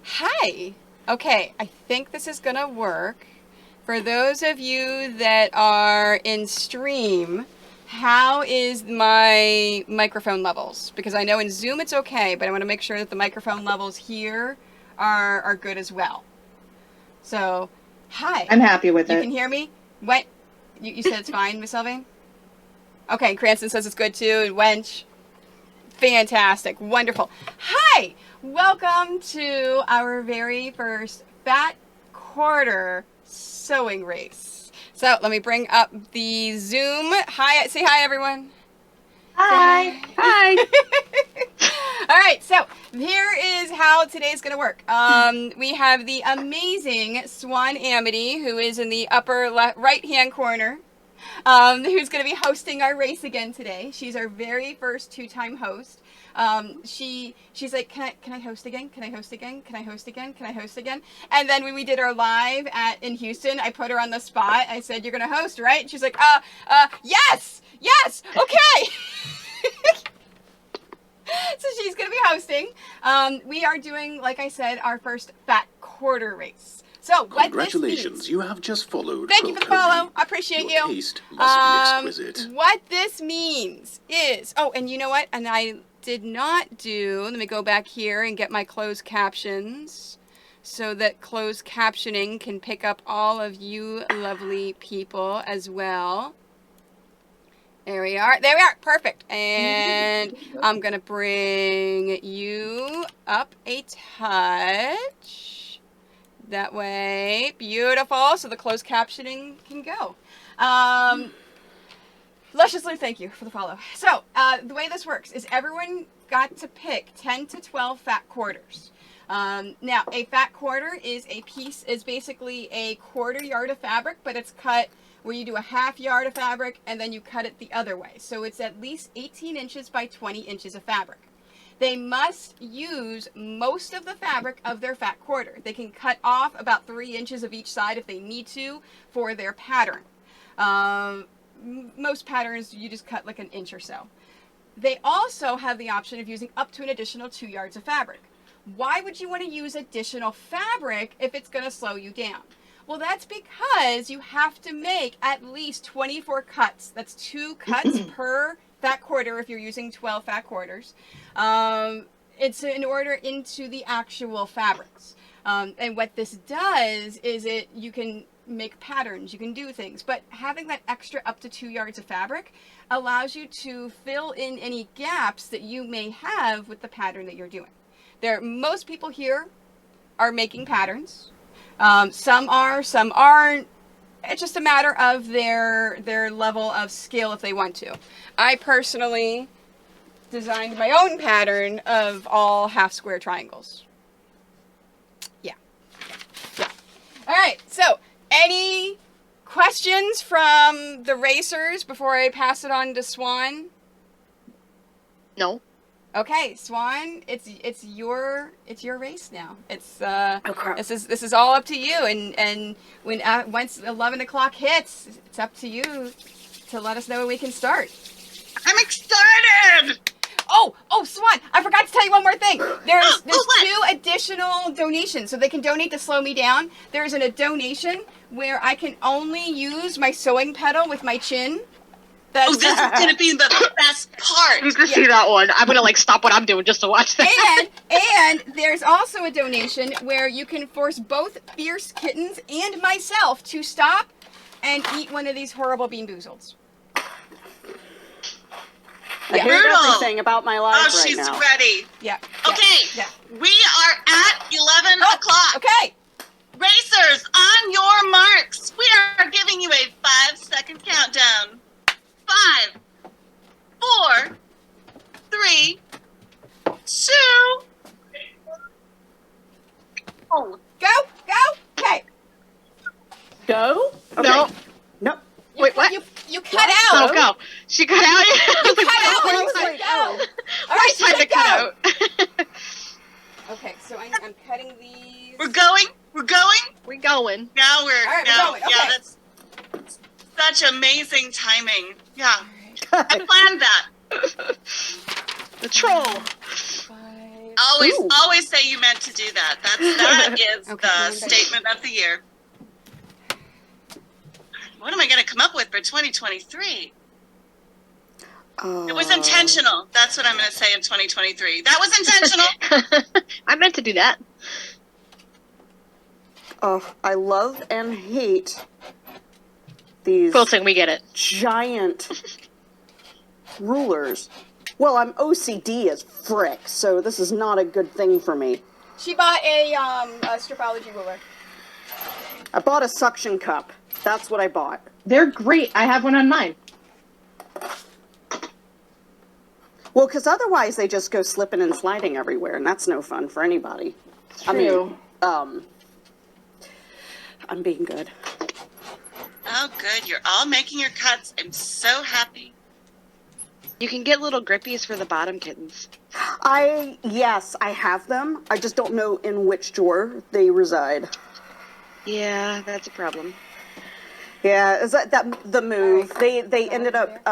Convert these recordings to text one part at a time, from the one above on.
Hi. Okay, I think this is gonna work. For those of you that are in stream, how is my microphone levels? Because I know in Zoom it's okay, but I want to make sure that the microphone levels here are good as well. So, hi. I'm happy with it. You can hear me? What? You said it's fine, Miss Elving? Okay, Cranston says it's good too, and Wench. Fantastic. Wonderful. Hi! Welcome to our very first Fat Quarter sewing race. So let me bring up the Zoom. Hi, say hi, everyone. Hi. Hi. All right, so here is how today's going to work. We have the amazing Swan Amity, who is in the upper right-hand corner, who's going to be hosting our race again today. She's our very first two-time host. She's like, can I host again? Can I host again? Can I host again? Can I host again? And then when we did our live in Houston, I put her on the spot. I said, you're going to host, right? And she's like, yes, okay. So she's going to be hosting. We are doing, like I said, our first Fat Quarter race. So what Congratulations, this means, you have just followed. Thank you for the follow. I appreciate Your you. taste must be exquisite. What this means is, oh, and you know what? And I did not do, let me go back here and get my closed captions so that closed captioning can pick up all of you lovely people as well. There we are. Perfect. And I'm going to bring you up a touch. That way. Beautiful. So the closed captioning can go. Luscious Lou, thank you for the follow. So the way this works is everyone got to pick 10 to 12 fat quarters. Now, a fat quarter is basically a quarter yard of fabric, but it's cut where you do a half yard of fabric and then you cut it the other way. So it's at least 18 inches by 20 inches of fabric. They must use most of the fabric of their fat quarter. They can cut off about 3 inches of each side if they need to for their pattern. Most patterns, you just cut like an inch or so. They also have the option of using up to an additional 2 yards of fabric. Why would you want to use additional fabric if it's going to slow you down? Well, that's because you have to make at least 24 cuts. That's 2 cuts per fat quarter if you're using 12 fat quarters. It's in order into the actual fabrics. And what this does is you can make patterns, you can do things, but having that extra up to 2 yards of fabric allows you to fill in any gaps that you may have with the pattern that you're doing. Most people here are making patterns. Some are, some aren't. It's just a matter of their level of skill if they want to. I personally designed my own pattern of all half square triangles. Yeah. All right, so any questions from the racers before I pass it on to Swan? No. Okay, Swan, it's your race now. It's this is all up to you, and when once 11 o'clock hits, it's up to you to let us know when we can start. I'm excited! Oh, Swan, I forgot to tell you one more thing. There's 2 additional donations, so they can donate to slow me down. There's a donation where I can only use my sewing pedal with my chin. This is going to be the best part. You can see that one. I'm going to stop what I'm doing just to watch that. And there's also a donation where you can force both Fierce Kittens and myself to stop and eat one of these horrible Bean Boozles. I heard everything about my life right now. Oh, she's ready. Yeah. Okay. Yeah. We are at 11 o'clock. Okay. Racers, on your marks. We are giving you a 5-second countdown. 5, 4, 3, 2. Oh. Go. Okay. Go? Okay. No. Wait, what? You cut out. Go. She cut out. You cut out when you said go. All right, time to cut out. Okay, so I'm cutting these. We're going. We're going. Now we're going. Okay. Yeah, that's such amazing timing. Yeah. I planned that. The troll. 5, Always say you meant to do that. That is Okay, the statement of the year. What am I going to come up with for 2023? It was intentional. That's what I'm going to say in 2023. That was intentional. I meant to do that. Oh, I love and hate these Quilting, we get it. giant rulers. Well, I'm OCD as frick, so this is not a good thing for me. She bought a stripology ruler. I bought a suction cup. That's what I bought. They're great. I have one on mine. Well, because otherwise they just go slipping and sliding everywhere, and that's no fun for anybody. True. I'm being good. Oh, good. You're all making your cuts. I'm so happy. You can get little grippies for the bottom kittens. Yes, I have them. I just don't know in which drawer they reside. Yeah, that's a problem. Yeah, is that the move? They ended up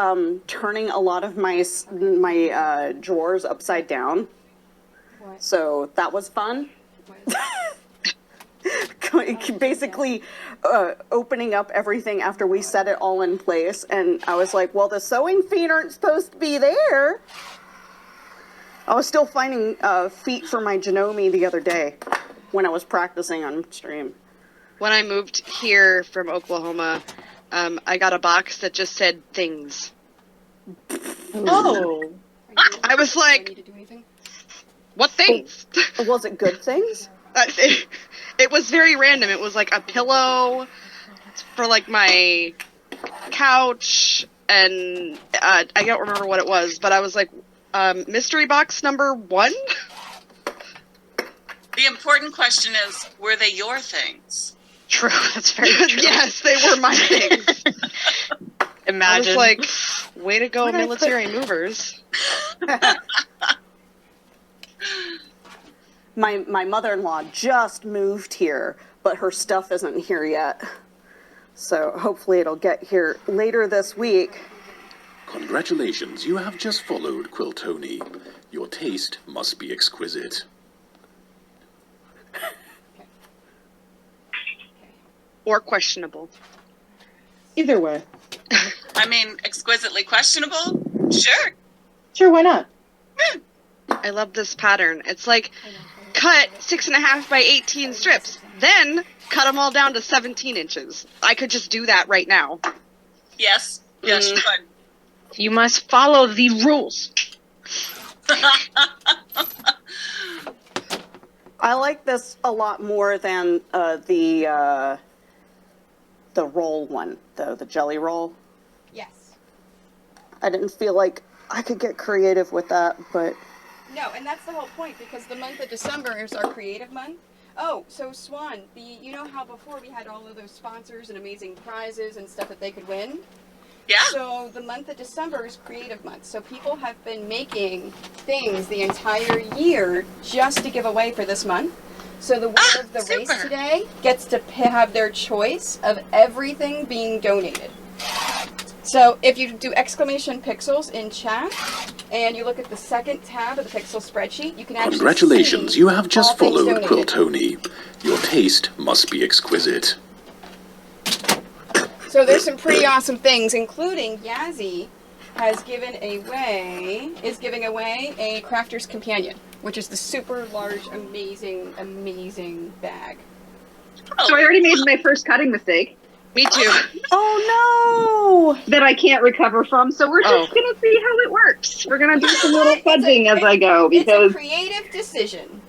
turning a lot of my drawers upside down. What? So that was fun. Basically opening up everything after we set it all in place, and I was like, well, the sewing feet aren't supposed to be there. I was still finding feet for my Janome the other day when I was practicing on stream. When I moved here from Oklahoma, I got a box that just said things. Oh. I was Do I like, need to do anything? what things? Was it good things? It was very random. It was like a pillow for like my couch, and I don't remember what it was, but I was like, mystery box number 1? The important question is, were they your things? True, that's very true. Yes, they were my things. Imagine. I was like, way to go, military movers. My mother-in-law just moved here, but her stuff isn't here yet. So hopefully it'll get here later this week. Congratulations, you have just followed Quiltoni. Your taste must be exquisite. Or questionable. Either way. I mean, exquisitely questionable? Sure. Sure, why not? I love this pattern. It's like, cut 6.5 by 18 strips, then cut them all down to 17 inches. I could just do that right now. Yes. Yes, you could. You must follow the rules. I like this a lot more than the roll one, though, the jelly roll. Yes. I didn't feel like I could get creative with that, but... No, and that's the whole point, because the month of December is our creative month. Oh, so Swan, you know how before we had all of those sponsors and amazing prizes and stuff that they could win? Yeah. So the month of December is creative month. So people have been making things the entire year just to give away for this month. So the winner of the race super. today gets to have their choice of everything being donated. So if you do exclamation pixels in chat and you look at the second tab of the pixel spreadsheet, you can actually Congratulations, see you have just all things followed donated. Quiltoni. Your taste must be exquisite. So there's some pretty awesome things, including Yazzie is giving away a Crafter's Companion, which is the super large, amazing bag. Oh. So I already made my first cutting mistake Me too. Oh, no! that I can't recover from, so we're just gonna see how it works. We're gonna do some little fudging as I go, It's a because creative decision.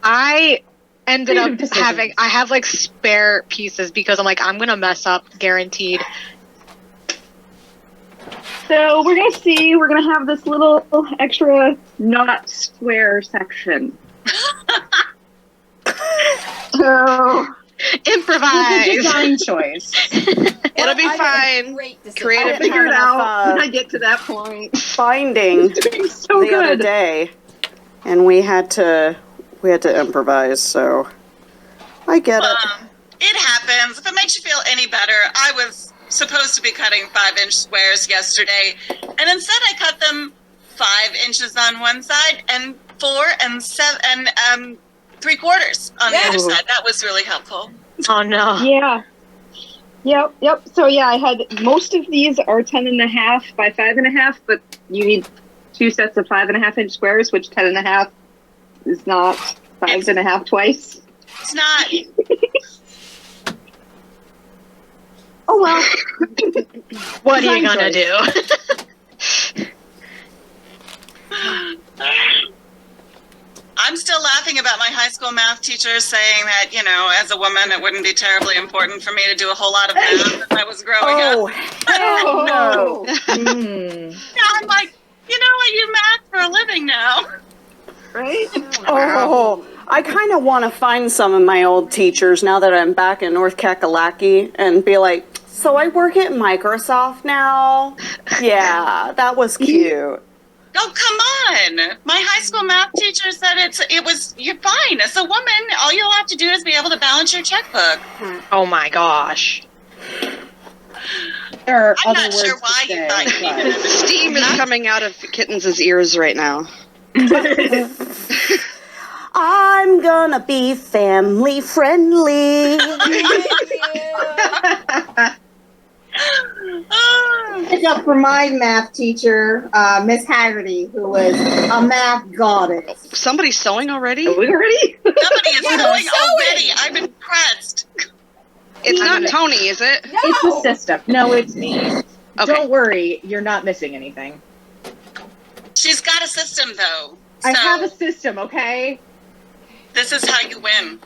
I ended Creative up decisions. I have like spare pieces because I'm like, I'm gonna mess up, guaranteed. so we're gonna see. We're gonna have this little extra not square section. So it's a Improvise. design choice. It'll be I made a fine. great decision. Creative I'll figure it enough, out when I get to that point. Finding Doing so the other good. day, and we had to improvise, so I get it. It happens. If it makes you feel any better, I was supposed to be cutting 5-inch squares yesterday, and instead I cut them 5 inches on one side and 4 and 7 and 3/4 on the Yeah. other side. That was really helpful. Oh no. Yeah. Yep. So yeah, I had most of these are 10.5 by 5.5, but you need 2 sets of 5.5-inch squares, which 10.5 is not 5.5 twice. It's not. Oh well. What are you Design gonna choice. do? I'm still laughing about my high school math teacher saying that, you know, as a woman, it wouldn't be terribly important for me to do a whole lot of math if I was growing up. Hell no. Now I'm like, you know, I do math for a living now. Right? Oh, I kind of want to find some of my old teachers now that I'm back in North Kakalaki and be like, so I work at Microsoft now? Yeah, that was cute. Oh, come on. My high school math teacher said you're fine. As a woman, all you'll have to do is be able to balance your checkbook. Oh my gosh. There are I'm other not sure words why to you say, thought you but- needed it. Steam is coming out of Kitten's ears right now. I'm gonna be family friendly. Pick up from my math teacher, Miss Haggerty, who was a math goddess. Somebody's sewing already? Are we ready? Somebody is Yeah, sewing I'm already. sewing. I'm impressed. It's not Tony, is it? It's the system. No, it's me. Okay. Don't worry, you're not missing anything. She's got a system, though. I So have a system, okay? this is how you win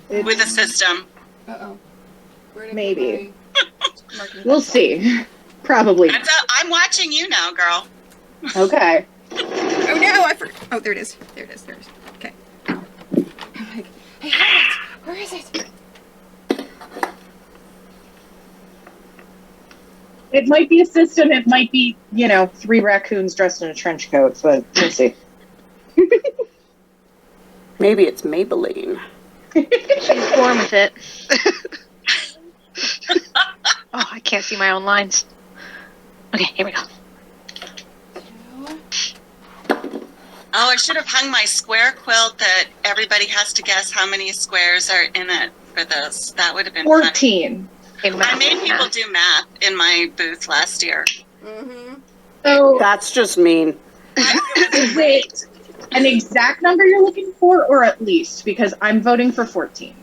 with a system. Uh-oh. Where did I Maybe. put my marking We'll pencil? see. Probably. I'm watching you now, girl. Okay. Oh no, oh, there it is. There it is. Okay. I'm like, hey, where is it? It might be a system, it might be, 3 raccoons dressed in a trench coat, but we'll see. Maybe it's Maybelline. She's born with it. Oh, I can't see my own lines. Okay, here we go. Oh, I should have hung my square quilt that everybody has to guess how many squares are in it for this. That would have been fun. 14. Okay, I math, made people math. do math in my booth last year. Mm-hmm. So, That's just mean. is it an exact number you're looking for, or at least? Because I'm voting for 14.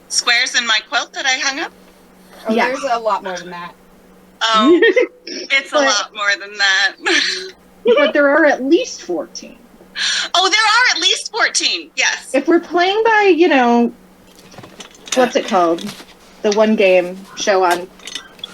Squares in my quilt that I hung up? Oh, Yeah. there's a lot more than that. Oh, it's a But- lot more than that. But there are at least 14. Oh, there are at least 14. Yes. If we're playing by, what's it called? The one game show on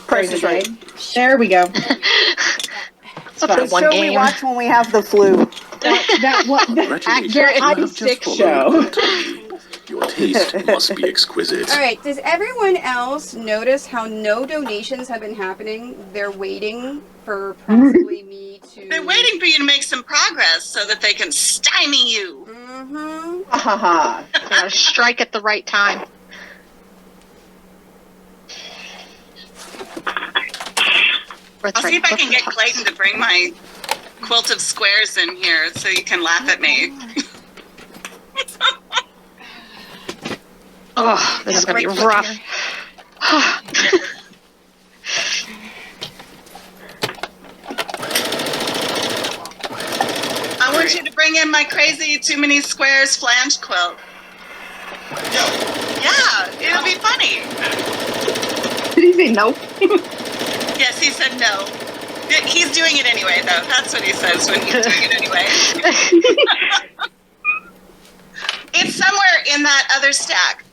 Price during is the Right. day. There we go. What's fine. the one Show we game? watch when we have the flu. That one, Congratulations, your you have I'm just sick followed show. Tony. Your taste must be exquisite. All right. Does everyone else notice how no donations have been happening? They're waiting for possibly me to. They're waiting for you to make some progress so that they can stymie you. Mm-hmm. Ha ha ha. I gotta strike at the right time. I'll see if I can get Clayton to bring my quilt of squares in here so you can laugh at me. Oh, this is gonna be Right foot rough. here. I want you to bring in my crazy too many squares flange quilt. Yeah, it'll be funny. Did he say no? Yes, he said no. He's doing it anyway, though. That's what he says when he's doing it anyway. It's somewhere in that other stack.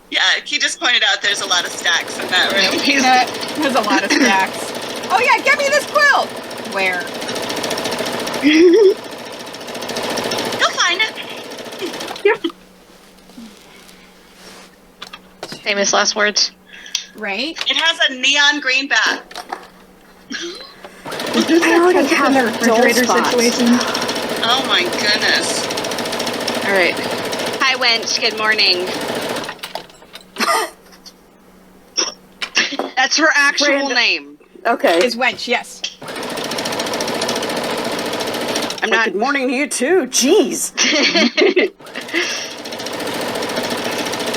Yeah, he just pointed out there's a lot of stacks in that room. There's a lot of stacks. Oh yeah, get me this quilt. Where? He'll find it. Famous last words. Right. It has a neon green back. Is this I already a have refrigerator dull spots. situation? Oh my goodness. All right. Hi, Wench. Good morning. That's her actual Random. name. Okay. Is wench? Yes. I'm not. Good morning to you too. Jeez. I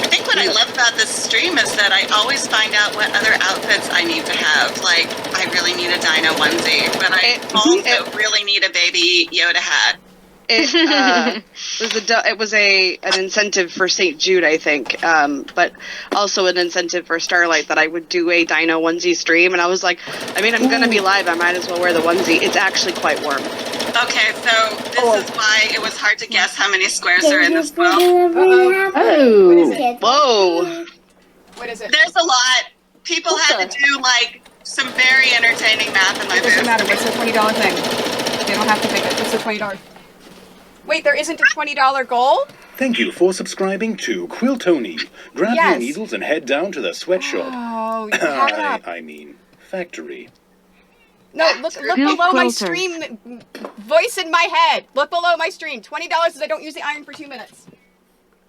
think what I love about this stream is that I always find out what other outfits I need to have. Like, I really need a dino onesie, but I also really need a baby Yoda hat. It was an incentive for St. Jude, I think, but also an incentive for Starlight that I would do a dino onesie stream, and I was like, I mean, I'm gonna be live, I might as well wear the onesie. It's actually quite warm. Okay, so this is why it was hard to guess how many squares are in this world. Oh. What is it? Whoa. What is it? There's a lot. People had to do, like, some very entertaining math in my It doesn't booth. matter. What's the $20 thing? They don't have to pick it. What's the $20? Wait, there isn't a $20 goal? Thank you for subscribing to Quill Tony. Grab Yes. your needles and head down to the sweatshop. Oh, you have it up. I mean, factory. No, look below my stream. Voice in my head. Look below my stream. $20 is I don't use the iron for 2 minutes.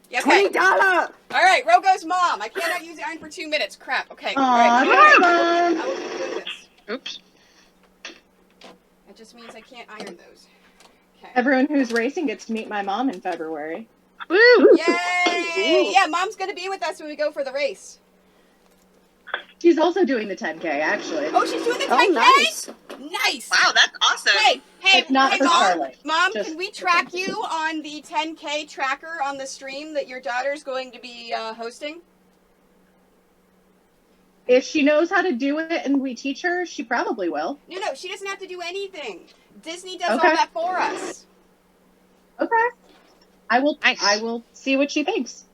Yeah, okay. $20. All right, Rogo's mom. I cannot use the iron for 2 minutes. Crap. Okay. All Aw, right. Mom. I will keep doing this. Oops. It just means I can't iron those. Okay. Everyone who's racing gets to meet my mom in February. Woo! Yay! Yeah, Mom's gonna be with us when we go for the race. She's also doing the 10K, actually. Oh, she's doing the 10K? Oh, nice. Nice. Wow, that's awesome. Hey, It's not for Mom. Starlight. Mom, Just can we for track 10K. you on the 10K tracker on the stream that your daughter's going to be hosting? If she knows how to do it and we teach her, she probably will. No, she doesn't have to do anything. Disney does Okay. all that for us. Okay. I will. Nice. I will see what she thinks.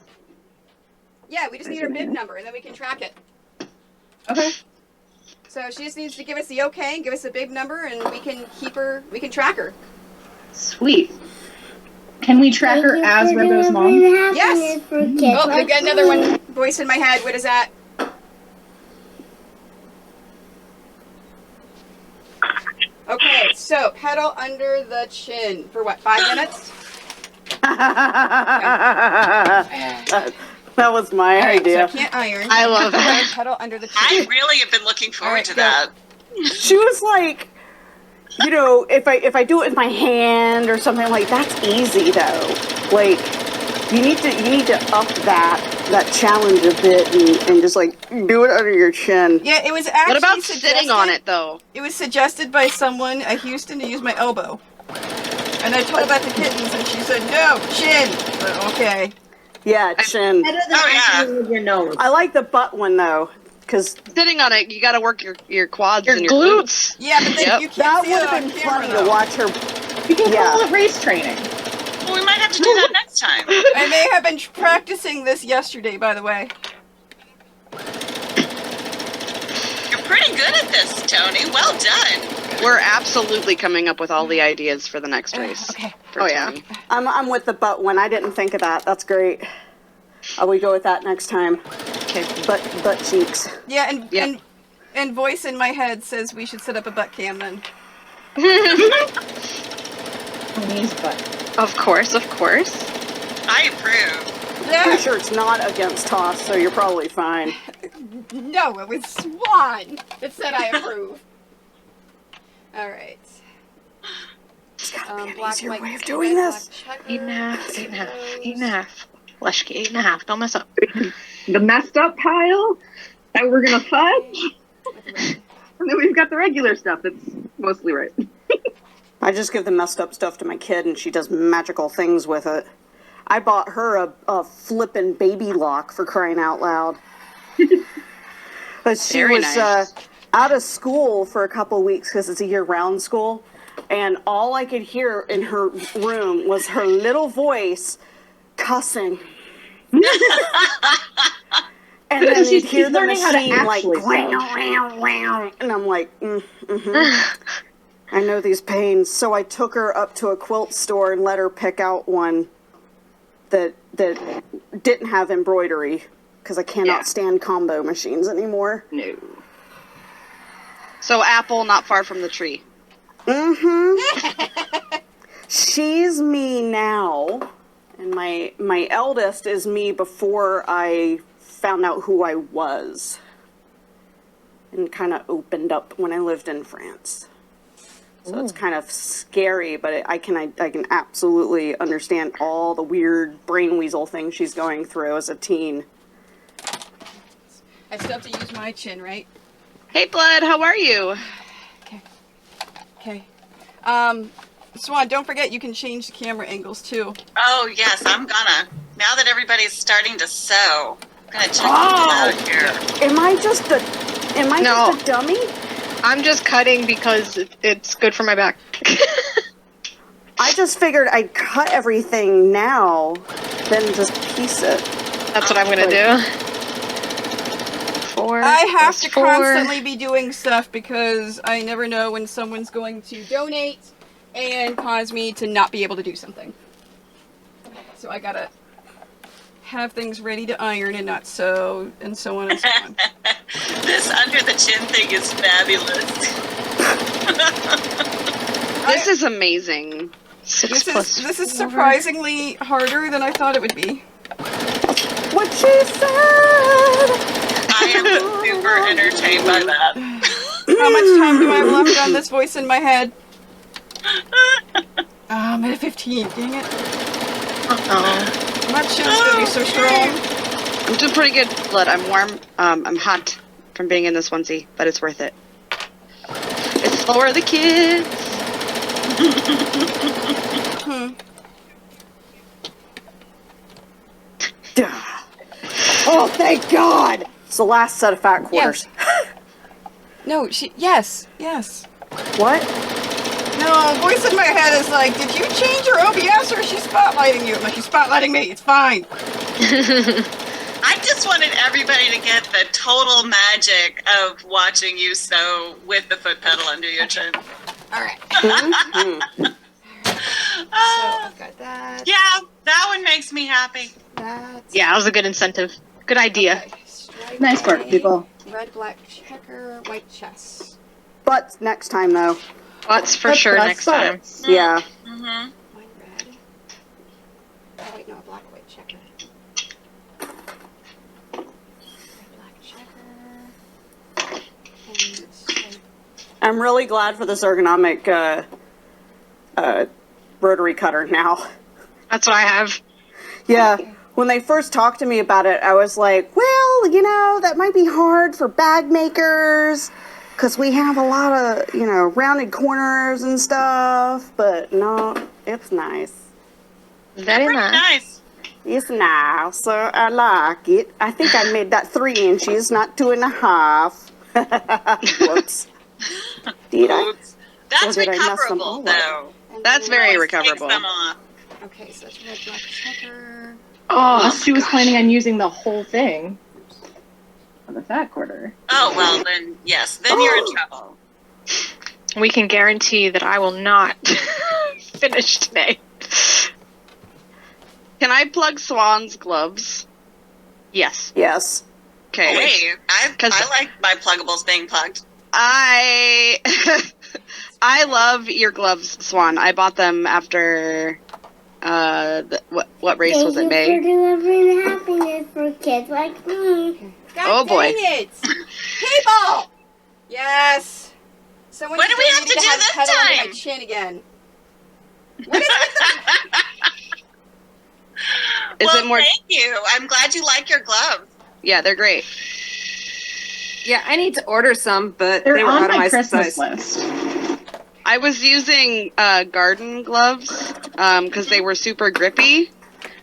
Yeah, we just need her bib number and then we can track it. Okay. So she just needs to give us the okay and give us a bib number and we can track her. Sweet. Can we track her as Rogo's mom? Yes. Oh, we've got another one. Voice in my head. What is that? Okay, so pedal under the chin for what, 5 minutes? That was my All right, idea. so I can't iron. I love it. Pedal under the chin. I really have been looking forward Alright, to go. that. She was like, you know, if I do it with my hand or something, like that's easy though. Like you need to up that challenge a bit and just like do it under your chin. Yeah, it was actually What about suggested, sitting on it, though? It was suggested by someone at Houston to use my elbow. And I told her about the kittens and she said, no, chin. But okay. Yeah, chin. Oh, yeah. With your nose. I like the butt one though, because Sitting on it, you gotta work your quads Your and your glutes. Yeah, but then Yep. you can't that see would it have on been camera, funny though. to watch her. You can Yeah. call it race training. Well, we might have to do that next time. I may have been practicing this yesterday, by the way. You're pretty good at this, Tony. Well done. We're absolutely coming up with all the ideas for the next race. Okay. For Oh, yeah. Tony. I'm with the butt one. I didn't think of that. That's great. We go with that next time. Okay. Butt cheeks. Yeah, Yeah. and voice in my head says we should set up a butt cam then. Tony's butt. Of course, of course. I approve. Pretty sure it's not against toss, so you're probably fine. No, it was Swan that said I approve. All right. There's gotta be an Black easier Mike way of doing this. 8.5, 8.5, 8.5. Leshki, 8.5. Don't mess up. The messed up pile that we're gonna fudge, and then we've got the regular stuff that's mostly right. I just give the messed up stuff to my kid, and she does magical things with it. I bought her a flippin' baby lock for crying out loud. But she Very was nice. out of school for a couple weeks because it's a year-round school, and all I could hear in her room was her little voice cussing. And then She's you'd hear the learning how to machine like, actually wow, wow, wow. And I'm like, I know these pains. So I took her up to a quilt store and let her pick out one that didn't have embroidery because I cannot stand combo machines anymore. No. So apple, not far from the tree. She's me now, and my eldest is me before I found out who I was, and kind of opened up when I lived in France. So it's kind of scary, but I can absolutely understand all the weird brain weasel things she's going through as a teen. I still have to use my chin, right? Hey, Blood, how are you? Okay. Swan, don't forget you can change the camera angles too. Oh, yes, I'm gonna. Now that everybody's starting to sew, I'm gonna check out here. Am I just a dummy? I'm just cutting because it's good for my back. I just figured I'd cut everything now, then just piece it. That's what I'm gonna do. 4. I have to 4. constantly be doing stuff because I never know when someone's going to donate and cause me to not be able to do something. So I gotta have things ready to iron and not sew, and so on and so on. This under the chin thing is fabulous. This is amazing. 6 This is surprisingly harder than I thought it would be. What she said! I am super entertained by that. How much time do I have left on this voice in my head? I'm at 15, dang it. Uh-oh. My chin's gonna be so strong. I'm doing pretty good, Blood. I'm warm. I'm hot from being in this onesie, but it's worth it. It's for the kids. Oh, thank God! It's the last set of fat quarters. No, yes. What? No, voice in my head is like, did you change your OBS or is she spotlighting you? I'm like, she's spotlighting me, it's fine. I just wanted everybody to get the total magic of watching you sew with the foot pedal under your chin. Alright. Mm-hmm. So I've got that. Yeah, that one makes me happy. That. Yeah, that was a good incentive. Good idea. Okay. Stripe Nice work, A, people. Red, black checker, white chest. But next time, though. Butts for sure next time. Yeah. Mm-hmm. One red. Oh wait, no, a black, white checker. Red, black checker. And stripe. I'm really glad for this ergonomic rotary cutter now. That's what I have. Yeah. When they first talked to me about it, I was like, well, that might be hard for bag makers because we have a lot of, rounded corners and stuff. But no, it's nice. Very Pretty nice. nice. It's nice. So I like it. I think I made that 3 inches, not 2.5. Whoops. Did I? Oops. That's Or did I mess them recoverable, all up? though. And That's then- very Always recoverable. Takes them off. Okay, so that's red, black checker. Unless she was planning on using the whole thing on the fat quarter. Oh, well, then, yes. Then you're in trouble. We can guarantee that I will not finish today. Can I plug Swan's gloves? Yes. Yes. Okay. Hey, I like my pluggables being plugged. I love your gloves, Swan. I bought them after what race was it, May? Thank you for delivering happiness for kids like me. God Oh, boy. dang it! People! Yes! Someone What do we told have me to do have this pedal under time? my chin again. What is it? Is it more? Thank you. I'm glad you like your gloves. Yeah, they're great. Yeah, I need to order some, but They're they were on out of my my Christmas size. list. I was using garden gloves because they were super grippy,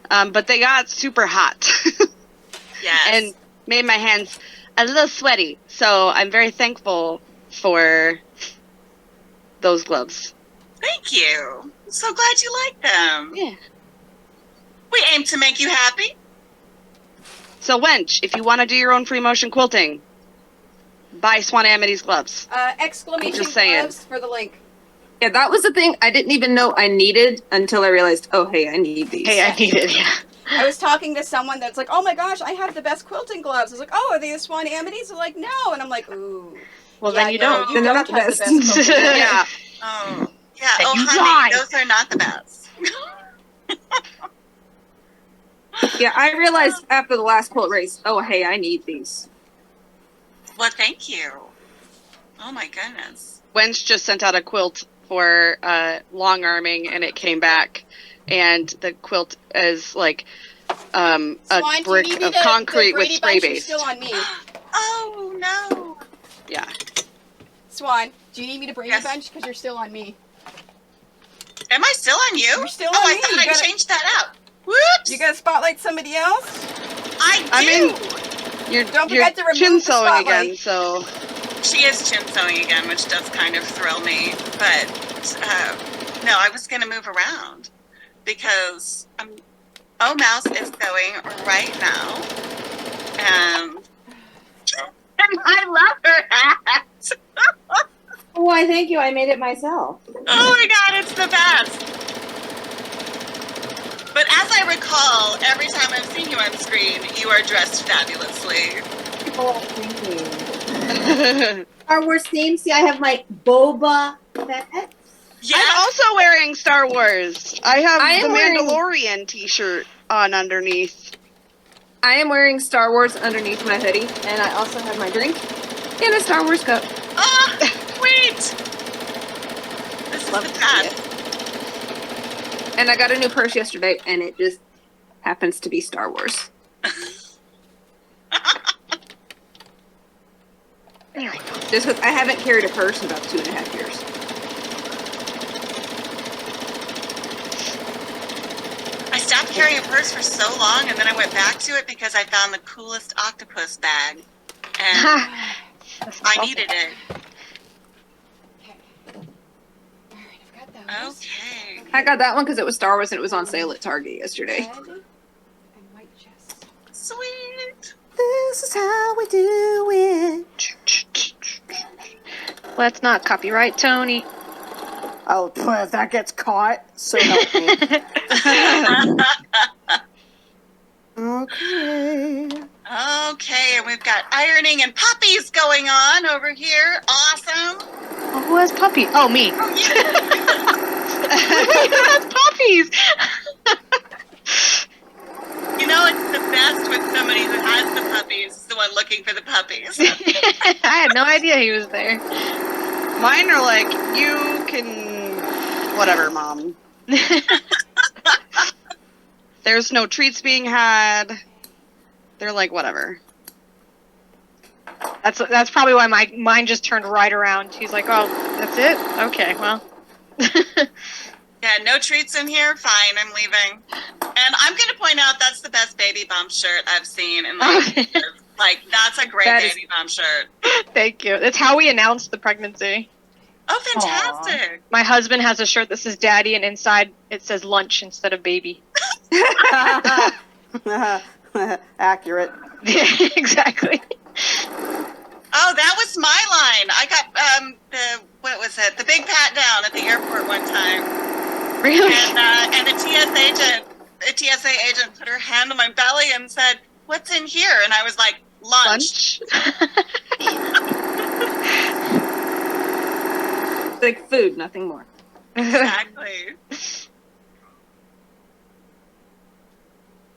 but they got super hot Yes. and made my hands a little sweaty. So I'm very thankful for those gloves. Thank you. I'm so glad you like them. Yeah. We aim to make you happy. So Wench, if you want to do your own free motion quilting, buy Swan Amity's gloves. Exclamation Just saying. gloves for the link. Yeah, that was the thing I didn't even know I needed until I realized, oh, hey, I need these. Hey, I need it, yeah. I was talking to someone that's like, oh my gosh, I have the best quilting gloves. I was like, oh, are they the Swan Amities? They're like, no. And I'm like, ooh. Well, Yeah, then you no, don't. You Then they're don't not the have best. quilting gloves. Yeah. Oh, yeah. Then Oh, you honey, lie. those are not the best. Yeah, I realized after the last quilt race, oh, hey, I need these. Well, thank you. Oh my goodness. Wench just sent out a quilt for long arming, and it came back, and the quilt is like Swan, a brick of concrete with spray base. Still on me. Oh no. Yeah. Swan, do you need me to bring Yes. the bench? Because you're still on me. Am I still on you? You're still oh, on I me. thought You I gotta- changed that out. Whoops. You gotta spotlight somebody else? I do. I mean, you're Don't forget to remove chin the sewing spotlight. again, so She is chin sewing again, which does kind of thrill me. But no, I was going to move around because Mouse is going right now, and I love her hat. Why, thank you. I made it myself. Oh my god, it's the best. But as I recall, every time I've seen you on screen, you are dressed fabulously. Oh, thank you. Star Wars theme. See, I have my Boba Fett. Yeah. I'm also wearing Star Wars. I have I am the wearing- Mandalorian t-shirt on underneath. I am wearing Star Wars underneath my hoodie, and I also have my drink in a Star Wars cup. Oh, sweet! This is Love the to see best. And I got a new purse yesterday, and it just happens to be Star Wars. There we go. Just because I haven't carried a purse in about 2.5 years. I stopped carrying a purse for so long, and then I went back to it because I found the coolest octopus bag, and I needed it. Okay. I got that one because it was Star Wars and it was on sale at Target yesterday. Red and white chest. Sweet. This is how we do it. Let's not copyright Tony. Oh, if that gets caught, so help me. Okay. Okay, and we've got ironing and puppies going on over here. Awesome. Oh, who has puppy? Oh, me. Oh, yeah. Who has puppies? You know, it's the best when somebody who has the puppies is the one looking for the puppies. I had no idea he was there. Mine are like, you can, whatever, Mom. There's no treats being had. They're like, whatever. That's probably why mine just turned right around. He's like, oh, that's it? Okay, well. Yeah, no treats in here. Fine, I'm leaving. And I'm going to point out that's the best baby bump shirt I've seen in my life. Like, that's a great baby bump shirt. Thank you. That's how we announced the pregnancy. Oh, fantastic. My husband has a shirt that says daddy, and inside it says lunch instead of baby. Accurate. Exactly. Oh, that was my line. I got the big pat down at the airport one time. Really? And the TSA agent put her hand on my belly and said, "What's in here?" And I was like, "Lunch." Like food, nothing more. Exactly.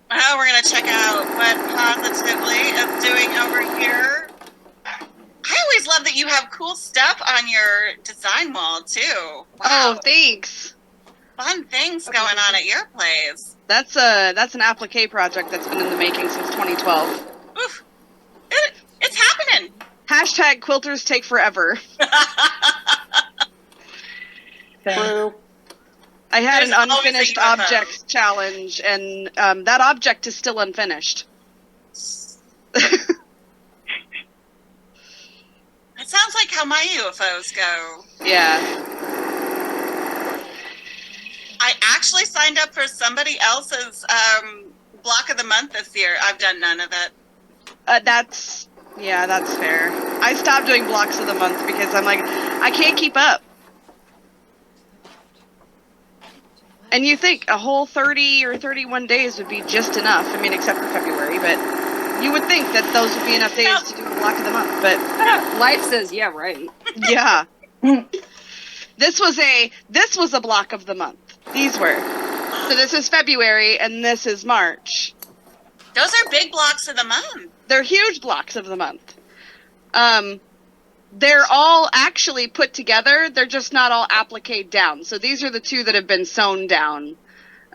Well, we're gonna check out what Positively is doing over here. I always love that you have cool stuff on your design wall too. Wow. Oh, thanks. Fun things going on at your place. That's an applique project that's been in the making since 2012. Oof. It's happening. Hashtag quilters take forever. True. I had There's an always a unfinished UFO. object challenge, and that object is still unfinished. It sounds like how my UFOs go. Yeah. I actually signed up for somebody else's block of the month this year. I've done none of it. That's fair. I stopped doing blocks of the month because I'm like, I can't keep up. And you think a whole 30 or 31 days would be just enough. I mean, except for February, but you would think that those would be enough days to do a block of the month, but Life says, yeah, right. yeah. This was a block of the month. These were. So this is February and this is March. Those are big blocks of the month. They're huge blocks of the month. they're all actually put together. They're just not all appliqued down. So these are the 2 that have been sewn down.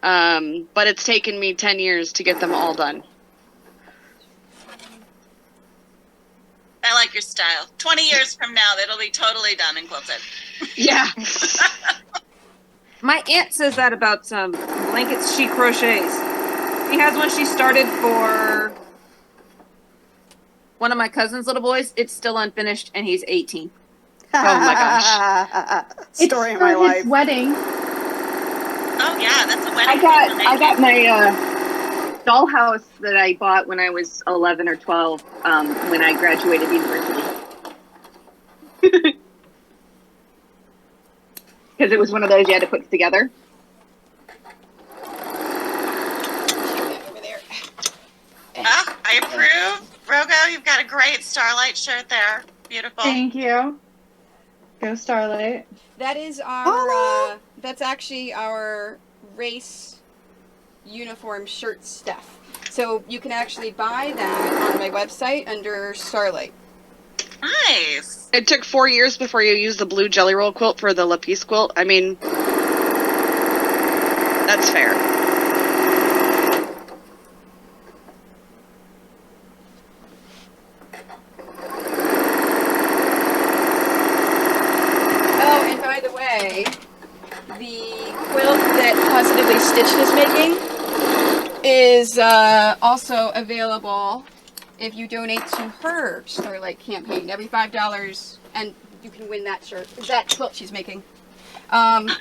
But it's taken me 10 years to get them all done. I like your style. 20 years from now, that'll be totally done and quilted. Yeah. My aunt says that about some blankets she crochets. She has one she started for one of my cousin's little boys. It's still unfinished, and he's 18. Oh my gosh. Story of for my his life. wedding. Oh yeah, that's a wedding. I got my dollhouse that I bought when I was 11 or 12 when I graduated university. Because it was one of those you had to put together. Over there. Oh, I approve. Rogo, you've got a great Starlight shirt there. Beautiful. Thank you. Go Starlight. That is our, that's actually our race uniform shirt stuff. So you can actually buy that on my website under Starlight. Nice. It took 4 years before you used the blue Jelly Roll quilt for the lapis quilt. I mean, that's fair. Oh, and by the way, the quilt that Positively Stitched is making is also available if you donate to her Starlight campaign. Every $5, and you can win that shirt. That quilt she's making. Do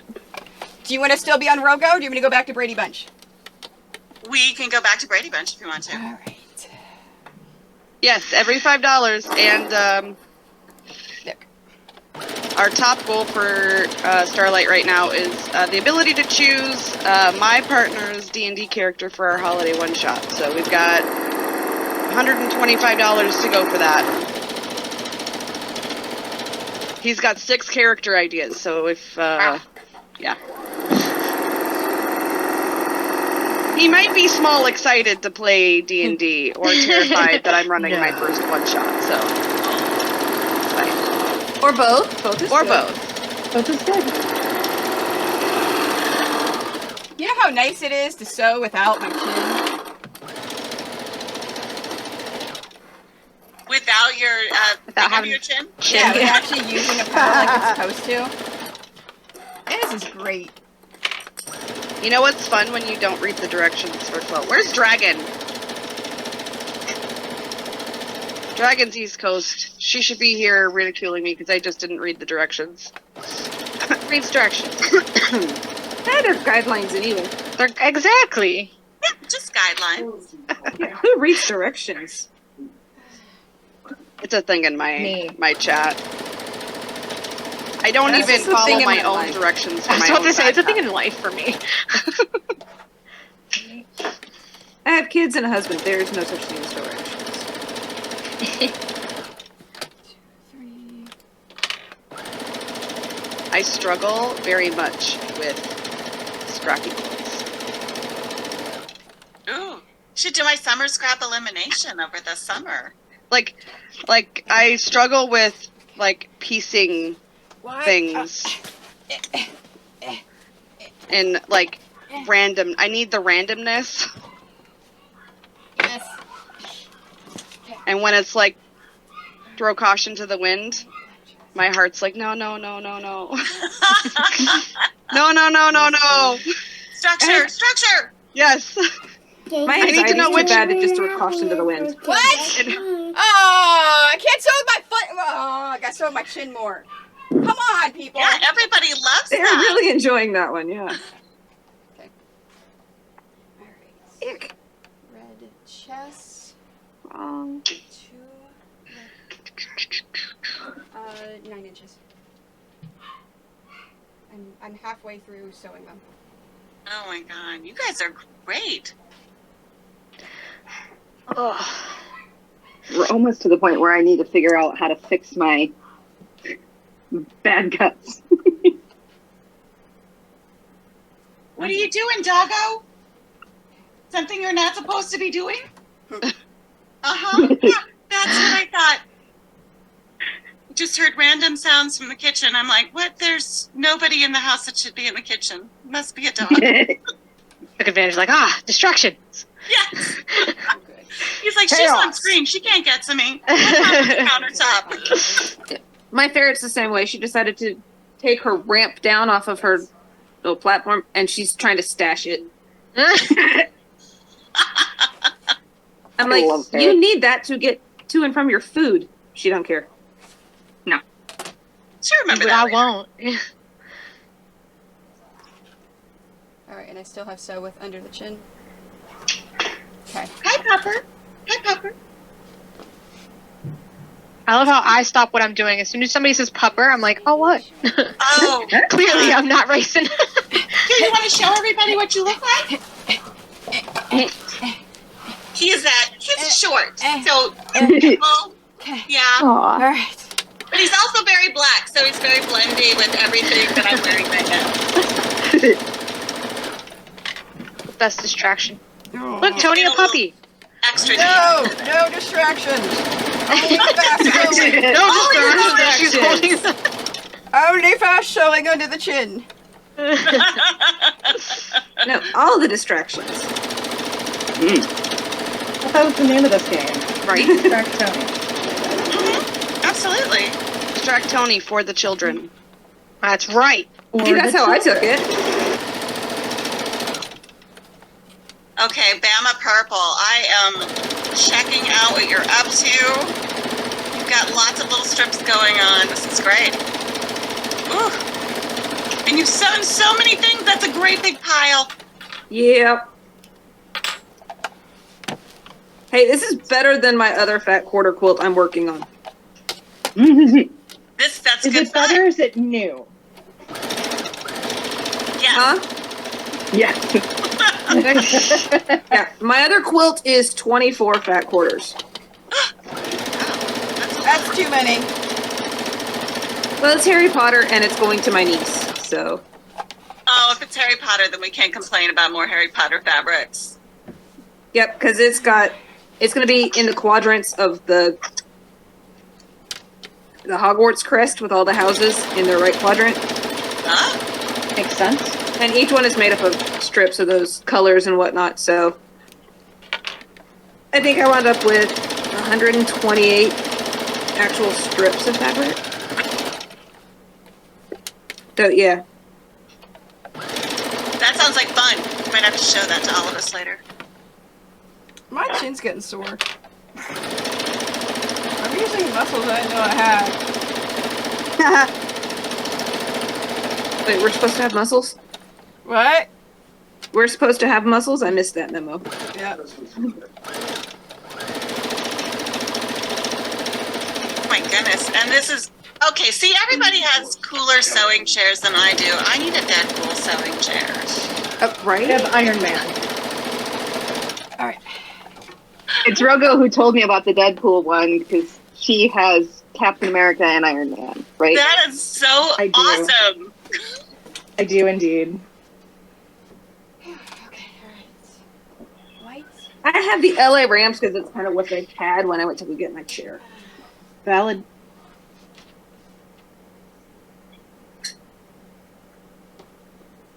you want to still be on Rogo, or do you want me to go back to Brady Bunch? We can go back to Brady Bunch if you want to. All right. Yes, every $5. And our top goal for Starlight right now is the ability to choose my partner's D&D character for our holiday one-shot. So we've got $125 to go for that. He's got 6 character ideas, so if, yeah. He might be small excited to play D&D, or terrified that I'm running my first one-shot, so. Or both. Both is or good. both. Both is good. You know how nice it is to sew without my chin? Without your, Without having your chin? Yeah, we're actually using a pedal like it's supposed to. This is great. You know what's fun when you don't read the directions for quilt? Where's Dragon? Dragon's East Coast. She should be here ridiculing me because I just didn't read the directions. Reads directions. They're guidelines anyway. They're, exactly. Yeah, just guidelines. Who reads directions? It's a thing in Me. my chat. I don't That's even just a thing follow in my my own life. directions for I was my about own to say, it's a chat. thing in life for me. I have kids and a husband. There's no such thing as directions. 3. I struggle very much with scrappy quilts. Ooh. Should do my summer scrap elimination over the summer. Like I struggle with like piecing things and like random. I need the randomness. Yes. And when it's like throw caution to the wind, my heart's like no. No. Structure! Yes. My I need to anxiety's know too which- bad to just throw caution to the wind. What? Oh, I can't sew with my foot. Oh, I got to sew with my chin more. Come on, people. Yeah, everybody loves They're that. really enjoying that one, yeah. Okay. All right. Ick. Red chest. Wrong. 2. 9 inches. I'm halfway through sewing them. Oh my god, you guys are great. We're almost to the point where I need to figure out how to fix my bad guts. What are you doing, doggo? Something you're not supposed to be doing? Uh-huh. Yeah, that's what I thought. just heard random sounds from the kitchen. I'm like, what? There's nobody in the house that should be in the kitchen. Must be a dog. Took advantage, like, distraction. Yes. He's like, she's on screen. She can't get to me. What's on the countertop? My ferret's the same way. She decided to take her ramp down off of her little platform, and she's trying to stash it. I'm like, you need that to get to and from your food. She don't care. No. Sure, remember But that. I later. won't. All right, and I still have sew with under the chin. Okay. Hi, Pupper. Hi, Pupper. I love how I stop what I'm doing. As soon as somebody says pupper, I'm like, oh, what? Oh. Clearly, I'm not racing. Do you want to show everybody what you look like? He's short. So, well, yeah. All right. But he's also very black, so he's very blendy with everything that I'm wearing right now. Best distraction. Look, Tony, a puppy. Extra No distractions. Only fast sewing. No distraction. She's holding. Only fast sewing under the chin. No, all the distractions. I thought was the name of this game. Right? Distract Tony. Absolutely. Distract Tony for the children. That's right. See, that's how I took it. Okay, Bama Purple, I am checking out what you're up to. You've got lots of little strips going on. This is great. Ooh. And you've sewn so many things. That's a great big pile. Yep. Hey, this is better than my other fat quarter quilt I'm working on. That's Is good it better or is it new? Yes. Huh? Yes. Yeah, my other quilt is 24 fat quarters. That's too many. Well, it's Harry Potter, and it's going to my niece, so. Oh, if it's Harry Potter, then we can't complain about more Harry Potter fabrics. Yep, because it's going to be in the quadrants of the Hogwarts crest with all the houses in their right quadrant. Huh? Makes sense. And each one is made up of strips of those colors and whatnot, so. I think I wound up with 128 actual strips of fabric. So, yeah. That sounds like fun. You might have to show that to all of us later. My chin's getting sore. I'm using muscles I didn't know I had. Wait, we're supposed to have muscles? What? We're supposed to have muscles? I missed that memo. Yeah. Oh my goodness. And this is... Okay, see, everybody has cooler sewing chairs than I do. I need a Deadpool sewing chair. Right? I have Iron Man. All right. It's Rogo who told me about the Deadpool one because she has Captain America and Iron Man, right? That is so I do. awesome. I do indeed. Okay, all right. White. I have the LA Rams because it's kind of what they had when I went to go get my chair. Valid.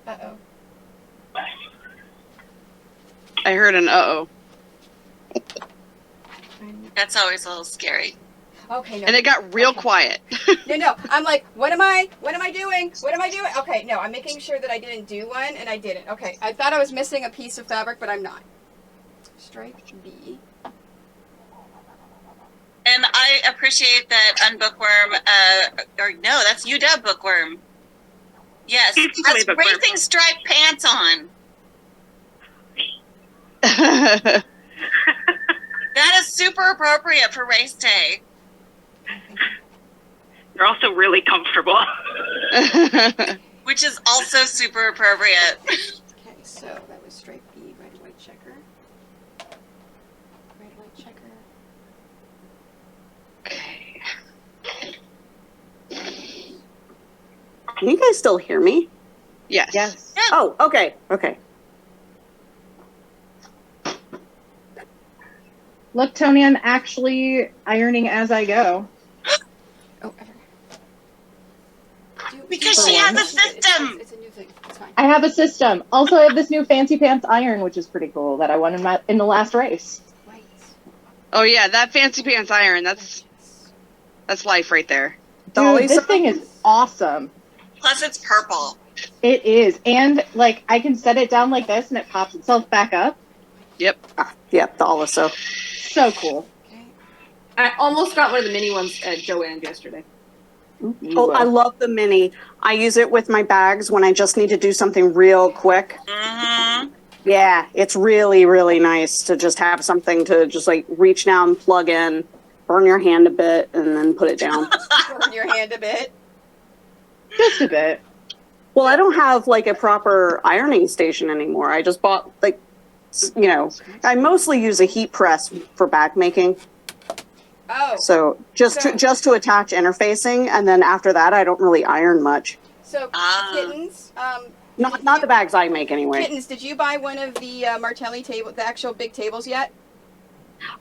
Uh-oh. I heard an uh-oh. That's always a little scary. Okay, no. And it got real quiet. No. I'm like, what am I doing? What am I doing? Okay, no, I'm making sure that I didn't do one, and I didn't. Okay, I thought I was missing a piece of fabric, but I'm not. Stripe B. And I appreciate that Unbookworm, or no, that's UW Bookworm. Yes, has racing striped pants on. That is super appropriate for race day. They're also really comfortable. Which is also super appropriate. Okay, so that was stripe B, red, white checker. Red, white checker. Can you guys still hear me? Yes. Yes. Oh, okay. Okay. Look, Tony, I'm actually ironing as I go. Oh, I forgot. Because she has a system. It's a new thing. It's fine. I have a system. Also, I have this new fancy pants iron, which is pretty cool, that I won in the last race. Right. Oh yeah, that fancy pants iron. That's life right there. Dude, this thing is awesome. Plus, it's purple. It is, and like I can set it down like this, and it pops itself back up. Yep. Yep, also. So cool. I almost got one of the mini ones at Joann's yesterday. Oh, I love the mini. I use it with my bags when I just need to do something real quick. Mm-hmm. Yeah, it's really, really nice to just have something to just like reach down, plug in, burn your hand a bit, and then put it down. Burn your hand a bit. Just a bit. Well, I don't have like a proper ironing station anymore. I just bought like, you know, I mostly use a heat press for bag making. Oh. So just to attach interfacing, and then after that, I don't really iron much. So kittens. Not the bags I make anyway. Kittens, did you buy one of the Martelli table, the actual big tables yet?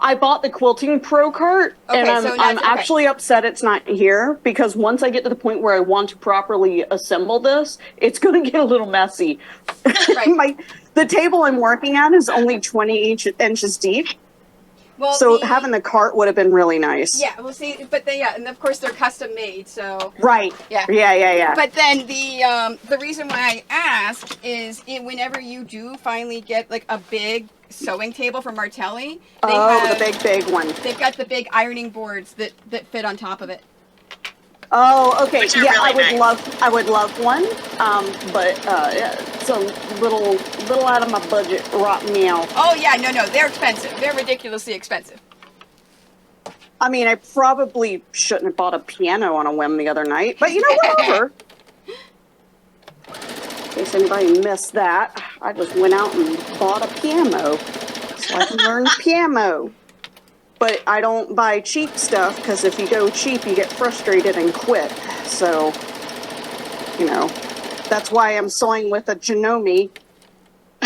I bought the Quilting Pro cart, Okay, and so I'm okay. actually upset it's not here, because once I get to the point where I want to properly assemble this, it's going to get a little messy. Right. The table I'm working at is only 20 inches deep, Well, so having the cart would have been really nice. Yeah, we'll see, but and of course they're custom made, so. Right. Yeah. Yeah. But then the reason why I asked is whenever you do finally get like a big sewing table from Martelli, the big one. They've got the big ironing boards that fit on top of it. Oh, okay. Which are Yeah, really nice. I would love one. But yeah, it's a little out of my budget right now. Oh yeah, no, they're expensive. They're ridiculously expensive. I mean, I probably shouldn't have bought a piano on a whim the other night, but you know, whatever. In case anybody missed that, I just went out and bought a piano so I can learn piano. But I don't buy cheap stuff, because if you go cheap, you get frustrated and quit. So, you know, that's why I'm sewing with a Janome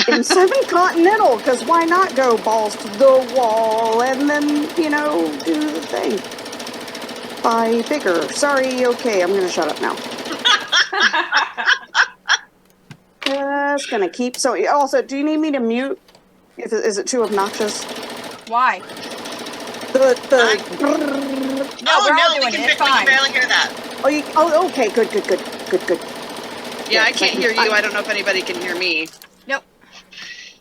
in 7 Continental, because why not go balls to the wall and then, you know, do the thing. Buy bigger. Sorry, okay, I'm going to shut up now. Just going to keep sewing. Also, do you need me to mute? Is it too obnoxious? Why? No, we're we can barely hear that. Oh, okay, good. Yeah, I can't hear you. I don't know if anybody can hear me. Nope.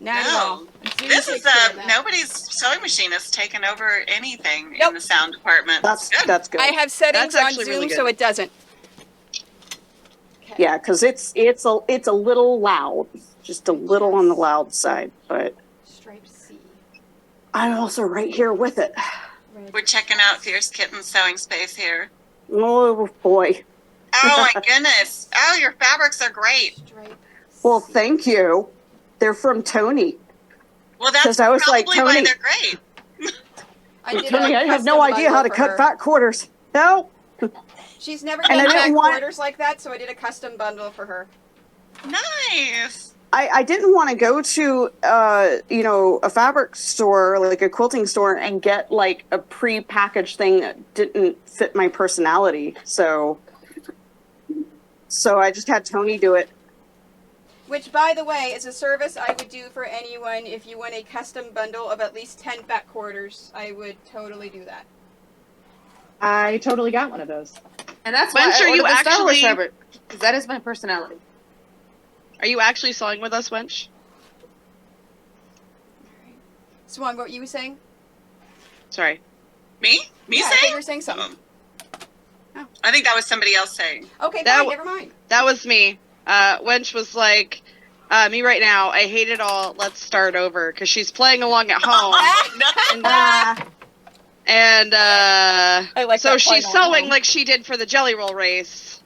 Not at all. This is nobody's sewing machine has taken over anything in the sound department. That's good. I have settings on actually Zoom really good. so it doesn't. Yeah, because it's a little loud, just a little on the loud side, but Stripe C. I'm also right here with it. We're checking out Fierce Kitten Sewing Space here. Oh boy. Oh my goodness. Oh, your fabrics are great. Well, thank you. They're from Tony. Well, that's I was probably like, Tony, why they're great. Tony, I have no idea how to cut fat quarters. No. She's never And done I didn't fat want- quarters like that, so I did a custom bundle for her. Nice. I didn't want to go to a fabric store, like a quilting store, and get like a pre-packaged thing that didn't fit my personality. So I just had Tony do it. Which, by the way, is a service I would do for anyone. If you want a custom bundle of at least 10 fat quarters, I would totally do that. I totally got one of those. And that's When why sure I you ordered the Star Wars actually- fabric, because that is my personality. Are you actually sewing with us, Wench? Swan, what were you saying? Sorry. Me? Me Yeah, I thought saying? you were saying something. I think that was somebody else saying. Okay, That fine, w- never mind. That was me. Wench was like, me right now, I hate it all, let's start over, because she's playing along at home. And I like so that she's point on sewing home. like she did for the Jelly Roll race.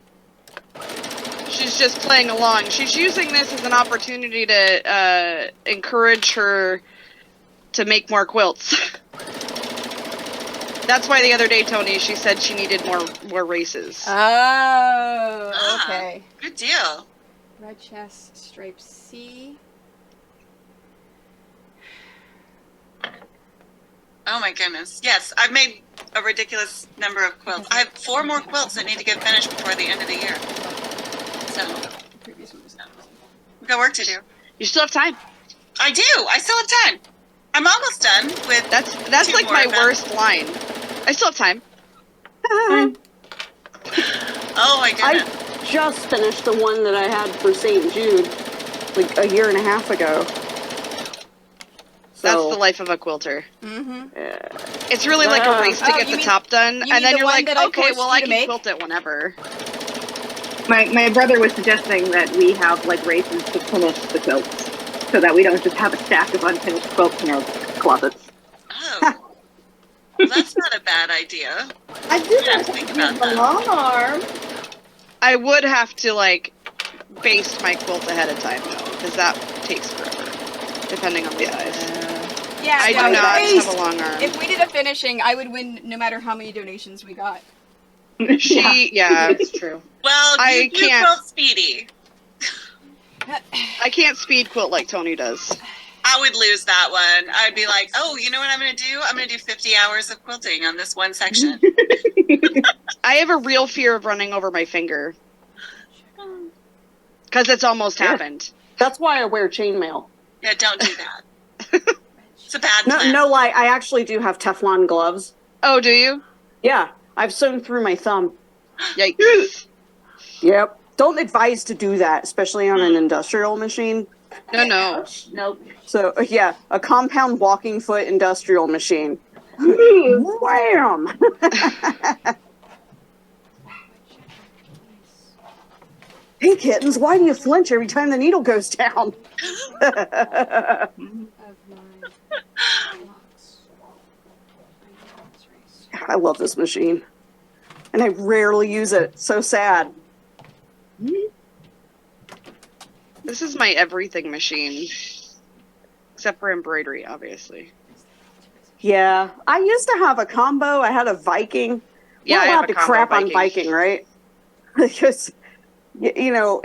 She's just playing along. She's using this as an opportunity to encourage her to make more quilts. That's why the other day, Tony, she said she needed more races. Oh, okay. Good deal. Red chest, stripe C. Oh my goodness. Yes, I've made a ridiculous number of quilts. I have 4 more quilts that need to get finished before the end of the year. So The previous one was we got work to do. You still have time. I do. I still have time. I'm almost done with. That's like my worst line. I still have time. Oh my goodness. I just finished the one that I had for St. Jude, like a year and a half ago. That's the life of a quilter. Mm-hmm. It's really like a race to get the top done, and then you're like, okay, well, I can quilt it whenever. My brother was suggesting that we have like races to finish the quilts, so that we don't just have a stack of unfinished quilts in our closets. Oh, well, that's not a bad idea. I do have to think about the that. long arm. I would have to like baste my quilt ahead of time though, because that takes forever, depending on the size. Yeah, I do no, not if- have a long arm. If we did a finishing, I would win no matter how many donations we got. Yeah, it's true. Well, I you do can't- quilt speedy. I can't speed quilt like Tony does. I would lose that one. I'd be like, oh, you know what I'm going to do? I'm going to do 50 hours of quilting on this one section. I have a real fear of running over my finger. Because it's almost happened. That's why I wear chainmail. Yeah, don't do that. It's a bad plan. No lie, I actually do have Teflon gloves. Oh, do you? Yeah, I've sewn through my thumb. Yikes. Yep. Don't advise to do that, especially on an industrial machine. No. Nope. So, yeah, a compound walking foot industrial machine. Wham! Hey, kittens, why do you flinch every time the needle goes down? I love this machine. And I rarely use it. So sad. This is my everything machine. Except for embroidery, obviously. Yeah, I used to have a combo. I had a Viking. Yeah, We're I have allowed a to combo crap on Viking. Viking, right? Because you know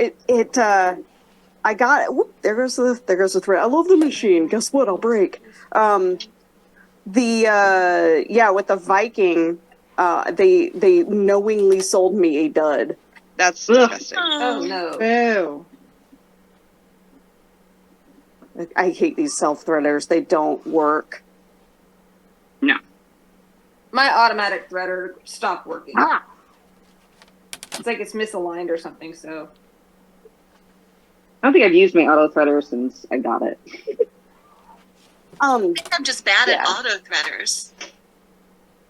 I got it. Whoop, there goes the thread. I love the machine. Guess what? I'll break. With the Viking, they knowingly sold me a dud. That's disgusting. Oh no. Boo. I hate these self-threaders. They don't work. No. My automatic threader stopped working. Ah. It's like it's misaligned or something, so. I don't think I've used my auto threader since I got it. I think I'm just bad at Yeah. auto threaders.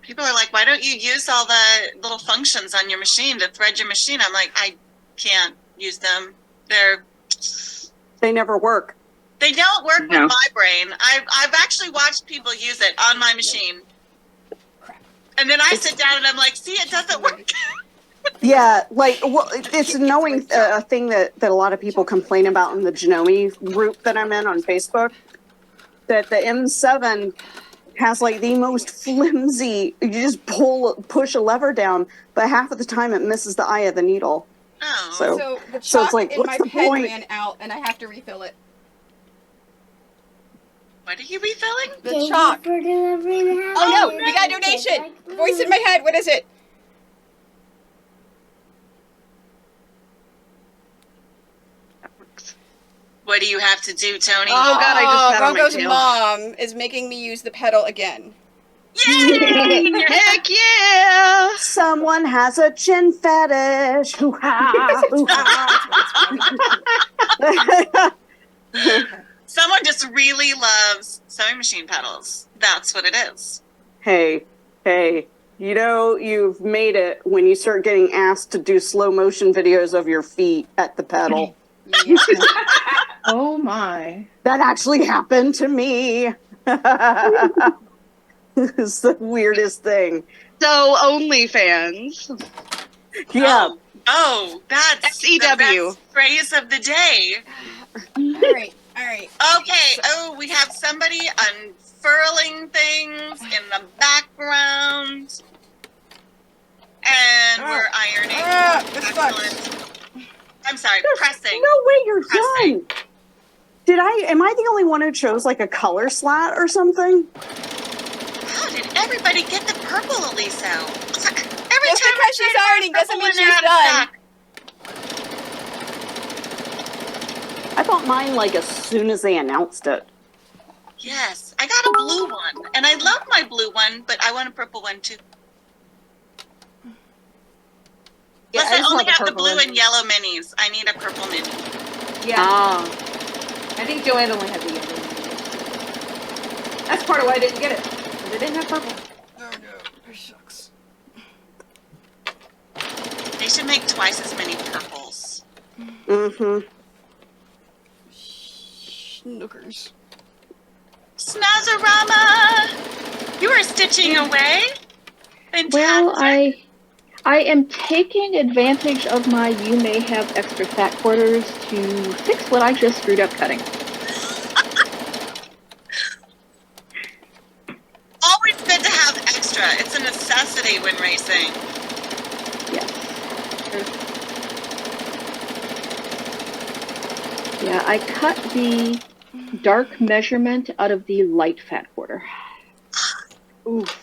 People are like, why don't you use all the little functions on your machine to thread your machine? I'm like, I can't use them. They never work. They don't work No. with my brain. I've actually watched people use it on my machine. And then I sit down and I'm like, see, it doesn't work. Yeah, it's knowing a thing that a lot of people complain about in the Genome group that I'm in on Facebook, that the M7 has like the most flimsy, you just push a lever down, but half of the time it misses the eye of the needle. Oh. So the so chalk it's like, in what's my the pen point? ran out and I have to refill it. What are you refilling? The chalk. For delivering the Oh no, we got a donation. Voice in my head. What is it? What do you have to do, Tony? Oh, God, I just sat on my Rogo's tail. mom is making me use the pedal again. Yay! Heck yeah! Someone has a chin fetish. Hoo-ha, hoo-ha. Someone just really loves sewing machine pedals. That's what it is. Hey, you know you've made it when you start getting asked to do slow motion videos of your feet at the pedal. Yeah. Oh my. That actually happened to me. It's the weirdest thing. So, OnlyFans. Yeah. Oh, that's the SEW. best phrase of the day. All right. Okay. Oh, we have somebody unfurling things in the background. And we're ironing. This sucks. Excellent. I'm sorry, pressing. No way, you're Pressing. done. Am I the only one who chose like a color slat or something? How did everybody get the purple, Elisa? Every Just time because she's ironing doesn't mean she's done. I bought mine like as soon as they announced it. Yes, I got a blue one, and I love my blue one, but I want a purple one too. Yeah, Plus, I I just only want the have the purple blue one. and yellow minis. I need a purple mini. Yeah. Ah. I think Joanne only had the yellow. That's part of why I didn't get it. Because I didn't have purple. Oh no, shucks. They should make twice as many purples. Mm-hmm. Snookers. Snazzarama! You are stitching away? Fantastic. Well, I am taking advantage of my you may have extra fat quarters to fix what I just screwed up cutting. Always good to have extra. It's a necessity when racing. Yes. Yeah, I cut the dark measurement out of the light fat quarter. Oof.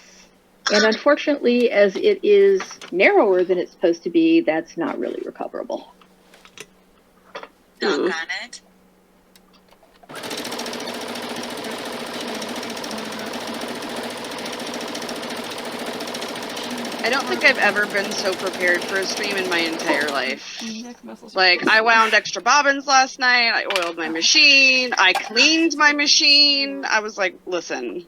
And unfortunately, as it is narrower than it's supposed to be, that's not really recoverable. Doggone it. I don't think I've ever been so prepared for a stream in my entire life. Like, I wound extra bobbins last night, I oiled my machine, I cleaned my machine. I was like, listen,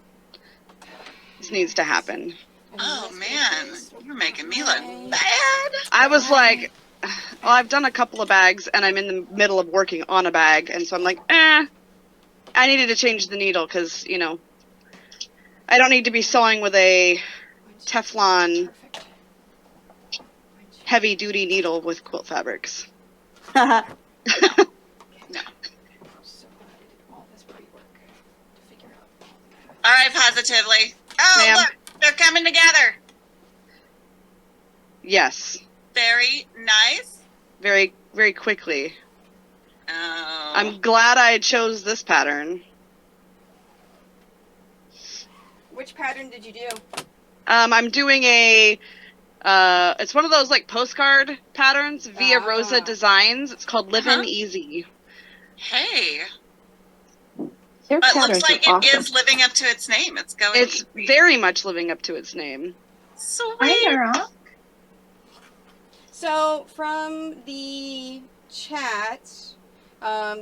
this needs to happen. Oh man, you're making me look bad. I was like, well, I've done a couple of bags and I'm in the middle of working on a bag, and so I'm like, I needed to change the needle because, you know, I don't need to be sewing with a Teflon heavy duty needle with quilt fabrics. No. All right, positively. Oh, look, they're coming together. Yes. Very nice. Very, very quickly. Oh. I'm glad I chose this pattern. Which pattern did you do? I'm doing a, it's one of those like postcard patterns via Rosa Designs. It's called Livin' Easy. Hey. Their But it patterns looks like are it awesome. is living up to its name. It's going. It's very much living up to its name. Sweet. So from the chat,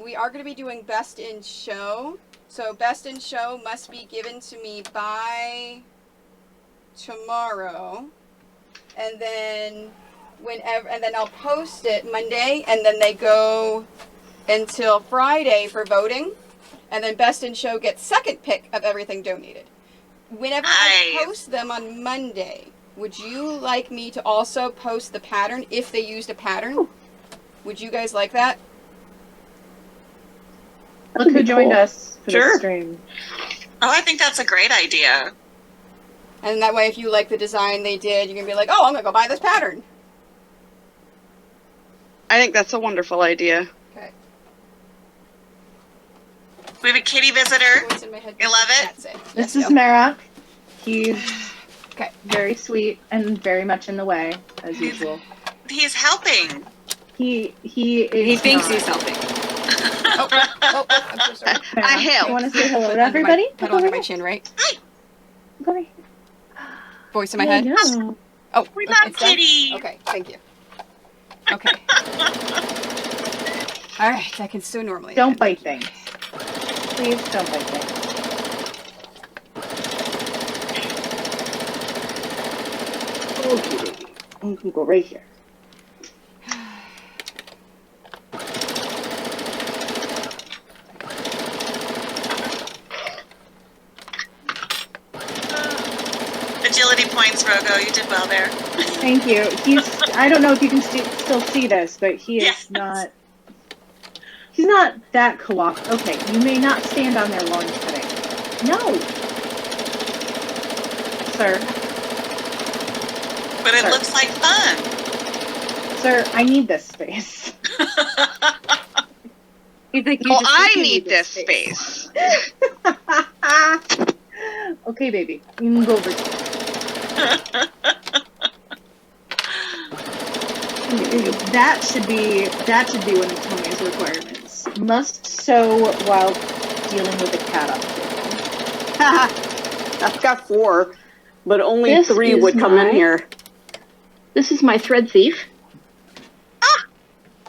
we are going to be doing best in show. So best in show must be given to me by tomorrow, and then I'll post it Monday, and then they go until Friday for voting, and then best in show gets second pick of everything donated. Whenever I post them on Monday, would you like me to also post the pattern if they used a pattern? Would you guys like that? Look who joined us for Sure. the stream. Oh, I think that's a great idea. And that way, if you like the design they did, you're going to be like, oh, I'm going to go buy this pattern. I think that's a wonderful idea. Okay. We have a kitty visitor. You love it? This is Marok. He's very sweet and very much in the way, as usual. He's helping. He thinks he's helping. I'm so sorry. I help. You want to say hello to everybody? Put on my chin, right? Go ahead. Voice in my head? No. Oh, we love it's done? kitty. Okay, thank you. Okay. All right, I can sew normally. Don't bite things. Please don't bite things. Okay, baby. I'm gonna go right here. Agility points, Rogo. You did well there. Thank you. I don't know if you can still see this, but he is not. He's not that cooperative. Okay, you may not stand on there long today. No! Sir. But it Sir. looks like fun. Sir, I need this space. Well, I need this space. Okay, baby. You can go over here. That should be one of Tony's requirements. Must sew while dealing with a cat obstacle. I've got 4, but only This 3 is would come in my- here. This is my thread thief.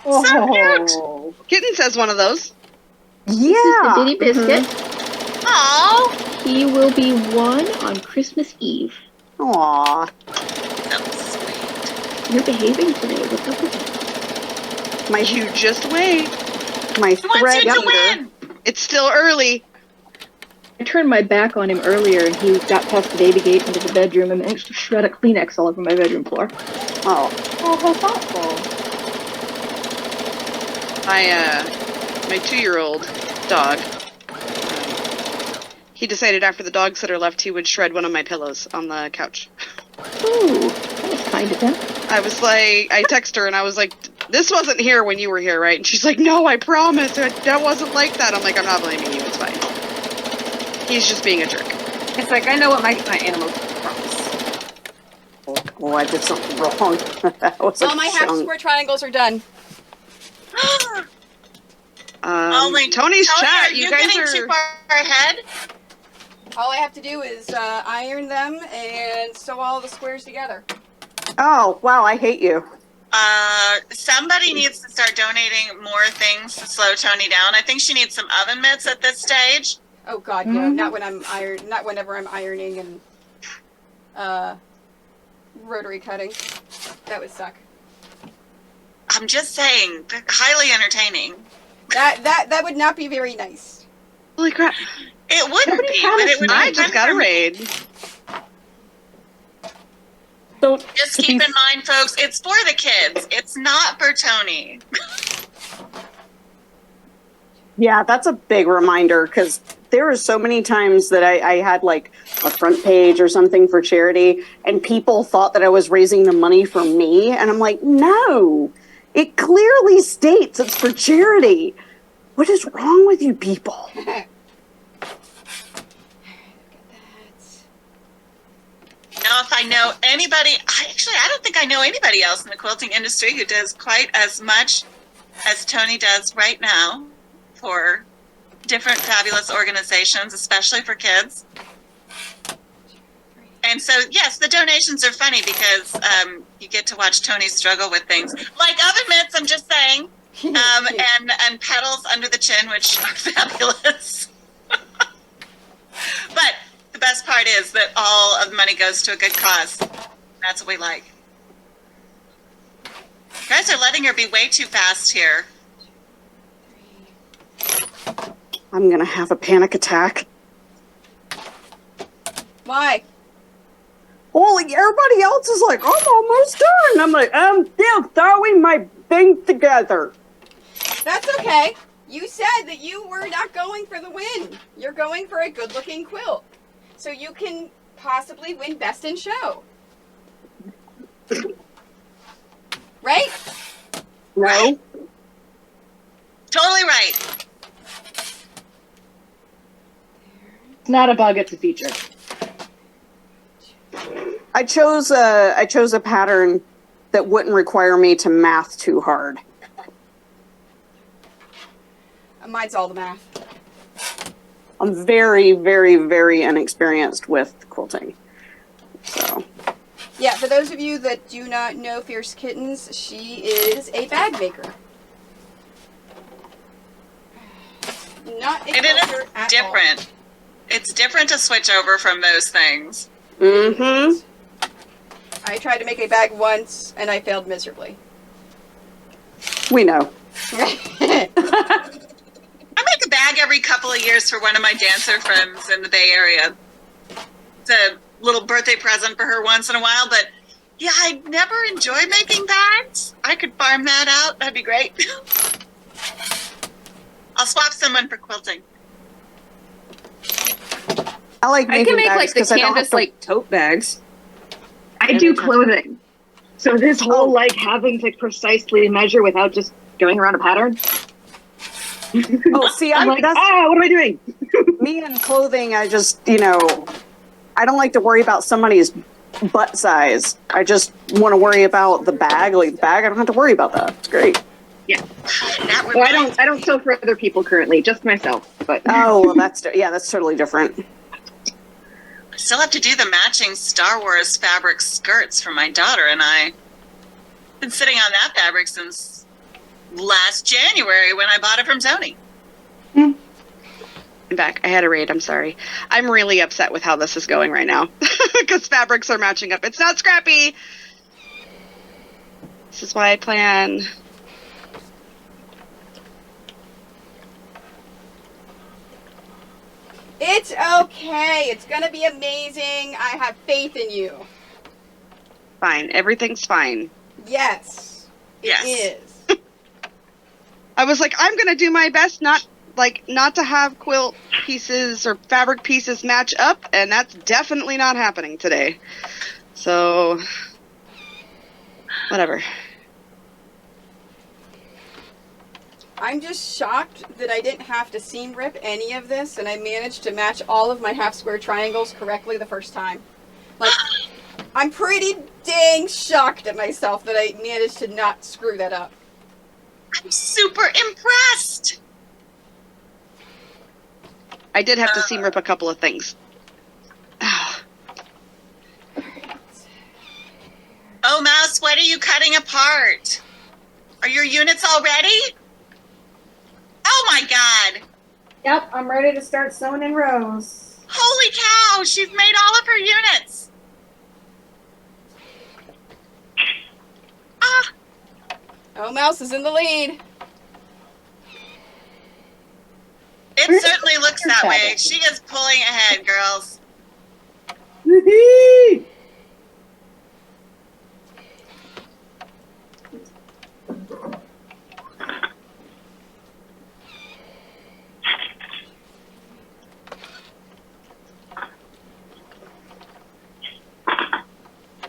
So Oh. cute. Kitten says one of those. Yeah. This is the Diddy Biscuit. Oh, He will be 1 on Christmas Eve. Aw. that was sweet. You're behaving today. What's up with you? My You just wait. my Who wants thread you to eater. win? It's still early. I turned my back on him earlier, and he got past the baby gate into the bedroom and managed to shred a Kleenex all over my bedroom floor. Oh. Oh, how thoughtful. My 2-year-old dog. He decided after the dog sitter left, he would shred one of my pillows on the couch. Ooh, that was kind of him. I was like, I text her and I was like, "This wasn't here when you were here, right?" And she's like, "No, I promise, that wasn't like that." I'm like, "I'm not blaming you. It's fine. He's just being a jerk." It's like I know what my animals promise. Oh, I did something wrong. That was All a my half chunk. square triangles are done. Tony's Tony, chat. are You you guys getting are. too far ahead? All I have to do is iron them and sew all the squares together. Oh, wow, I hate you. Somebody needs to start donating more things to slow Tony down. I think she needs some oven mitts at this stage. Oh God, no! Not when I'm not whenever I'm ironing and rotary cutting. That would suck. I'm just saying, they're highly entertaining. That would not be very nice. Holy crap! It wouldn't be, but it would. I just got a raid. So, Just keep in mind, folks, it's for the kids. It's not for Tony. yeah, that's a big reminder because there are so many times that I had like a front page or something for charity and people thought that I was raising the money for me. And I'm like, no, it clearly states it's for charity. What is wrong with you people? Now, if I know anybody, I don't think I know anybody else in the quilting industry who does quite as much as Tony does right now for different fabulous organizations, especially for kids. And so, yes, the donations are funny because you get to watch Tony struggle with things like oven mitts. I'm just saying, and petals under the chin, which are fabulous. But the best part is that all of the money goes to a good cause. That's what we like. You guys are letting her be way too fast here. I'm going to have a panic attack. Why? Holy, everybody else is like, I'm almost done. I'm like, I'm still throwing my thing together. That's okay. You said that you were not going for the win. You're going for a good-looking quilt. So you can possibly win Best in Show. Right? No. Totally right. It's not a bug, it's a feature. I chose a pattern that wouldn't require me to math too hard. Mine's all the math. I'm very, very, very inexperienced with quilting. So. Yeah, for those of you that do not know Fierce Kittens, she is a bag maker. Not a And it quilter is at different. all. It's different to switch over from those things. Mm-hmm. I tried to make a bag once and I failed miserably. We know. I make a bag every couple of years for one of my dancer friends in the Bay Area. It's a little birthday present for her once in a while, but yeah, I never enjoy making bags. I could farm that out. That'd be great. I'll swap someone for quilting. I like I making can make bags like the 'cause I don't have canvas to- like tote bags. I do clothing. So this whole like having to precisely measure without just going around a pattern. Oh, see, I'm like, that's what am I doing? me and clothing. I just, I don't like to worry about somebody's butt size. I just want to worry about the bag. Like the bag, I don't have to worry about that. It's great. Yeah. Well, I don't sew for other people currently, just myself. But Oh, well, that's totally different. I still have to do the matching Star Wars fabric skirts for my daughter and I. Been sitting on that fabric since last January when I bought it from Tony. I'm back. I had a raid. I'm sorry. I'm really upset with how this is going right now because fabrics are matching up. It's not scrappy. This is why I plan. It's okay. It's going to be amazing. I have faith in you. Fine. Everything's fine. Yes. It is. I was like, I'm going to do my best not to have quilt pieces or fabric pieces match up, and that's definitely not happening today. So, whatever. I'm just shocked that I didn't have to seam rip any of this, and I managed to match all of my half square triangles correctly the first time. Like, I'm pretty dang shocked at myself that I managed to not screw that up. I'm super impressed. I did have to seam rip a couple of things. Oh, Mouse, what are you cutting apart? Are your units all ready? Oh my God. Yep, I'm ready to start sewing in rows. Holy cow, she's made all of her units. Ah. Oh, Mouse is in the lead. It certainly looks that way. She is pulling ahead, girls. Woohoo!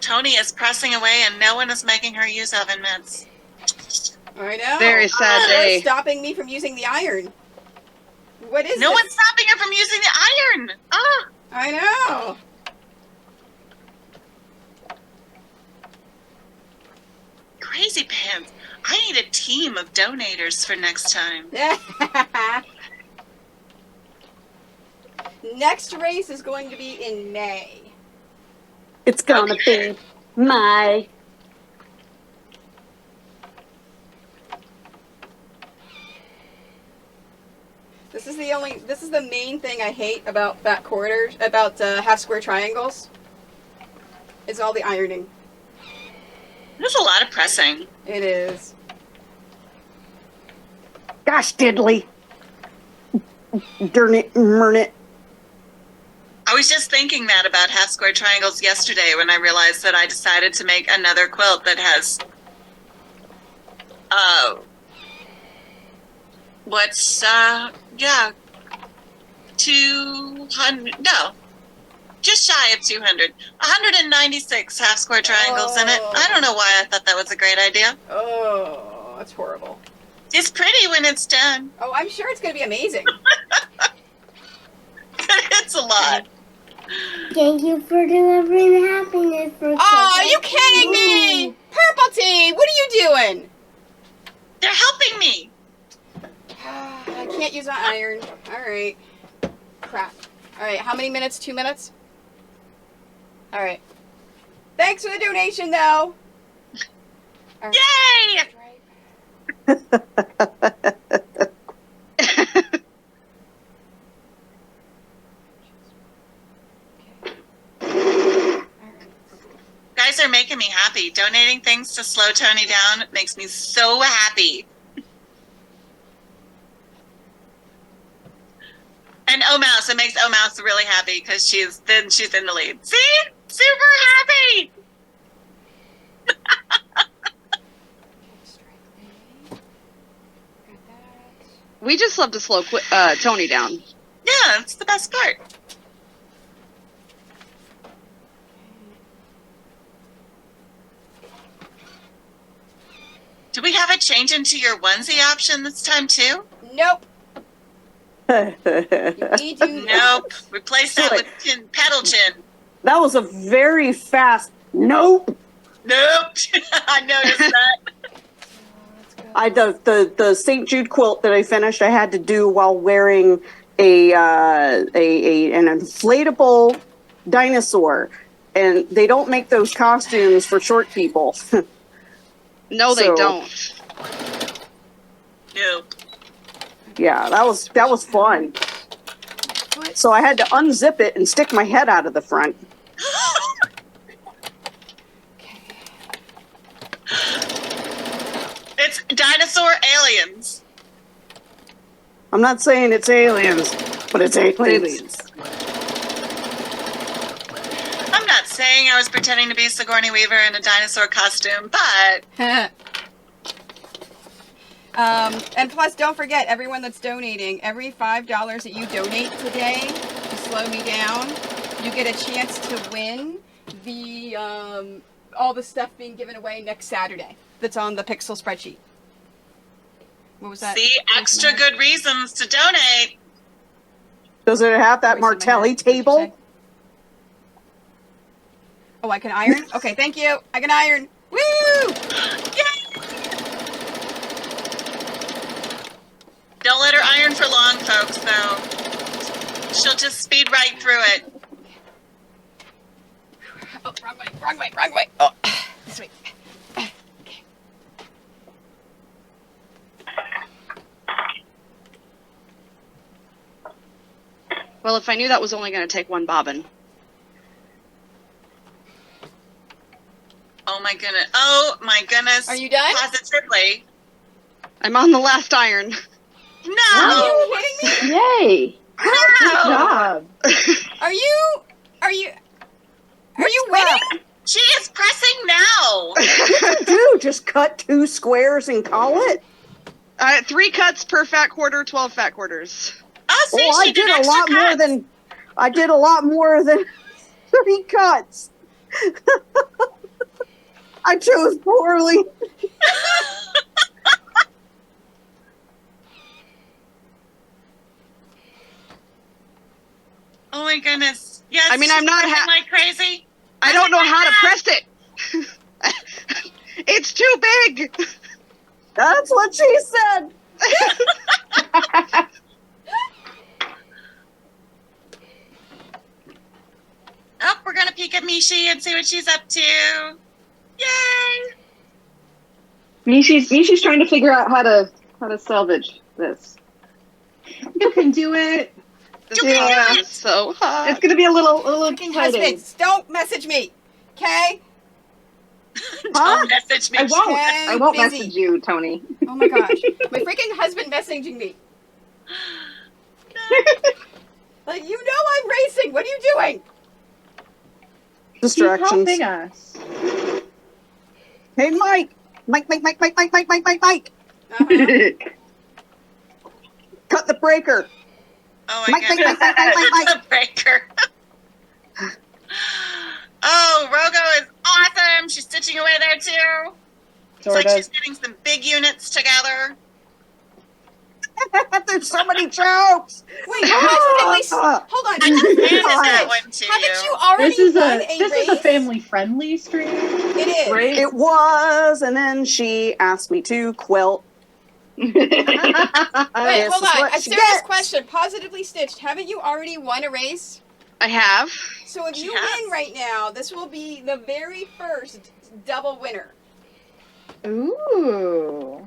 Tony is pressing away and no one is making her use oven mitts. I know. Very sad day. It's stopping me from using the iron. What is No this? one's stopping her from using the iron. Ah. I know. Crazy pants. I need a team of donators for next time. Next race is going to be in May. It's gonna be my. This is the main thing I hate about back quarters, about half square triangles. Is all the ironing. There's a lot of pressing. It is. Gosh diddly. Darn it, mern it. I was just thinking that about half square triangles yesterday when I realized that I decided to make another quilt that has yeah, 200, no, just shy of 200, 196 half square triangles in it. I don't know why I thought that was a great idea. Oh, that's horrible. It's pretty when it's done. Oh, I'm sure it's going to be amazing. It's a lot. Thank you for delivering happiness for kids. Oh, are you kidding me? Purple Team, what are you doing? They're helping me. I can't use my iron. All right. Crap. All right, how many minutes? 2 minutes? All right. Thanks for the donation, though. All right. Yay! Guys are making me happy. Donating things to slow Tony down makes me so happy. And Mouse, it makes Mouse really happy because she's in the lead. See? Super happy! We just love to slow Tony down. Yeah, that's the best part. Do we have a change into your onesie option this time too? Nope. Nope. Replace that with pedal chin. That was a very fast nope. Nope. I noticed that. Let's go The St. Jude quilt that I finished, I had to do while wearing an inflatable dinosaur, and they don't make those costumes for short people. No, they don't. Nope. Yeah, that was fun. So I had to unzip it and stick my head out of the front. It's dinosaur aliens. I'm not saying it's aliens, but it's aliens. I'm not saying I was pretending to be Sigourney Weaver in a dinosaur costume, but... And plus, don't forget, everyone that's donating, every $5 that you donate today to slow me down, you get a chance to win the all the stuff being given away next Saturday that's on the Pixel spreadsheet. What was that? See, extra good reasons to donate. Does it have that Martelli table? Oh, I can iron? Okay, thank you. I can iron. Woo! Yay! Don't let her iron for long, folks, though. She'll just speed right through it. Oh, wrong way, wrong way, wrong way. Oh, this way. Okay. Well, if I knew that was only going to take one bobbin. Oh my goodness. Oh my goodness. Are you done? Positively. I'm on the last iron. No! Are you kidding me? Yay! Good job. Are you winning? She is pressing now. What do you do? Just cut 2 squares and call it? 3 cuts per fat quarter, 12 fat quarters. Oh, see, Oh, she did extra cuts. I did a lot more than 3 cuts. I chose poorly. Oh my goodness. Yes, I mean, I'm not like crazy. I don't know how to press it. It's too big. That's what she said. Oh, we're gonna peek at Mishi and see what she's up to. Yay! Mishi's trying to figure out how to salvage this. You can do it. Yeah, it's so hot. It's gonna be a little Fucking exciting. husbands, don't message me, okay? Don't message me. I won't busy. message you, Tony. Oh my gosh, my freaking husband messaging me. Like, you know I'm racing. What are you doing? Distractions. He's helping us. Hey, Mike. Mike. Uh-huh. Cut the breaker. Oh my goodness. The breaker. Oh, Rogo is awesome. She's stitching away there too. It's like she's getting some big units together. There's so many jokes. Wait, hold on. I just handed that one to Haven't you you. already This done is a family-friendly stream. It is. Right? It was, and then she asked me to quilt. Wait, This hold is on. what A she serious gets. question. Positively Stitched, haven't you already won a race? I have. So if you win right now, this will be the very first double winner. Ooh.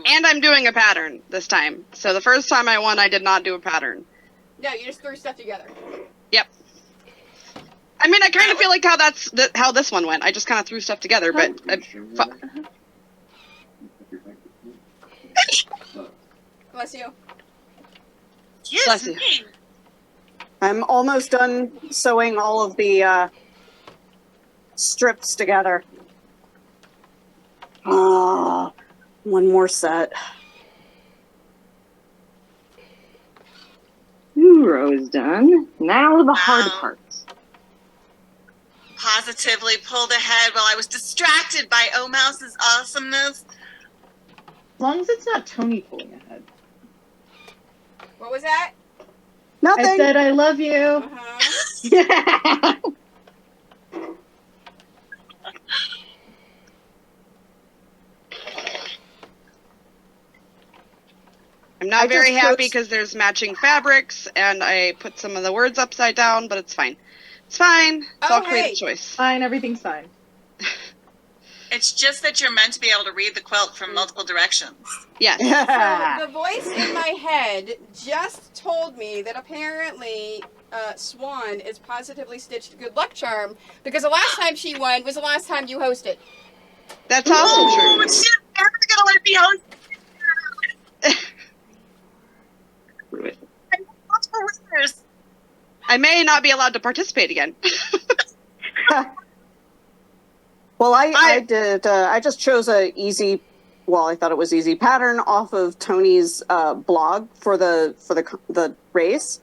And I'm doing a pattern this time. So the first time I won, I did not do a pattern. No, you just threw stuff together. Yep. I mean, I kind of feel like how this one went. I just kind of threw stuff together, but Bless you. Bless you. I'm almost done sewing all of the strips together. Ah, one more set. 2 rows done. Now the hard parts. Positively pulled ahead while I was distracted by O Mouse's awesomeness. As long as it's not Tony pulling ahead. What was that? Nothing. I said I love you. Uh-huh. not very just happy chose- because there's matching fabrics, and I put some of the words upside down, but it's fine. It's fine. It's all creative choice. Fine, everything's fine. It's just that you're meant to be able to read the quilt from multiple directions. Yes. So the voice in my head just told me that apparently Swan is positively stitched good luck charm because the last time she won was the last time you hosted. That's also true. She's never gonna let me host. I may not be allowed to participate again. Well, I did. I just chose a easy. Well, I thought it was easy pattern off of Tony's blog for the race.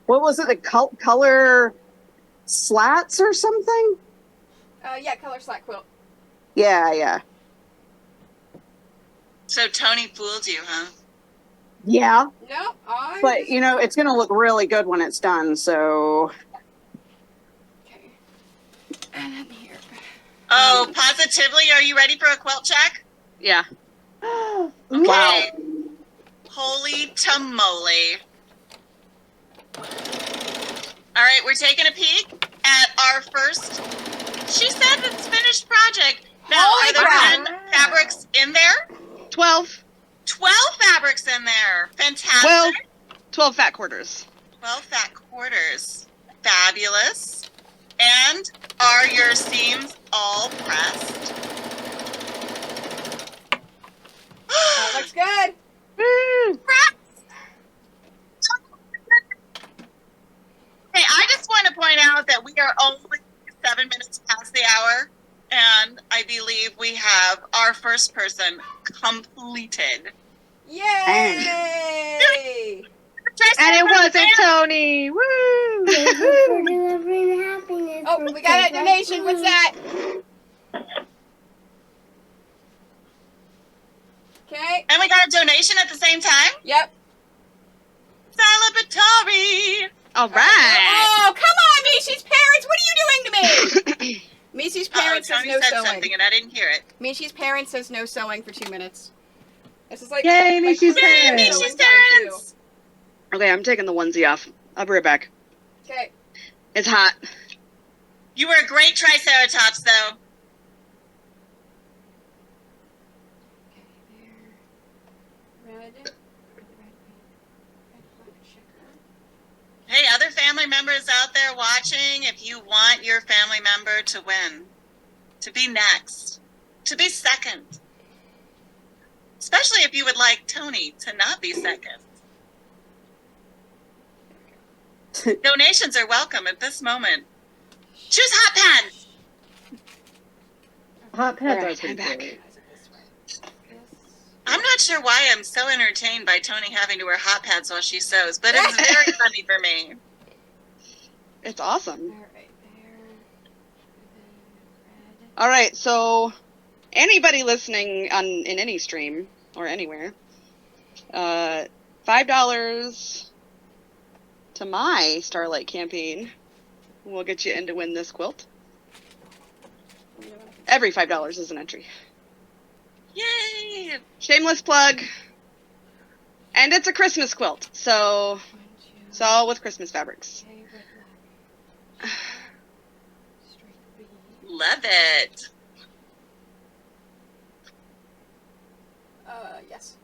What was it? The color slats or something? Yeah, color slat quilt. Yeah. So Tony fooled you, huh? Yeah. No, But you know, it's gonna look really good when it's done. So. And in here. Oh, positively, are you ready for a quilt check? Yeah. Okay. Wow. Holy tamale. All right, we're taking a peek at our first. She said it's finished project. Now, Holy are there crap. 10 fabrics in there? 12. 12 fabrics in there. Fantastic. 12 fat quarters. 12 fat quarters. Fabulous. And are your seams all pressed? That looks good. Woo! Hey, I just want to point out that we are only 7 minutes past the hour, and I believe we have our first person completed. Yay! And it wasn't Tony. Woo! Oh, we got a donation. What's that? Okay. And we got a donation at the same time? Yep. Celebratory! All right. Oh, come on, Mishi's parents. What are you doing to me? Mishi's parents says Tony no said sewing. something and I didn't hear it. Mishi's parents says no sewing for 2 minutes. This is like Yay, my Mishi's first parents. sewing Mishi's time, parents! Okay, I'm taking the onesie off. I'll be right back. too. Okay. It's hot. You were a great Triceratops, though. Hey, other family members out there watching, if you want your family member to win, to be next, to be second, especially if you would like Tony to not be second. Donations are welcome at this moment. Choose hot pants. Hot pads Alright, are pretty I'm back. great. I'm not sure why I'm so entertained by Tony having to wear hot pads while she sews, but it's very funny for me. It's awesome. Alright, there. All right, so anybody listening in any stream or anywhere, $5 to my Starlight campaign will get you in to win this quilt. Every $5 is an entry. Yay! Shameless plug. And it's a Christmas quilt, so it's all with Christmas fabrics. Love it. Yes.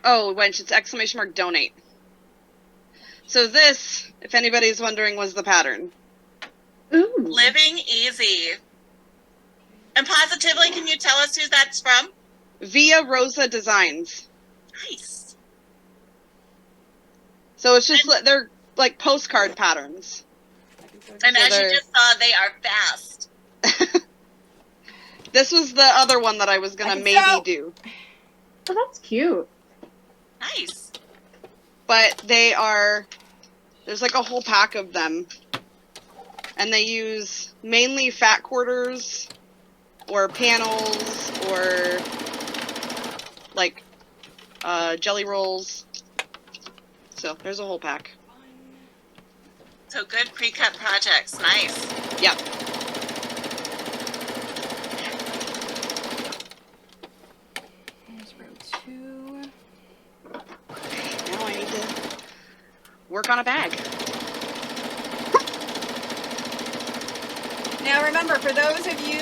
Oh, wench, it's exclamation mark donate. So this, if anybody's wondering, was the pattern. Ooh. Living easy. And positively, can you tell us who that's from? Via Rosa Designs. Nice. So it's just, they're like postcard patterns. And So as you they're- just saw, they are fast. This was the other one that I was gonna maybe do. Oh, that's cute. Nice. But they are, there's like a whole pack of them. And they use mainly fat quarters or panels or like jelly rolls. So there's a whole pack. So good pre-cut projects. Nice. Yep. work on a bag. Now remember, for those of you,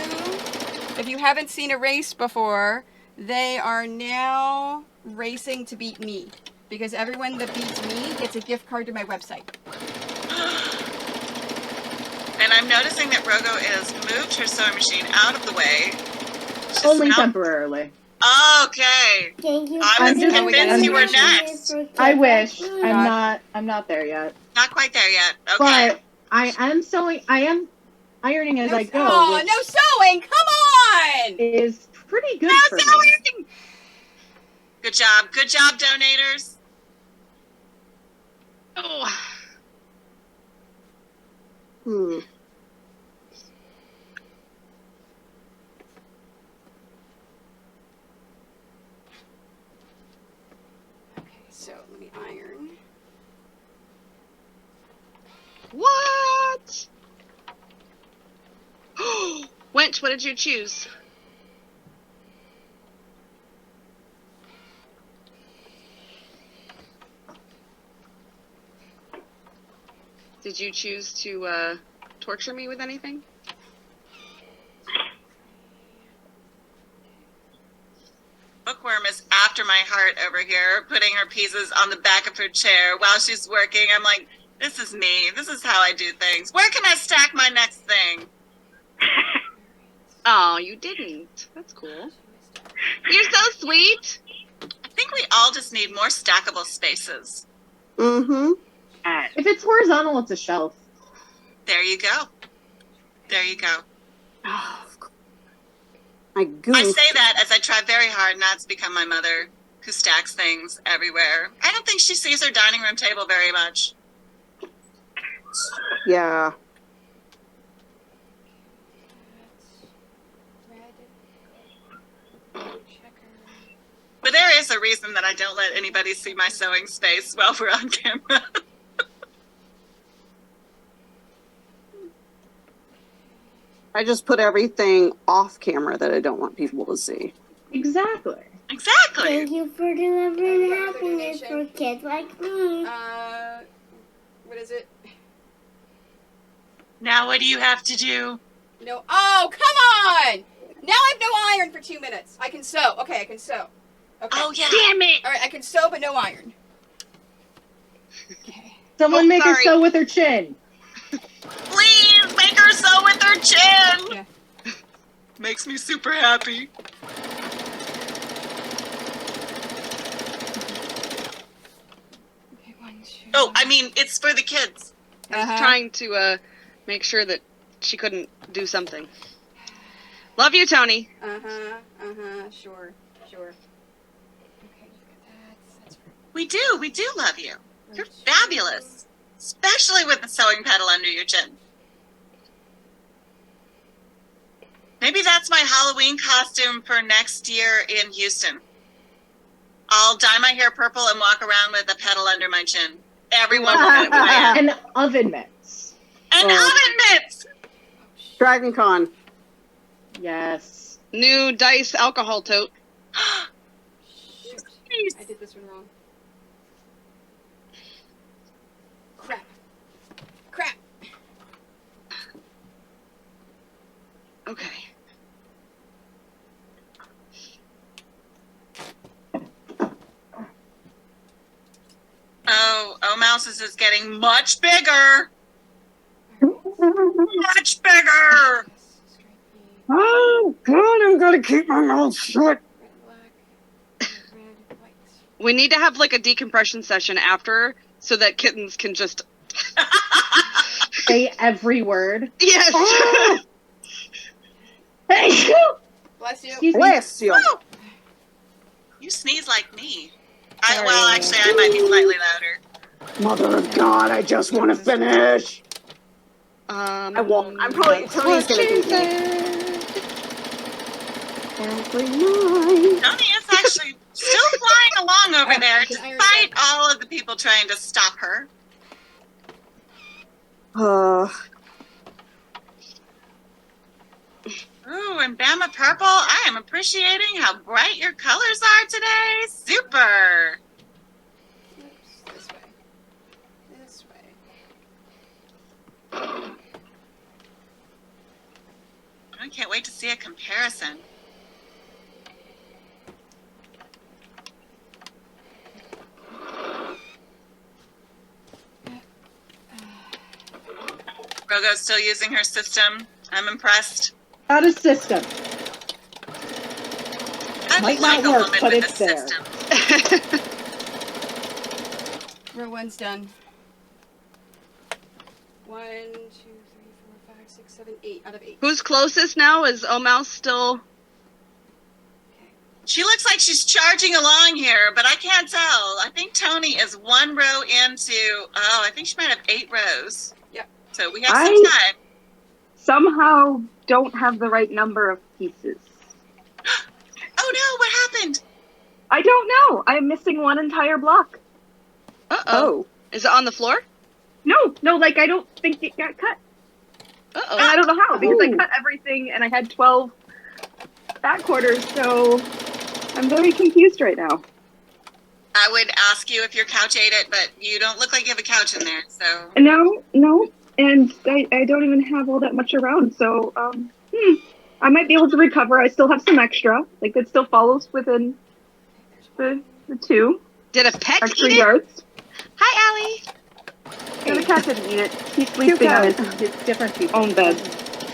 if you haven't seen a race before, they are now racing to beat me. Because everyone that beats me gets a gift card to my website. And I'm noticing that Rogo has moved her sewing machine out of the way. She's Only now... temporarily. Okay. Thank you. I was convinced you were next. I wish. I'm not there yet. Not quite there yet. Okay. But I am sewing. I am ironing as I go. Oh, no sewing! Come on! Is pretty good for sewing! me. Good job. Good job, donators. Oh. Hmm. Okay, so let me iron. What? Wench, what did you choose? Did you choose to torture me with anything? Bookworm is after my heart over here, putting her pieces on the back of her chair while she's working. I'm like, this is me. This is how I do things. Where can I stack my next thing? Oh, you didn't. That's cool. You're so sweet. I think we all just need more stackable spaces. Mm-hmm. If it's horizontal, it's a shelf. There you go. There you go. My I goose. say that as I try very hard not to become my mother, who stacks things everywhere. I don't think she sees her dining room table very much. Yeah. But there is a reason that I don't let anybody see my sewing space while we're on camera. I just put everything off camera that I don't want people to see. Exactly. Exactly. Thank you for delivering happiness for kids like me. What is it? Now what do you have to do? No. Oh, come on! Now I have no iron for 2 minutes. I can sew. Okay, I can sew. Okay. Oh, yeah. Damn it! All right, I can sew, but no iron. Okay. Someone make her sorry. sew with her chin. Please make her sew with her chin. Yeah. Makes me super happy. Okay, 1, 2. Oh, I mean, it's for the kids. I was trying to make sure that she couldn't do something. Love you, Tony. Sure. Okay, look at that. That's We do love you. You're fabulous. Especially with the sewing pedal under your chin. Maybe that's my Halloween costume for next year in Houston. I'll dye my hair purple and walk around with a pedal under my chin. Everyone will get it when I am. And oven mitts. And oven mitts! Dragon Con. Yes. New dice alcohol tote. Shoot. I did this one wrong. Crap. Okay. Oh, Mouse's is getting much bigger. Much bigger. Oh, God, I'm gonna keep my mouth shut. We need to have like a decompression session after so that kittens can just say every word. Yes. Oh. Hey, bless you. Bless you. Oh. You sneeze like me. Well, actually, I might be slightly louder. Mother of God, I just want to finish. I won't. I'm probably Tony's gonna beat me. Every night. Tony is actually still flying along over there, despite all of the people trying to stop her. Ooh, and Bama Purple, I am appreciating how bright your colors are today. Super. Oops, this way. I can't wait to see a comparison. Rogo's still using her system. I'm impressed. Out of system. I Might like not a work, woman but with it's a there. system. Row 1's done. 1, 2, 3, 4, 5, 6, 7, 8 out of 8. Who's closest now? Is Omouse still? She looks like she's charging along here, but I can't tell. I think Tony is 1 row into, I think she might have 8 rows. Yep. So we have some time. Somehow don't have the right number of pieces. Oh no, what happened? I don't know. I'm missing one entire block. Uh-oh. Is it on the floor? No, like I don't think it got cut. Uh-oh. And I don't know how, because I cut everything and I had 12 back quarters, so I'm very confused right now. I would ask you if your couch ate it, but you don't look like you have a couch in there, so. No, and I don't even have all that much around, so, I might be able to recover. I still have some extra. Like, it still follows within the 2. Did a pet extra eat it? yards. Hi, Allie. No, the cat didn't eat it. He's sleeping on his different people. own bed.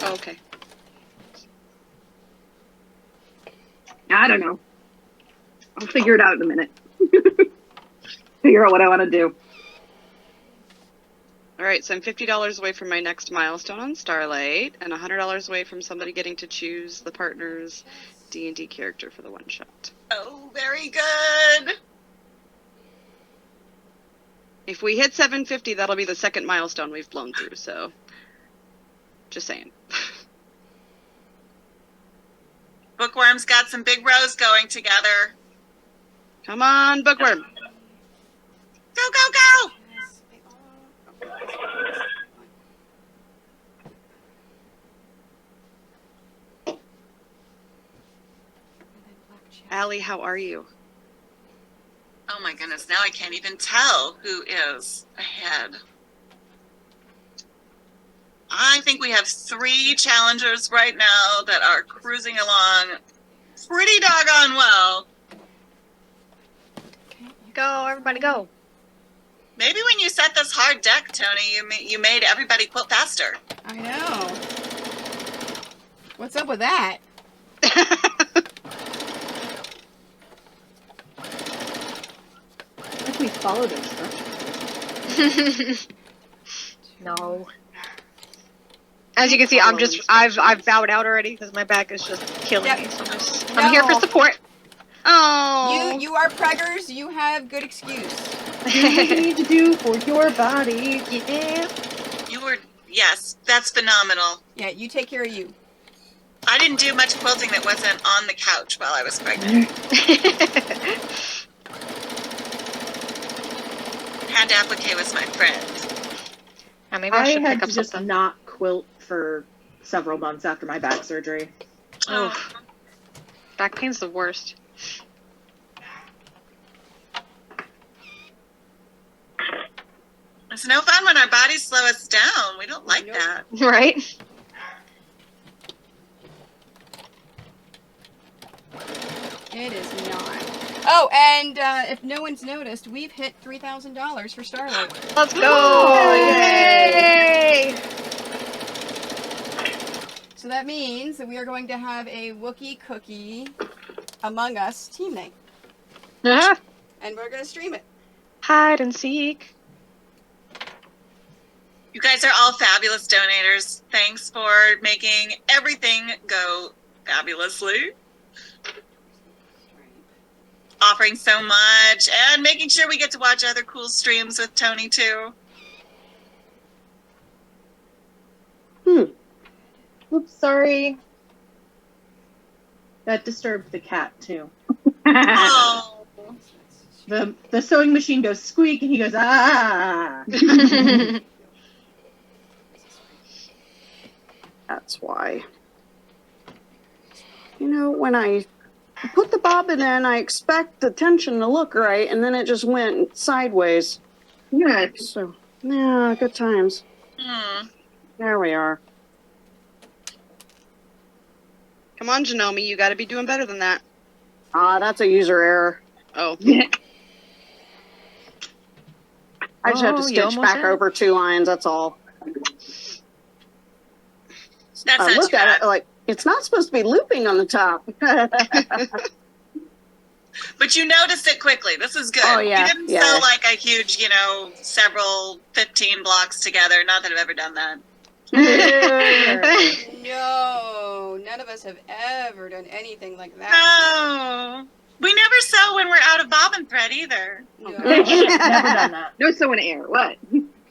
Oh, okay. I don't know. I'll figure it out in a minute. Figure out what I want to do. All right, so I'm $50 away from my next milestone on Starlight, and $100 away from somebody getting to choose the partner's D&D character for the one-shot. Oh, very good. If we hit 750, that'll be the second milestone we've blown through, so just saying. Bookworm's got some big rows going together. Come on, Bookworm. Go, go, go! Allie, how are you? Oh my goodness, now I can't even tell who is ahead. I think we have 3 challengers right now that are cruising along pretty doggone well. Go, everybody go. Maybe when you set this hard deck, Tony, you made everybody quilt faster. I know. What's up with that? I think we followed instructions. No. As you can see, I've bowed out already because my back is just killing me. So I'm here for support. Oh. You are preggers. You have good excuse. What you need to do for your body. Yeah. Yes, that's phenomenal. Yeah, you take care of you. I didn't do much quilting that wasn't on the couch while I was pregnant. Hand applique was my friend. Maybe I should had pick up to just something. not quilt for several months after my back surgery. Oh. Back pain's the worst. It's no fun when our bodies slow us down. We don't like that. Right? It is not. Oh, and if no one's noticed, we've hit $3,000 for Starlight. Let's go! Yay! So that means that we are going to have a Wookiee Cookie Among Us team night. Uh-huh. And we're going to stream it. Hide and seek. You guys are all fabulous donators. Thanks for making everything go fabulously. Offering so much and making sure we get to watch other cool streams with Tony too. Oops, sorry. That disturbed the cat too. Oh. The sewing machine goes squeak and he goes, ah. That's why. You know, when I put the bobbin in, I expect the tension to look right, and then it just went sideways. Yeah. So, yeah, good times. There we are. Come on, Janome, you gotta be doing better than that. That's a user error. Oh. I just have to Oh, you stitch almost back had it. over 2 lines, that's all. That's I not looked too at bad. it like, it's not supposed to be looping on the top. But you noticed it quickly. This is good. Oh, yeah, You didn't yeah. sew like a huge, several 15 blocks together. Not that I've ever done that. No, none of us have ever done anything like that. No. We never sew when we're out of bobbin thread either. No. Never done that. No sewing air. What?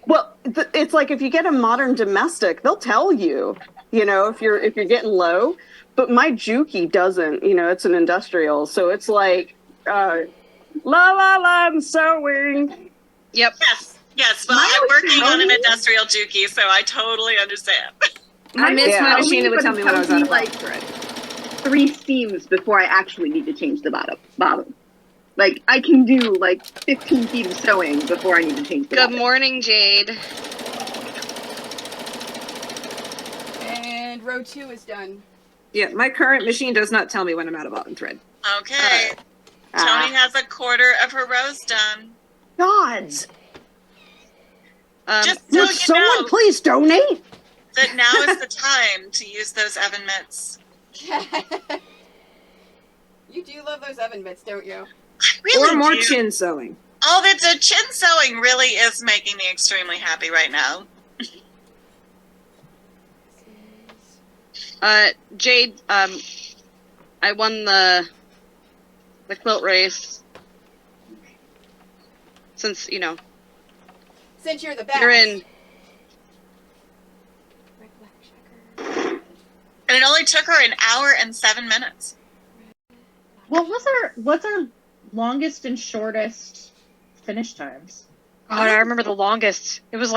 Well, it's like if you get a modern domestic, they'll tell you, if you're getting low. But my Juki doesn't. It's an industrial, so it's like, la la la, I'm sewing. Yep. Yes. Well, I'm working on an industrial Juki, so I totally understand. I miss my machine that would tell me when I was out of like thread. 3 seams before I actually need to change the bottom. Like, I can do, 15 feet of sewing before I need to change the bottom. Good morning, Jade. And row 2 is done. Yeah, my current machine does not tell me when I'm out of bobbin thread. Okay. Tony has a quarter of her rows done. Gods. Just so Would someone please donate? that now is the time to use those oven mitts. You do love those oven mitts, don't you? Really Or more do. chin sewing. Oh, the chin sewing really is making me extremely happy right now. Jade, I won the quilt race. Since, Since you're the best. you're in. And it only took her an hour and 7 minutes. What's our longest and shortest finish times? God, I remember the longest. It was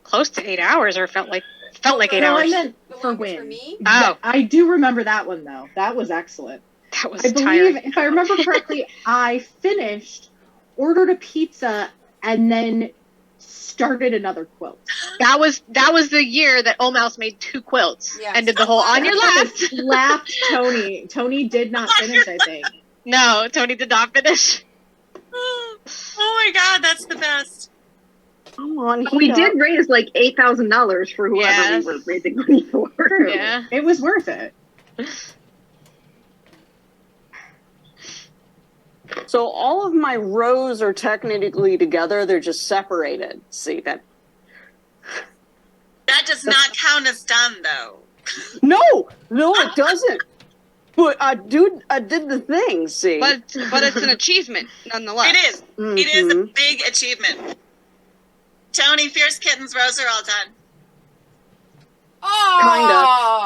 close to 8 hours, or it felt like 8 No, hours. I meant for win. For me? Oh. I do remember that one though. That was excellent. That was I believe, tiring. if I remember correctly, I finished, ordered a pizza, and then started another quilt. That was the year that Omouse made 2 quilts and did the whole on your left. Slapped Tony. Tony did not finish, I think. No, Tony did not finish. Oh my god, that's the best. Come on, We did raise $8,000 for whoever we were raising money for. Yeah. It was worth it. So all of my rows are technically together. They're just separated. See that? That does not count as done, though. No, it doesn't. But I did the thing. See, But it's an achievement nonetheless. It is. It is a big achievement. Tony, Fierce Kitten's rows are all done. Oh, kind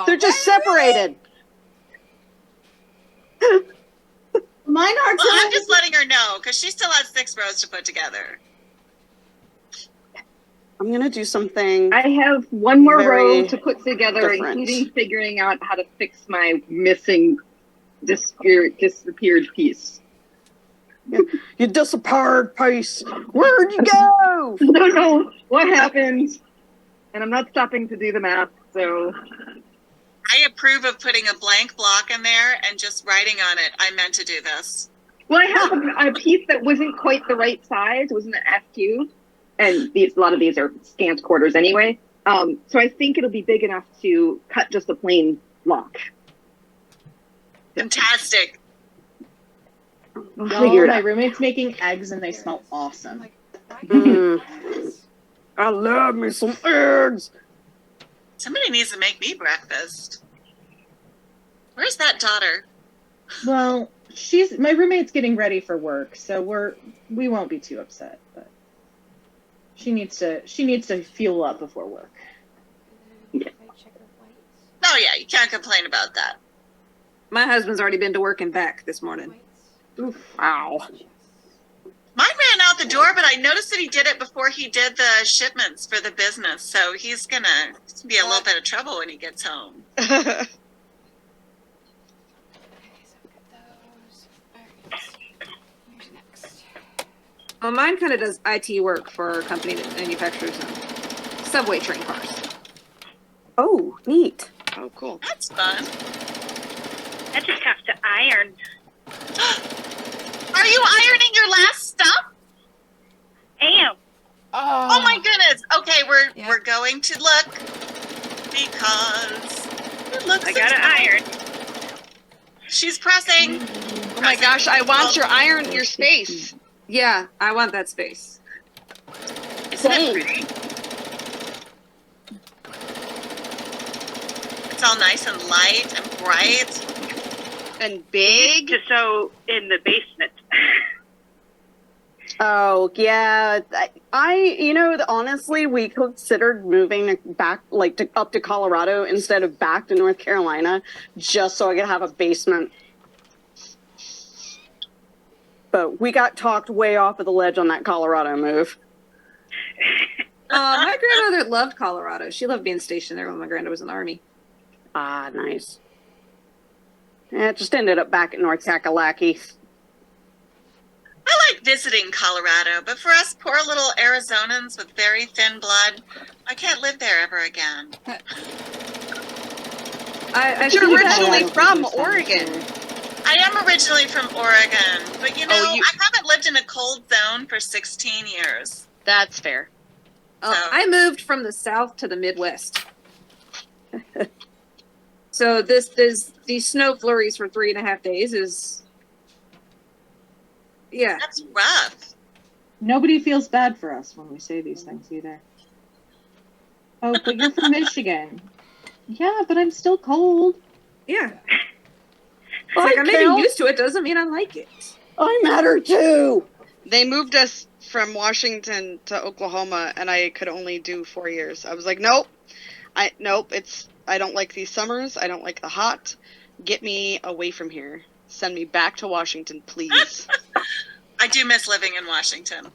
of. They're just separated. Mine are Well, I'm just letting her know because she still has 6 rows to put together. I'm gonna do something. I have one more very row to put together, different. including figuring out how to fix my missing disappeared piece. You disappeared piece. Where'd you go? Don't know what happened, and I'm not stopping to do the math. So I approve of putting a blank block in there and just writing on it, I meant to do this. well, I have a piece that wasn't quite the right size. It wasn't an FQ, and a lot of these are scant quarters anyway. So I think it'll be big enough to cut just a plain block. Fantastic. I'll Y'all, figure it my out. roommate's making eggs and they smell awesome. I love me some eggs. Somebody needs to make me breakfast. Where's that daughter? Well, my roommate's getting ready for work, so we won't be too upset, but she needs to fuel up before work. Oh yeah, you can't complain about that. My husband's already been to work and back this morning. Oof. Ow. Mine ran out the door, but I noticed that he did it before he did the shipments for the business, so he's gonna be a little bit of trouble when he gets home. Well, mine kind of does IT work for a company that manufactures subway train cars. Oh, neat. Oh, cool. That's fun. I just have to iron. Are you ironing your last stuff? Am. Oh my goodness. Okay, we're going to look because it looks I gotta iron. She's pressing. Oh my gosh, I want your space. Yeah, I want that space. Isn't it pretty? It's all nice and light and bright. And big. To sew in the basement. Oh, yeah. Honestly, we considered moving back, up to Colorado instead of back to North Carolina, just so I could have a basement. But we got talked way off of the ledge on that Colorado move. My grandmother loved Colorado. She loved being stationed there when my granddad was in the Army. Ah, nice. Yeah, it just ended up back at North Kakalaki. I like visiting Colorado, but for us poor little Arizonans with very thin blood, I can't live there ever again. You're originally from Oregon. I am originally from Oregon, but I haven't lived in a cold zone for 16 years. That's fair. I moved from the South to the Midwest. So these snow flurries for 3.5 days is, yeah. That's rough. Nobody feels bad for us when we say these things either. Oh, but you're from Michigan. Yeah, but I'm still cold. Yeah. It's like I'm getting used to it, doesn't mean I like it. I matter too. They moved us from Washington to Oklahoma, and I could only do 4 years. I was like, nope. I don't like these summers. I don't like the hot. Get me away from here. Send me back to Washington, please. I do miss living in Washington.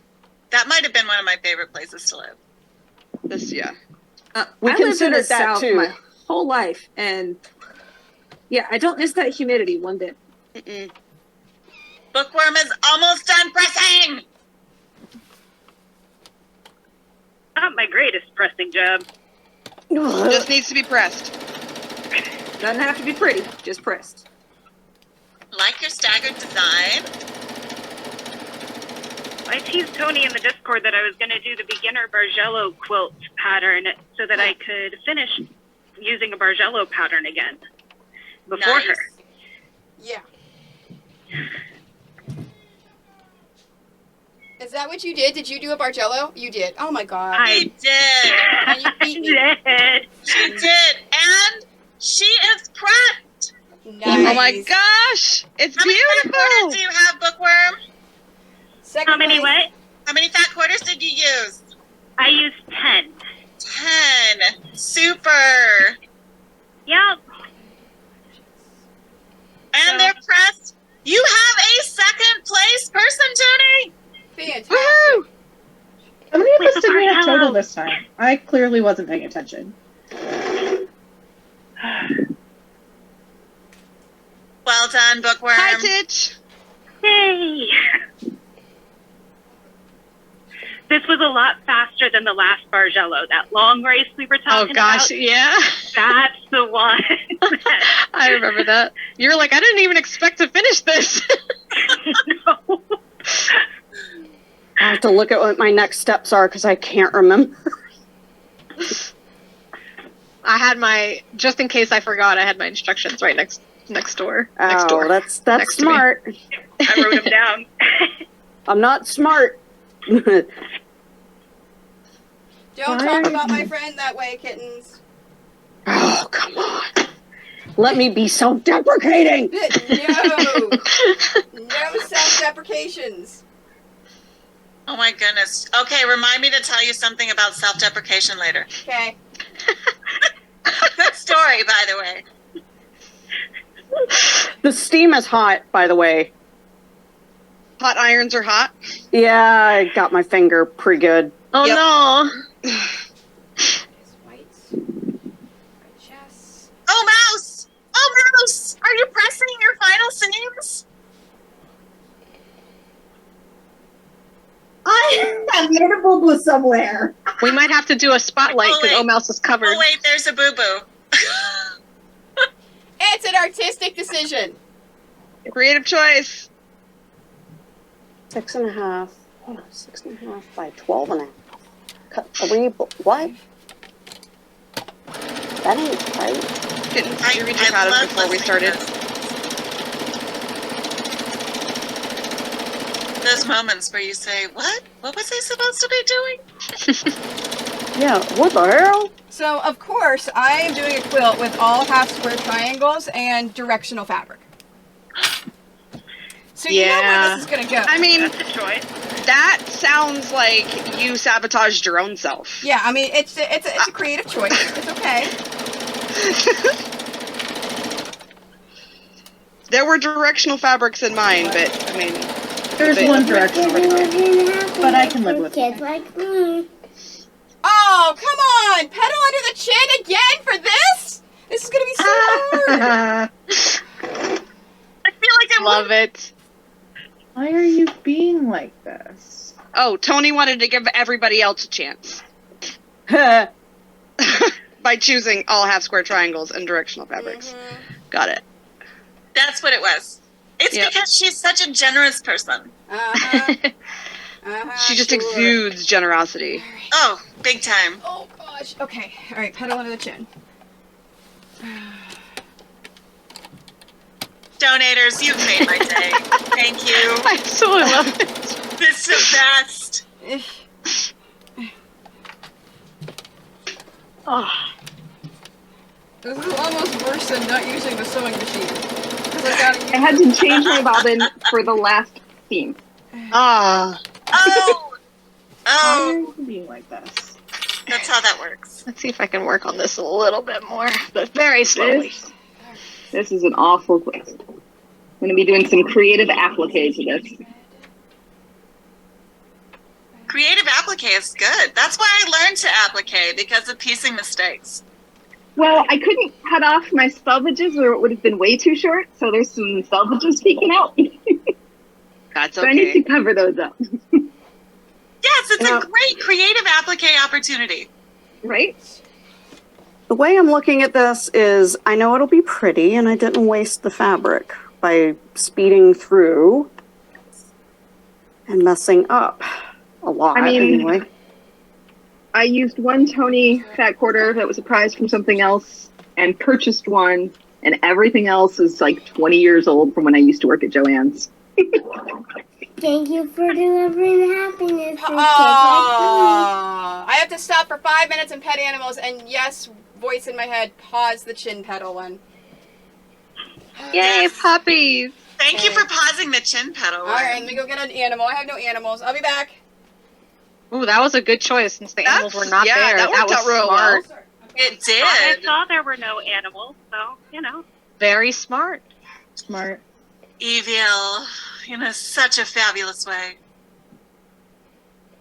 That might have been one of my favorite places to live. We I lived in considered the that South too. my whole life, and yeah, I don't miss that humidity one bit. Mm-mm. Bookworm is almost done pressing! Not my greatest pressing job. Just needs to be pressed. Doesn't have to be pretty, just pressed. Like your staggered design. I teased Tony in the Discord that I was going to do the beginner Bargello quilt pattern so that I could finish using a Bargello pattern again before her. Yeah. Is that what you did?Id you do a Bargello? You did. Oh my god. I did. And you beat me. She did. And she is prepped. Nice. Oh my gosh. It's How many fat beautiful. quarters do you have, Bookworm? How many what? How many fat quarters did you use? I used 10. 10. Super. Yep. And they're pressed. You have a second place person, Tony. Fantastic. Woo! How many of us did we have total this time? I clearly wasn't paying attention. Well done, Bookworm. Hi, Titch. Yay! This was a lot faster than the last Bargello, that long race we were talking about. Yeah. That's the one. I remember that. You're like, I didn't even expect to finish this. No. I have to look at what my next steps are because I can't remember. I had just in case I forgot, I had my instructions right next door. Next door. That's Next to me. smart. I wrote them down. I'm not smart. Don't talk about my friend that way, kittens. Oh, come on. Let me be self-deprecating. No. No self-deprecations. Oh my goodness. Okay, remind me to tell you something about self-deprecation later. Okay. Good story, by the way. The steam is hot, by the way. Hot irons are hot. Yeah, I got my finger pretty good. Oh no. Oh, Mouse! Oh, Mouse! Are you pressing your final seams? I have made a boo-boo somewhere. We might have to do a spotlight because wait. Mouse is covered. Oh, wait, there's a boo-boo. It's It's an artistic decision. Creative choice. 6.5. 6.5 by 12.5. Cut 3. What? That ain't right. Didn't you read your pattern before we started? Those moments where you say, what? What was I supposed to be doing? Yeah, what the hell? So, of course, I am doing a quilt with all half square triangles and directional fabric. So you know where this is going to go. I mean, That's a choice. that sounds like you sabotaged your own self. Yeah, I mean, it's a creative choice. It's okay. There were directional fabrics in mine, but, I mean... There's one direction, but I can live with kids it. like me. Oh, come on! Pedal under the chin again for this? This is going to be so hard. I feel like I Love it. Why are you being like this? Oh, Tony wanted to give everybody else a chance. By choosing all half-square triangles and directional fabrics. Got it. That's what it was. It's because she's such a generous person. She just exudes generosity. Oh, big time. Oh, gosh. Okay. All right, pedal under the chin. Donators, you've made my day. Thank you. I absolutely love it. This is the best. Oh. This is almost worse than not using the sewing machine. I had to change my bobbin for the last theme. Ah. Oh. Why are you being like this? That's how that works. Let's see if I can work on this a little bit more, but very slowly. This is an awful quiz. I'm going to be doing some creative appliques to this. Creative applique is good. That's why I learned to applique, because of piecing mistakes. Well, I couldn't cut off my selvages or it would have been way too short, so there's some selvages peeking out. That's so okay. I need to cover those up. Yes, it's a great creative applique opportunity. Right? The way I'm looking at this is I know it'll be pretty and I didn't waste the fabric by speeding through and messing up a lot. I mean, anyway. I used one Tony fat quarter that was a prize from something else and purchased one, and everything else is like 20 years old from when I used to work at Joann's. Thank you for delivering happiness for kids like me. I have to stop for 5 minutes in pet animals, and yes, voice in my head, pause the chin pedal one. Yay, puppies! Thank you for pausing the chin pedal. All right, let me go get an animal. I have no animals. I'll be back. Ooh, that was a good choice since the animals were not there. That worked was out real smart. well. It did. I saw there were no animals, so, you know. Very smart. Smart. Evil, in such a fabulous way.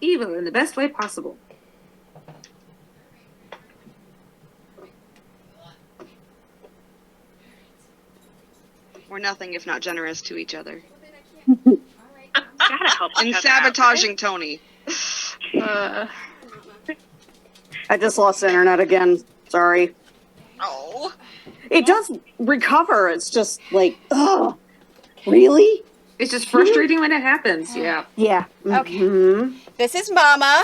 Evil in the best way possible. We're nothing if not generous to each other. Gotta help And each other sabotaging Tony. I just lost the internet again. Sorry. Oh. It does recover. It's just like, ugh. Really? It's just frustrating when it happens. Yeah. Yeah. Okay. Mm-hmm. This is Mama.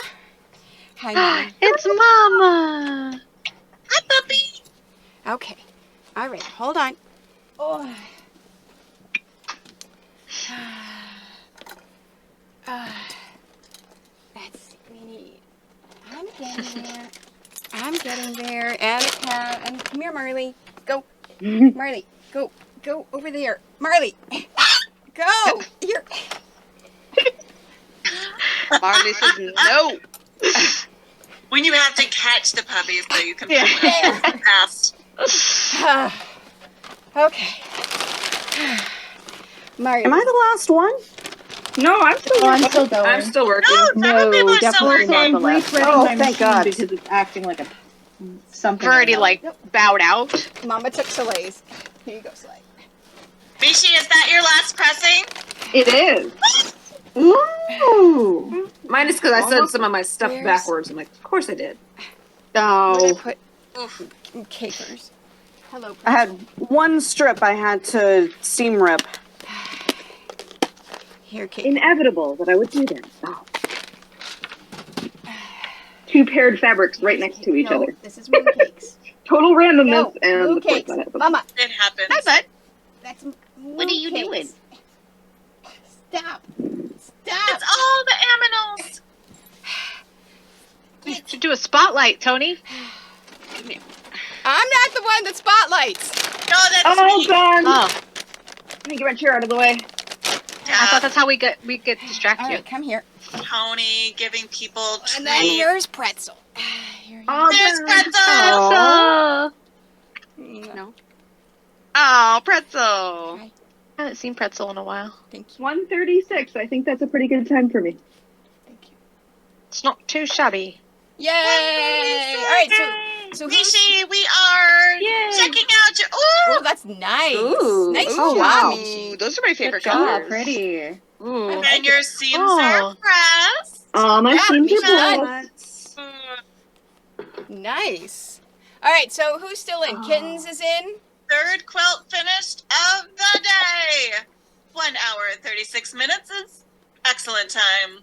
Hi, Mama. It's Mama. Hi, puppy. Okay. All right. Hold on. Oh. That's sweet. I'm getting there. I'm getting there. And the cat. And come here, Marley. Go. Marley. Go. Go over there. Marley. Go. Here. Marley says no. When you have to catch the puppies so you can put them fast. Okay. Marley. Am I the last one? No, I'm still Oh, I'm still going. I'm still working. No, people are still Also, working. definitely not I'm the last. resetting Oh, my thank machine God. because it's acting like a something. I've already, right now. bowed out. Mama took Soleil's. Here you go, Soleil. Mishi, is that your last pressing? It is. Ooh. Mine is because I said some of my stuff Where's- backwards. I'm like, of course I did. Where did I Oh. put Oof. capers? Hello. I had one strip I had to seam rip. Here, Kate. Inevitable that I would do that. Oh. 2 paired fabrics right next to each No, other. this is mooncakes. Total randomness and mooncakes. of course that happens. Mama. It happens. Hi, bud. That's What are you doing? Stop. It's all the aminals. We should do a spotlight, Tony. I'm not the one that spotlights. No, that's Oh, me. God. Oh, Let me get my chair out of the way. I thought that's how we get distracted. All right, come here. Tony giving people treats. And then here's Pretzel. There's Pretzel. Pretzel. No. Oh, Pretzel. I haven't seen Pretzel in a while. Thank you. 1:36. I think that's a pretty good time for me. Thank you. It's not too shabby. Yay! All right, so Mishi, we are checking out your. Oh, Ooh, that's nice. Ooh. Nice Oh, job, wow. Mishi. Those are my favorite Good job, colors. pretty. Ooh. and your seams Oh. are pressed. My Yeah, seams Misha's are done. Nice. All right, so who's still in? Kittens is in. Third quilt finished of the day. 1 hour and 36 minutes is excellent time.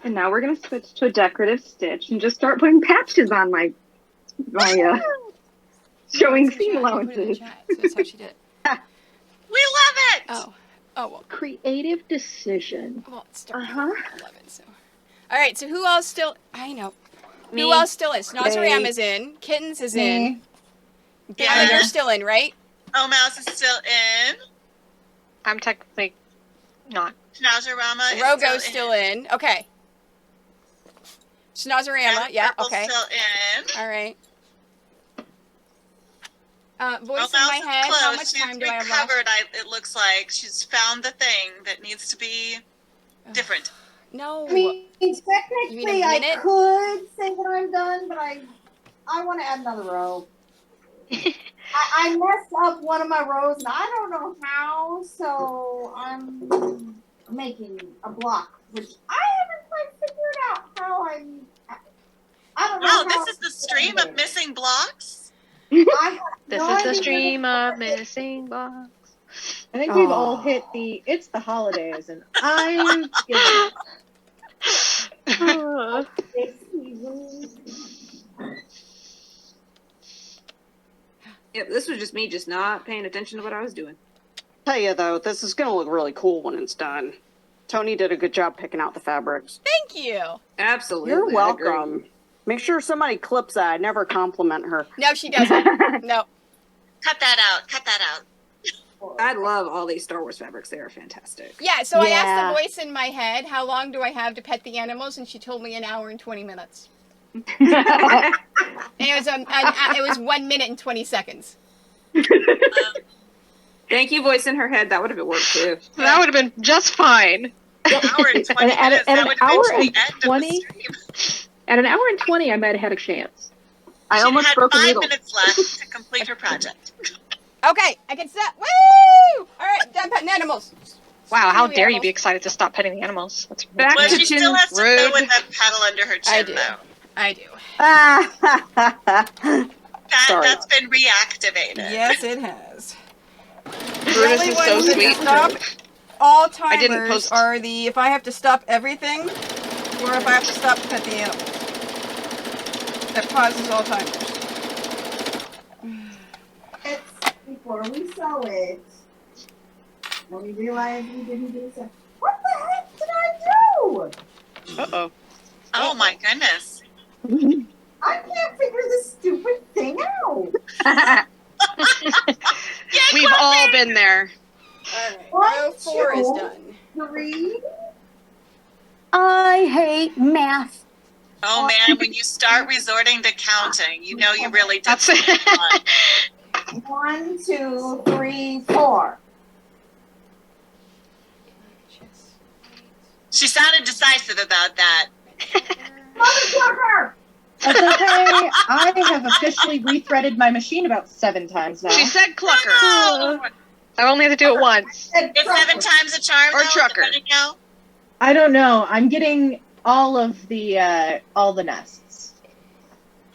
And now we're gonna switch to a decorative stitch and just start putting patches on my showing seam allowances. So that's how she did it. We love it. Oh, well. Creative decision. Well, it's starting at 11, so. All right, so who else still? I know. Me. Who else still is? Snozeriam Me. is in. Kittens is Me. in. Gamma, Yeah. you're still in, right? Oh, Mouse is still in. I'm technically not. Schnauzerama is Rogo's still still in. Okay. Snozerama, yeah, Purple's okay. still in. All right. Voice Well, in my Mouse is head. close. How much She's time do I have left? recovered. It looks like she's found the thing that needs to be different. No. I mean, You technically, mean a I minute? could say that I'm done, but I want to add another row. I messed up one of my rows, and I don't know how, so I'm making a block, which I haven't quite figured out how I don't know. Wow, how this is the stream of missing blocks? I This no is the idea stream where of missing box. I think we've all hit it's the holidays, and I've given up. Yep, this was just me just not paying attention to what I was doing. Tell you though, this is gonna look really cool when it's done. Tony did a good job picking out the fabrics. Thank you. Absolutely. You're I agree. welcome. Make sure somebody clips that. I never compliment her. No, she doesn't. No. Cut that out. Cut that out. I love all these Star Wars fabrics. They are fantastic. Yeah, so I Yeah. asked the voice in my head, how long do I have to pet the animals? And she told me 1 hour and 20 minutes. And it was 1 minute and 20 seconds. Thank you, voice in her head. That would have worked too. That would have been just fine. An hour and 20 At minutes. an That would have hour been and to the end of 20? the stream. At an hour and 20, I might have had a chance. I She almost had broke a 5 needle. minutes left to complete her project. Okay, I can stop. Woo! All right, done petting animals. Wow, how Screw dare you animals. be excited to stop petting the animals? That's Back Well, to she still has to rude. go with that paddle under her I chin, do. though. I do. Sorry. That's been reactivated. Yes, it has. Brutus is so who can sweet. Stop all I didn't timers post- are the if I have to stop everything, or if I have to stop to pet the animals. That pauses all timers. before we sell it. Then we realized we didn't do so. What the heck did I do? Uh-oh. Oh my goodness. I can't figure this stupid thing out. We've all been there. Row 4 is done. 3. I hate math. Oh man, when you start resorting to counting, you know you really did That's something fun. 1, 2, 3, 4. She sounded decisive about that. Motherfucker! That's okay. I have officially rethreaded my machine about 7 times now. She said clucker. Oh, I only had to do it once. it's 7 times a charm, Or though, trucker. depending how. I don't know. I'm getting all of the nests.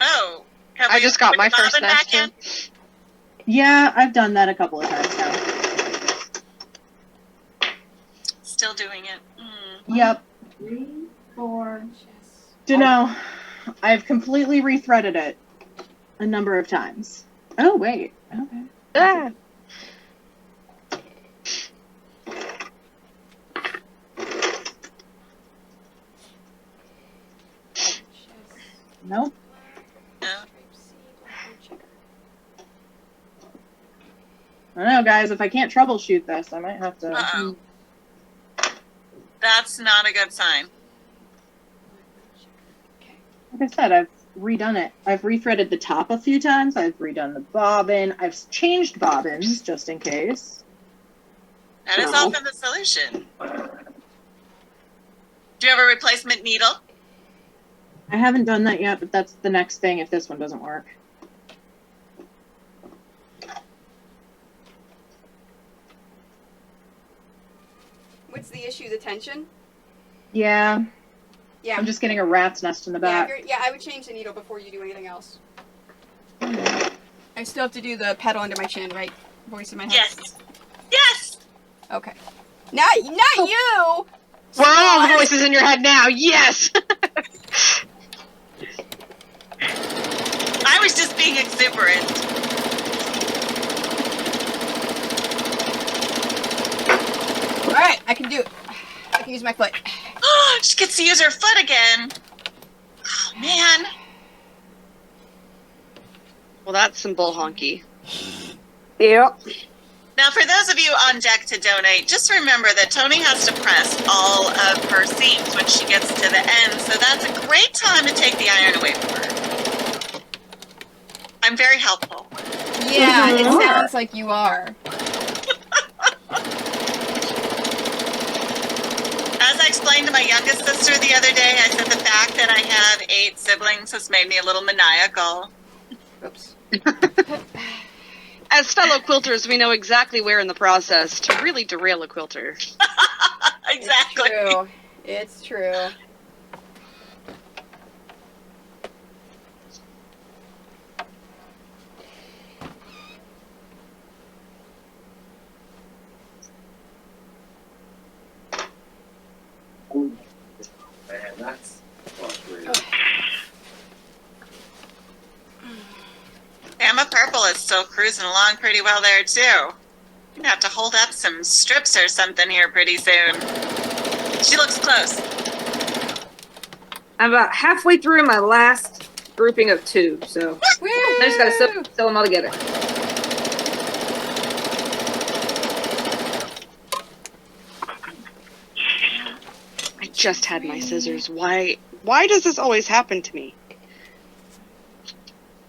Oh, I just got my first nest too. Yeah, I've done that a couple of times now. Still doing it. Yep. 3, 4. Dunno. I've completely rethreaded it a number of times. Oh, wait. Okay. Ah. Nope. I don't know, guys. If I can't troubleshoot this, I might have to. Uh-oh. That's not a good sign. Like I said, I've redone it. I've rethreaded the top a few times. I've redone the bobbin. I've changed bobbins just in case. That is often the solution. Do you have a replacement needle? I haven't done that yet, but that's the next thing if this one doesn't work. What's the issue? The tension? Yeah. Yeah. I'm just getting a rat's nest in the back. Yeah, I would change the needle before you do anything else. I still have to do the pedal under my chin, right? Voice in my head. Yes. Yes. Okay. Not you. We're all the voices in your head now. Yes. I was just being exuberant. All right, I can do it. I can use my foot. She gets to use her foot again. Oh, man. Well, that's some bull honky. Yep. Now, for those of you on deck to donate, just remember that Tony has to press all of her seams when she gets to the end, so that's a great time to take the iron away from her. I'm very helpful. Yeah, it sounds like you are. As I explained to my youngest sister the other day, I said the fact that I have 8 siblings has made me a little maniacal. Oops. As fellow quilters, we know exactly where in the process to really derail a quilter. Exactly. It's true. Man, that's frustrating. Emma Purple is still cruising along pretty well there, too. You're gonna have to hold up some strips or something here pretty soon. She looks close. I'm about halfway through my last grouping of 2, so I just gotta sew them all together. I just had my scissors. Why does this always happen to me?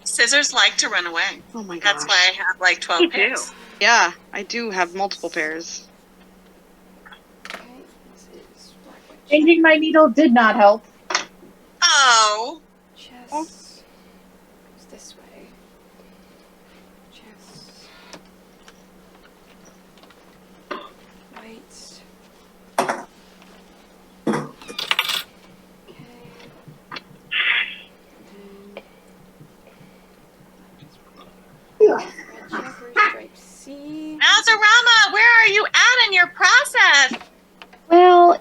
Scissors like to run away. Oh my gosh. That's why I have like 12 pairs. Yeah, I do have multiple pairs. Changing my needle did not help. Oh. Just this way. Just right. Nazarama, where are you at in your process? Well,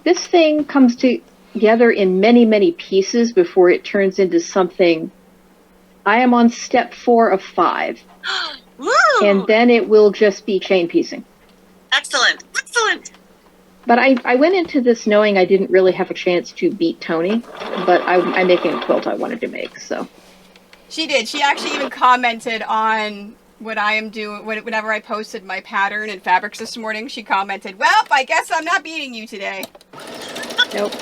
this thing comes together in many, many pieces before it turns into something. I am on step 4 of 5. Woo! And then it will just be chain piecing. Excellent. Excellent. But I went into this knowing I didn't really have a chance to beat Tony, but I'm making a quilt I wanted to make, so. She did. She actually even commented on what I am doing. Whenever I posted my pattern and fabrics this morning, she commented, "Well, I guess I'm not beating you today." Nope.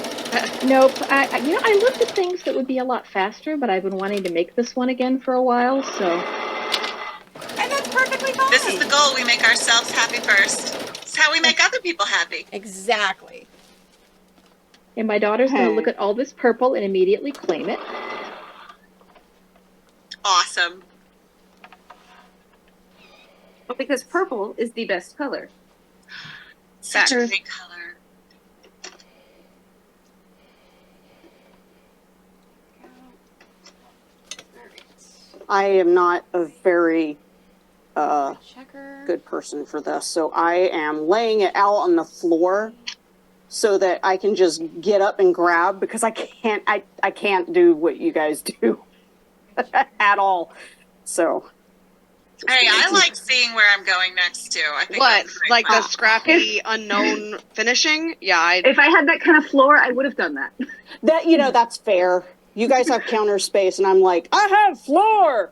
Nope. I looked at things that would be a lot faster, but I've been wanting to make this one again for a while, so. And that's perfectly fine. This is the goal. We make ourselves happy first. It's how we make other people happy. Exactly. And my daughter's going to look at all this purple and immediately claim it. Awesome. Well, because purple is the best color. Such a great color. I am not a very Checker. good person for this, so I am laying it out on the floor so that I can just get up and grab, because I can't do what you guys do at all. So. Hey, I like seeing where I'm going next too. I think What? that's a great Like the plan. scrappy, unknown finishing? Yeah, If I had that kind of floor, I would have done that. That's fair. You guys have counter space, and I'm like, I have floor!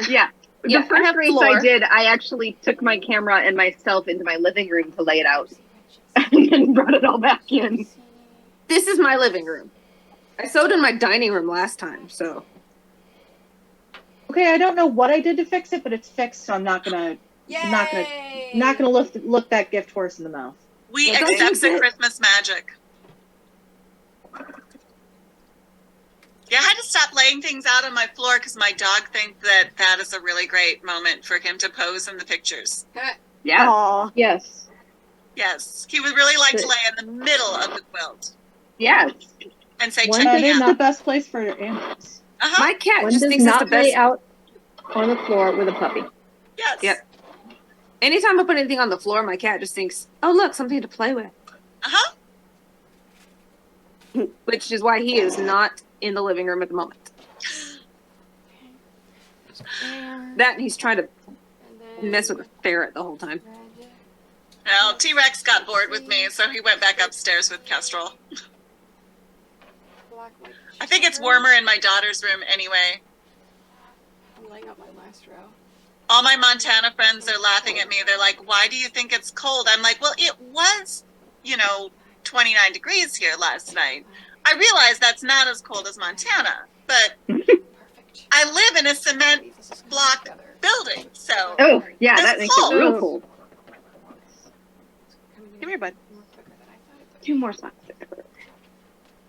Yeah. Yeah, The first race floor. I did, I actually took my camera and myself into my living room to lay it out. And then brought it all back in. This is my living room. I sewed in my dining room last time, so. Okay, I don't know what I did to fix it, but it's fixed, so I'm not gonna look that gift horse in the mouth. We Well, don't accept the use it. Christmas magic. Yeah, I had to stop laying things out on my floor because my dog thinks that is a really great moment for him to pose in the pictures. Yeah. Aw. Yes. Yes, he would really like to lay in the middle of the quilt Yes. and say, One check me is out. the best place for antics. Uh-huh. My cat One just does thinks it's the not lay best. out on the floor with a puppy. Yes. Yep. Anytime I put anything on the floor, my cat just thinks, oh, look, something to play with. Uh-huh. Which is why he is not in the living room at the moment. That and he's trying to mess with a ferret the whole time. Well, T-Rex got bored with me, so he went back upstairs with Kestrel. I think it's warmer in my daughter's room anyway. I'm laying out my last row. All my Montana friends are laughing at me. They're like, why do you think it's cold? I'm like, well, it was, 29 degrees here last night. I realize that's not as cold as Montana, but I live in a cement block building, so Oh, yeah, it's that makes cold. it real cold. Come here, bud. 2 more socks.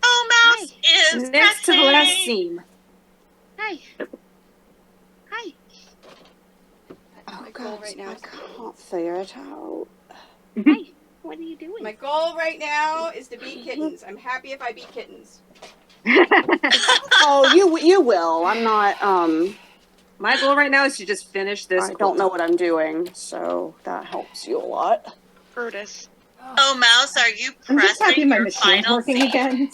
Oh, Mouse is Next to the last pressing. seam. Hi. Hi. My goal right now. I can't figure it out. Hi. What are you doing? My goal right now is to beat kittens. I'm happy if I beat kittens. Oh, you will. I'm not, My goal right now is to just finish this. I don't know what I'm doing, so that helps you a lot. Brutus. Oh, Mouse, are you I'm just happy pressing my your machine's final working seam? again.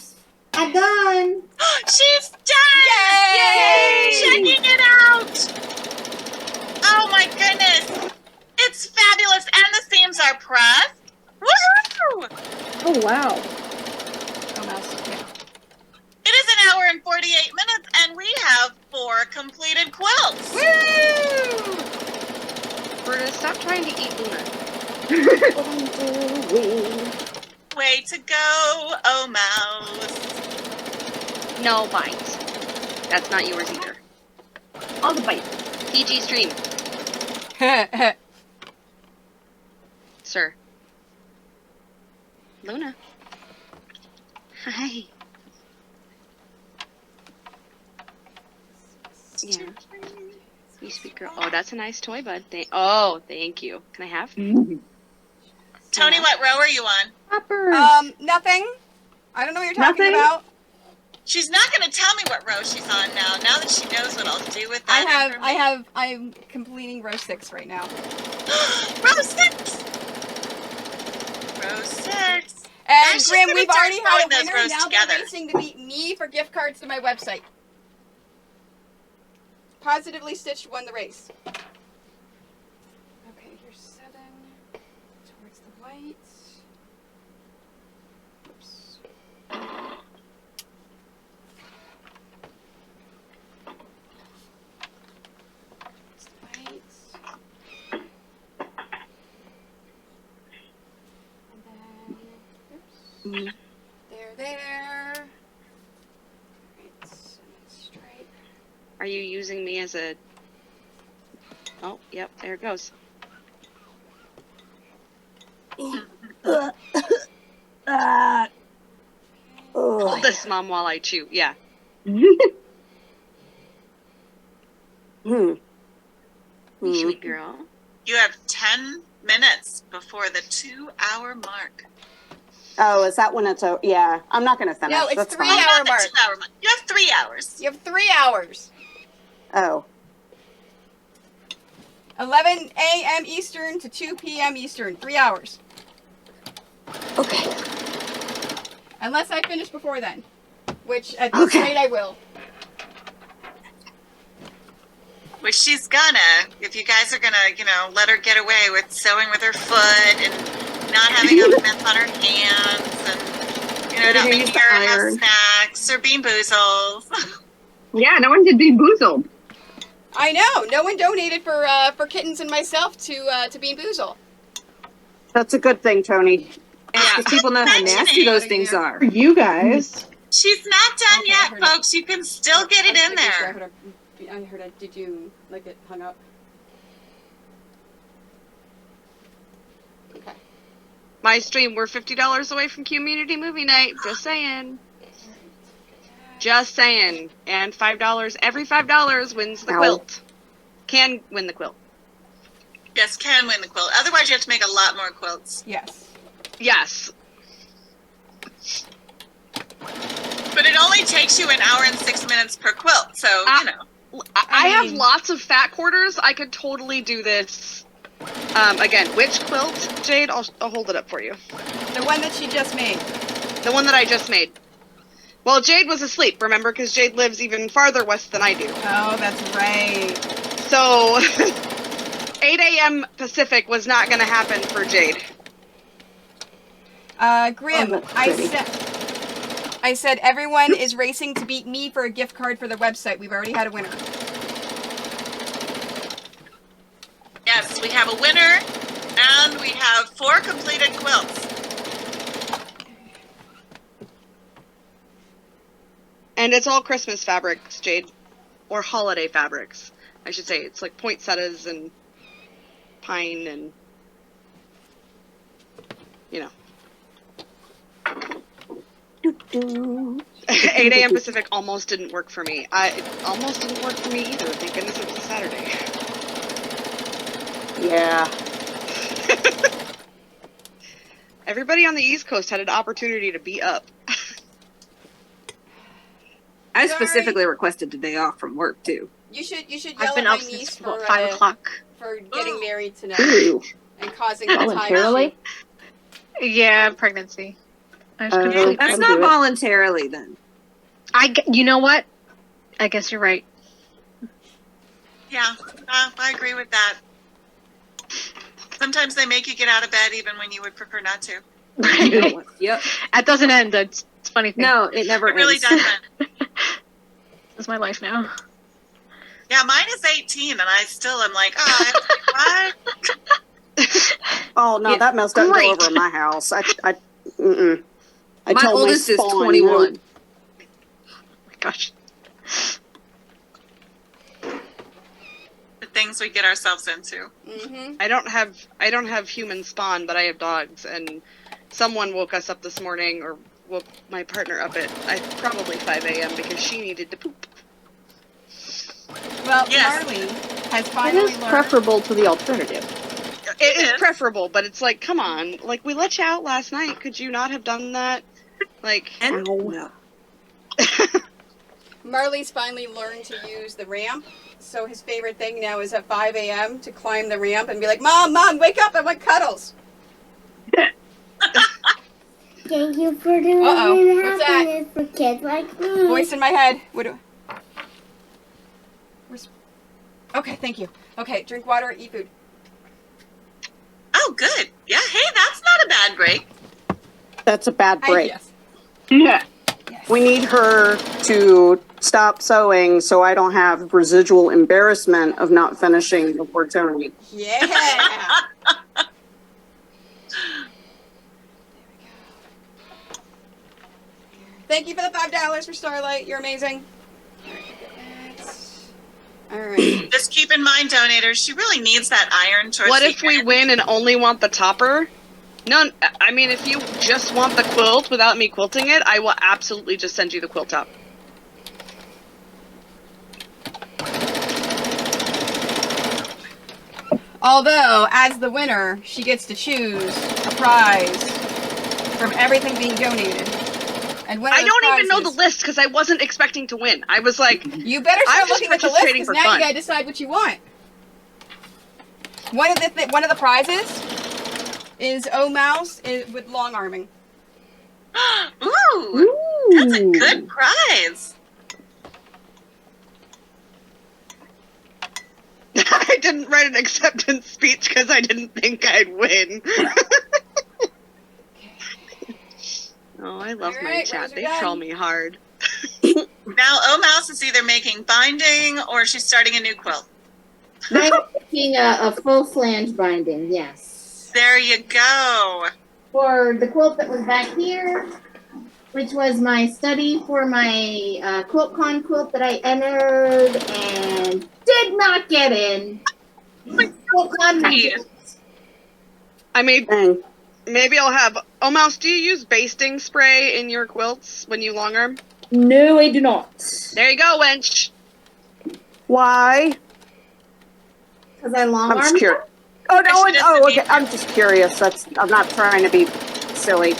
I'm done. She's done! Yay! Checking it out! Oh my goodness! It's fabulous, and the seams are pressed. Woohoo! Oh, wow. Oh, mouse. Yeah. It is an hour and 48 minutes, and we have 4 completed quilts. Woo! Brutus, stop trying to eat Luna. What I'm doing. Way to go, oh Mouse. No bites. That's not yours either. All the bites. PG stream, sir. Luna. Hi. Yeah. You sweet girl. Oh, that's a nice toy, bud. Thank you. Can I have? Tony, what row are you on? Nothing. I don't know what you're talking Nothing? about. She's not going to tell me what row she's on now. Now that she knows what I'll do with that. I'm completing row 6 right now. Row 6. Row 6. And Ashley's Grim, gonna we've start already had a throwing those winner. rows Now together. they're racing to beat me for gift cards to my website. Positively Stitched won the race. Okay, here's 7 towards the whites. Oops. Towards the whites. And then, oops. There. Right, stripe. Are you using me as a... Oh, yep, there it goes. Hold this, Mom, while I chew. Yeah. Sweet girl. You have 10 minutes before the 2-hour mark. Oh, is that when it's over? Yeah, I'm not going to finish. No, it's That's 3 fine. hour Not the mark. 2-hour mark. You have 3 hours. You have 3 hours. Oh. 11 a.m. Eastern to 2 p.m. Eastern. 3 hours. Okay. Unless I finish before then. Which, at this rate, I will. Which she's gonna, if you guys are gonna, let her get away with sewing with her foot and not having oven mitts on her hands and, not making her have snacks or bean boozles. Yeah, no one did Bean Boozled. I know. No one donated for Kittens and myself to Bean Boozle. That's a good thing, Tony. Because people know how nasty those things are. For you guys. She's not done yet, folks. You can still get it in there. I heard it. Did you, it hung up? Okay. My stream, we're $50 away from community movie night. Just saying. Just saying. And $5, every $5 wins the quilt. Can win the quilt. Yes, can win the quilt. Otherwise, you have to make a lot more quilts. Yes. Yes. But it only takes you an hour and 6 minutes per quilt, so, I have lots of fat quarters. I could totally do this. Again, which quilt, Jade? I'll hold it up for you. The one that she just made. The one that I just made. Well, Jade was asleep, remember? Because Jade lives even farther west than I do. Oh, that's right. So, 8 a.m. Pacific was not going to happen for Jade. Grim, I said everyone is racing to beat me for a gift card for the website. We've already had a winner. Yes, we have a winner, and we have 4 completed quilts. And it's all Christmas fabrics, Jade. Or holiday fabrics, I should say. It's like poinsettias and pine and, 8 a.m. Pacific almost didn't work for me. It almost didn't work for me either. Thank goodness it was a Saturday. Yeah. Everybody on the East Coast had an opportunity to be up. I specifically requested a day off from work too. You should yell I've been at my up niece since for 5 o'clock. for getting married tonight Ooh. and causing the time Voluntarily? Yeah, pregnancy. I was completely That's pregnant. not voluntarily then. You know what? I guess you're right. Yeah, I agree with that. Sometimes they make you get out of bed even when you would prefer not to. Yep. That doesn't end. It's a funny thing. No, it never It really ends. doesn't. This is my life now. Yeah, mine is 18, and I still am like, what? Oh no, that mess doesn't go over in my house. I My told oldest is Spawn, 21. no. Oh my gosh. The things we get ourselves into. Mm-hmm. I don't have human spawn, but I have dogs, and someone woke us up this morning, or woke my partner up at probably 5 a.m. because she needed to poop. Well, Yes. Marley has It finally is learned. preferable to the alternative. It is preferable, but it's like, come on, like we let you out last night. Could you not have done that? Like, And no. Marley's finally learned to use the ramp. So his favorite thing now is at 5 a.m. to climb the ramp and be like, Mom, wake up, I want cuddles. Thank you for doing What's that? happiness for kids like me. Voice in my head. Okay, thank you. Okay, drink water, eat food. Oh, good. Yeah, hey, that's not a bad break. That's a bad break. Yes. Yeah. We need her to stop sewing so I don't have residual embarrassment of not finishing before Tony. Yeah. Thank you for the $5 for Starlight. You're amazing. All right. Just keep in mind, donators, she really needs that iron towards what the if we end. win and only want the topper? No, I mean, if you just want the quilt without me quilting it, I will absolutely just send you the quilt top. Although, as the winner, she gets to choose a prize from everything being donated. And one of I those don't even know the prizes- list because I wasn't expecting to win. I was like, You better I'm start just looking at the list participating because for now fun. you gotta decide what you want. One of the prizes is O Mouse with long arming. Ooh, that's a good prize. I didn't write an acceptance speech because I didn't think I'd win. Oh, I love my chat. They troll me hard. Now, O Mouse is either making binding or she's starting a new quilt. I'm making a full flange binding, yes. There you go. For the quilt that was back here, which was my study for my QuiltCon quilt that I entered and did not get in. QuiltCon I mean, maybe I'll have... Oh, Mouse, do you use basting spray in your quilts when you long arm? No, I do not. There you go, wench. Why? Because I long I'm just armed. curious. Oh no! Okay. I'm just curious. I'm not trying to be silly.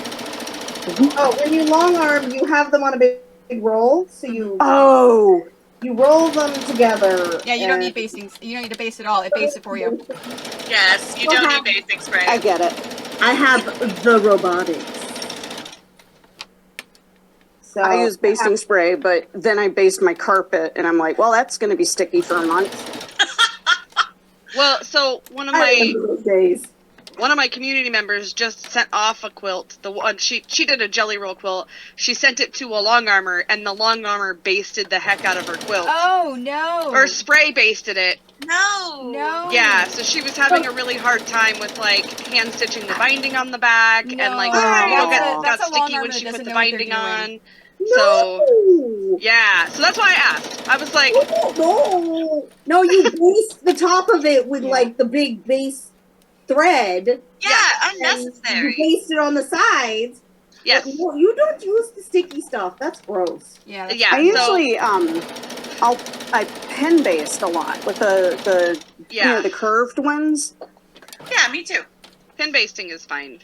Oh, when you long arm, you have them on a big roll, so you. Oh. You roll them together. Yeah, you don't need basting. You don't need to base it all. It bastes it for you. Yes, you don't need basting spray. I get it. I have the robotics. So I use basting spray, but then I based my carpet, and I'm like, well, that's going to be sticky for a month. Well, so one of my community members just sent off a quilt. The one she did a jelly roll quilt. She sent it to a long armor, and the long armor basted the heck out of her quilt. Oh no! Or spray basted it. No. Yeah, so she was having a really hard time with like hand stitching the binding on the back, and like got sticky when she put the binding on. So yeah, so that's why I asked. I was like, no, you base the top of it with like the big base thread. Yeah, unnecessary. You baste it on the sides. Yes. No, you don't use the sticky stuff. That's gross. Yeah. I usually I pen based a lot with the you know, the curved ones. Yeah, me too. Pin basting is fine.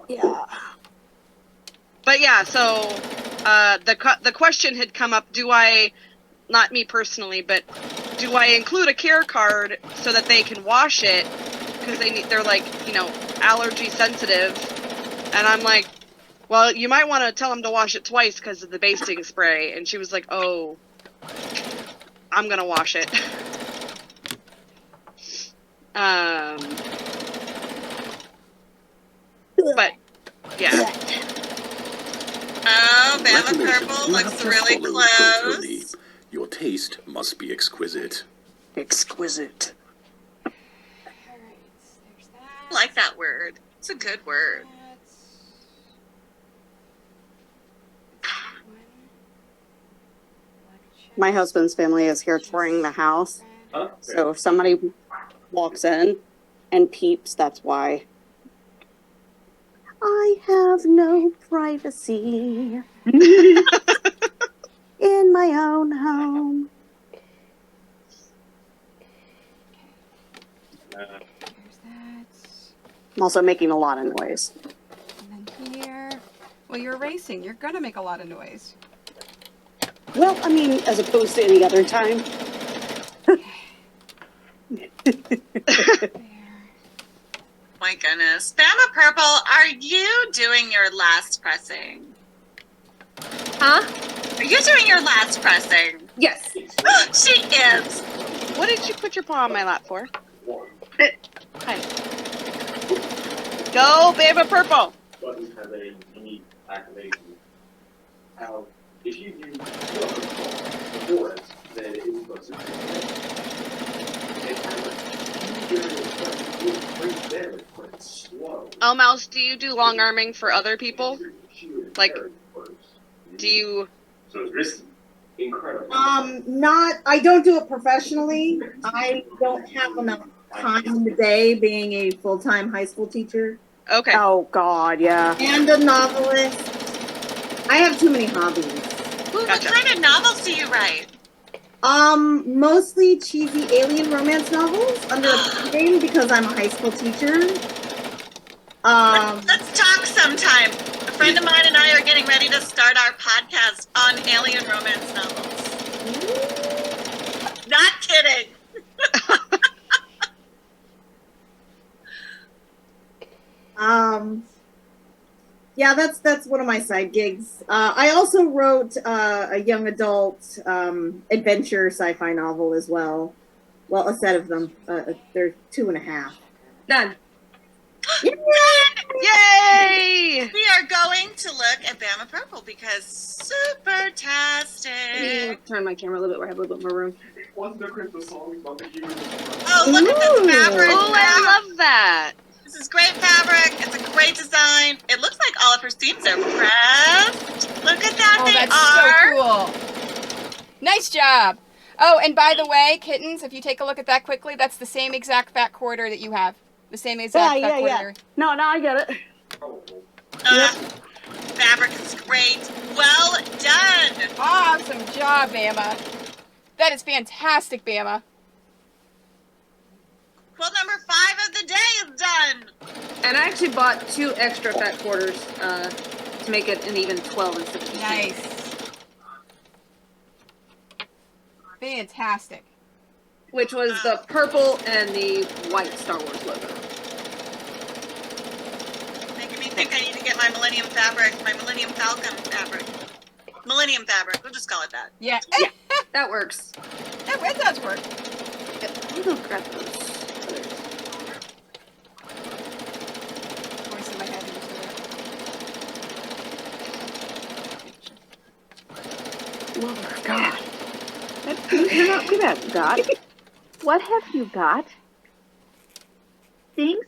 Yeah. But yeah, so the question had come up: do I, not me personally, but do I include a care card so that they can wash it because they're like, you know, allergy sensitive? And I'm like, well, you might want to tell them to wash it twice because of the basting spray. And she was like, oh, I'm gonna wash it. But yeah. Oh, Bama Purple You looks have just really followed close. Tony. Your taste must be exquisite. Exquisite. I like that word. It's a good word. My husband's family is here touring the house. So if somebody walks in and peeps, that's why. I have no privacy in my own home. I'm also making a lot of noise. And then here, well, you're racing. You're gonna make a lot of noise. Well, I mean, as opposed to any other time. My goodness. Bama Purple, are you doing your last pressing? Huh? Are you doing your last pressing? Yes. She is. What did you put your paw on my lap for? Hi. Go, Bama Purple! Doesn't have a unique activation. How, if you use before it, then it is supposed to be. It has a huge area of great damage, but it's slow. Oh, Mouse, do you do long arming for other people? Like, do you... So it's risky. Incredible. I don't do it professionally. I don't have enough time in the day being a full-time high school teacher. Okay. Oh, God, yeah. And a novelist. I have too many hobbies. Ooh, what kind of novels do you write? Mostly cheesy alien romance novels under a name because I'm a high school teacher. Let's talk sometime. A friend of mine and I are getting ready to start our podcast on alien romance novels. Not kidding. Yeah, that's one of my side gigs. I also wrote a young adult adventure sci-fi novel as well. Well, a set of them. They're 2.5. Done. Yay! We are going to look at Bama Purple because super-tastic. Turn my camera a little bit where I have a little bit more room. Wasn't there Christmas songs about the human? Oh, look at this fabric. Oh, I love that. This is great fabric. It's a great design. It looks like all of her seams are pressed. Look at that. Oh, They that's are. so cool. Nice job. Oh, and by the way, kittens, if you take a look at that quickly, that's the same exact fat quarter that you have. The same exact fat quarter. No, I get it. Fabric is great. Well done. Awesome job, Bama. That is fantastic, Bama. Quilt number 5 of the day is done. And I actually bought 2 extra fat quarters to make it an even 12 instead of 15. Nice. Fantastic. Which was the purple and the white Star Wars logo. Making me think I need to get my Millennium fabric, my Millennium Falcon fabric. Millennium fabric, we'll just call it that. Yeah. Yeah, that works. It does work. Yep. I'm gonna grab those. Voice in my head into it. Lord God. You're not good at God. What have you got? Things?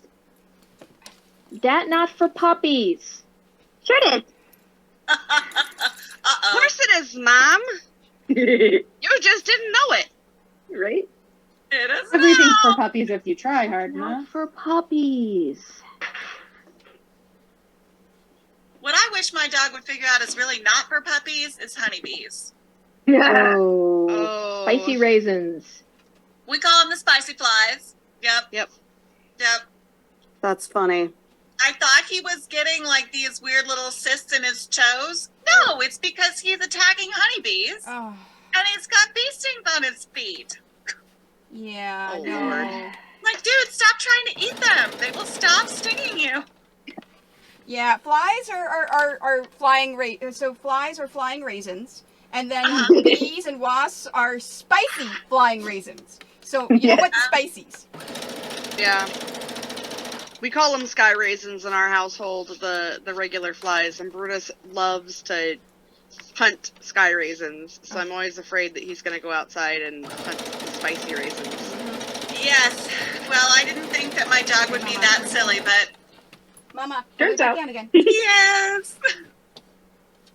That not for puppies. Sure did. Of course it is, Mom. You just didn't know it. Right? It is Everything's for puppies if you try hard enough. Not for puppies. What I wish my dog would figure out is really not for puppies is honeybees. Oh, spicy raisins. We call them the spicy flies. Yep. That's funny. I thought he was getting like these weird little cysts in his toes. No, it's because he's attacking honeybees. Oh. And he's got bee stings on his feet. Yeah. Oh, no. Lord. Like, dude, stop trying to eat them. They will stop stinging you. Yeah, flies are flying so flies are flying raisins, and then bees and wasps are spicy flying raisins. So you know what, spicies. Yeah. We call them sky raisins in our household, the regular flies, and Brutus loves to hunt sky raisins, so I'm always afraid that he's going to go outside and hunt spicy raisins. Yes. Well, I didn't think that my dog would be that silly, but... Mama, turns out. Down again. Yes.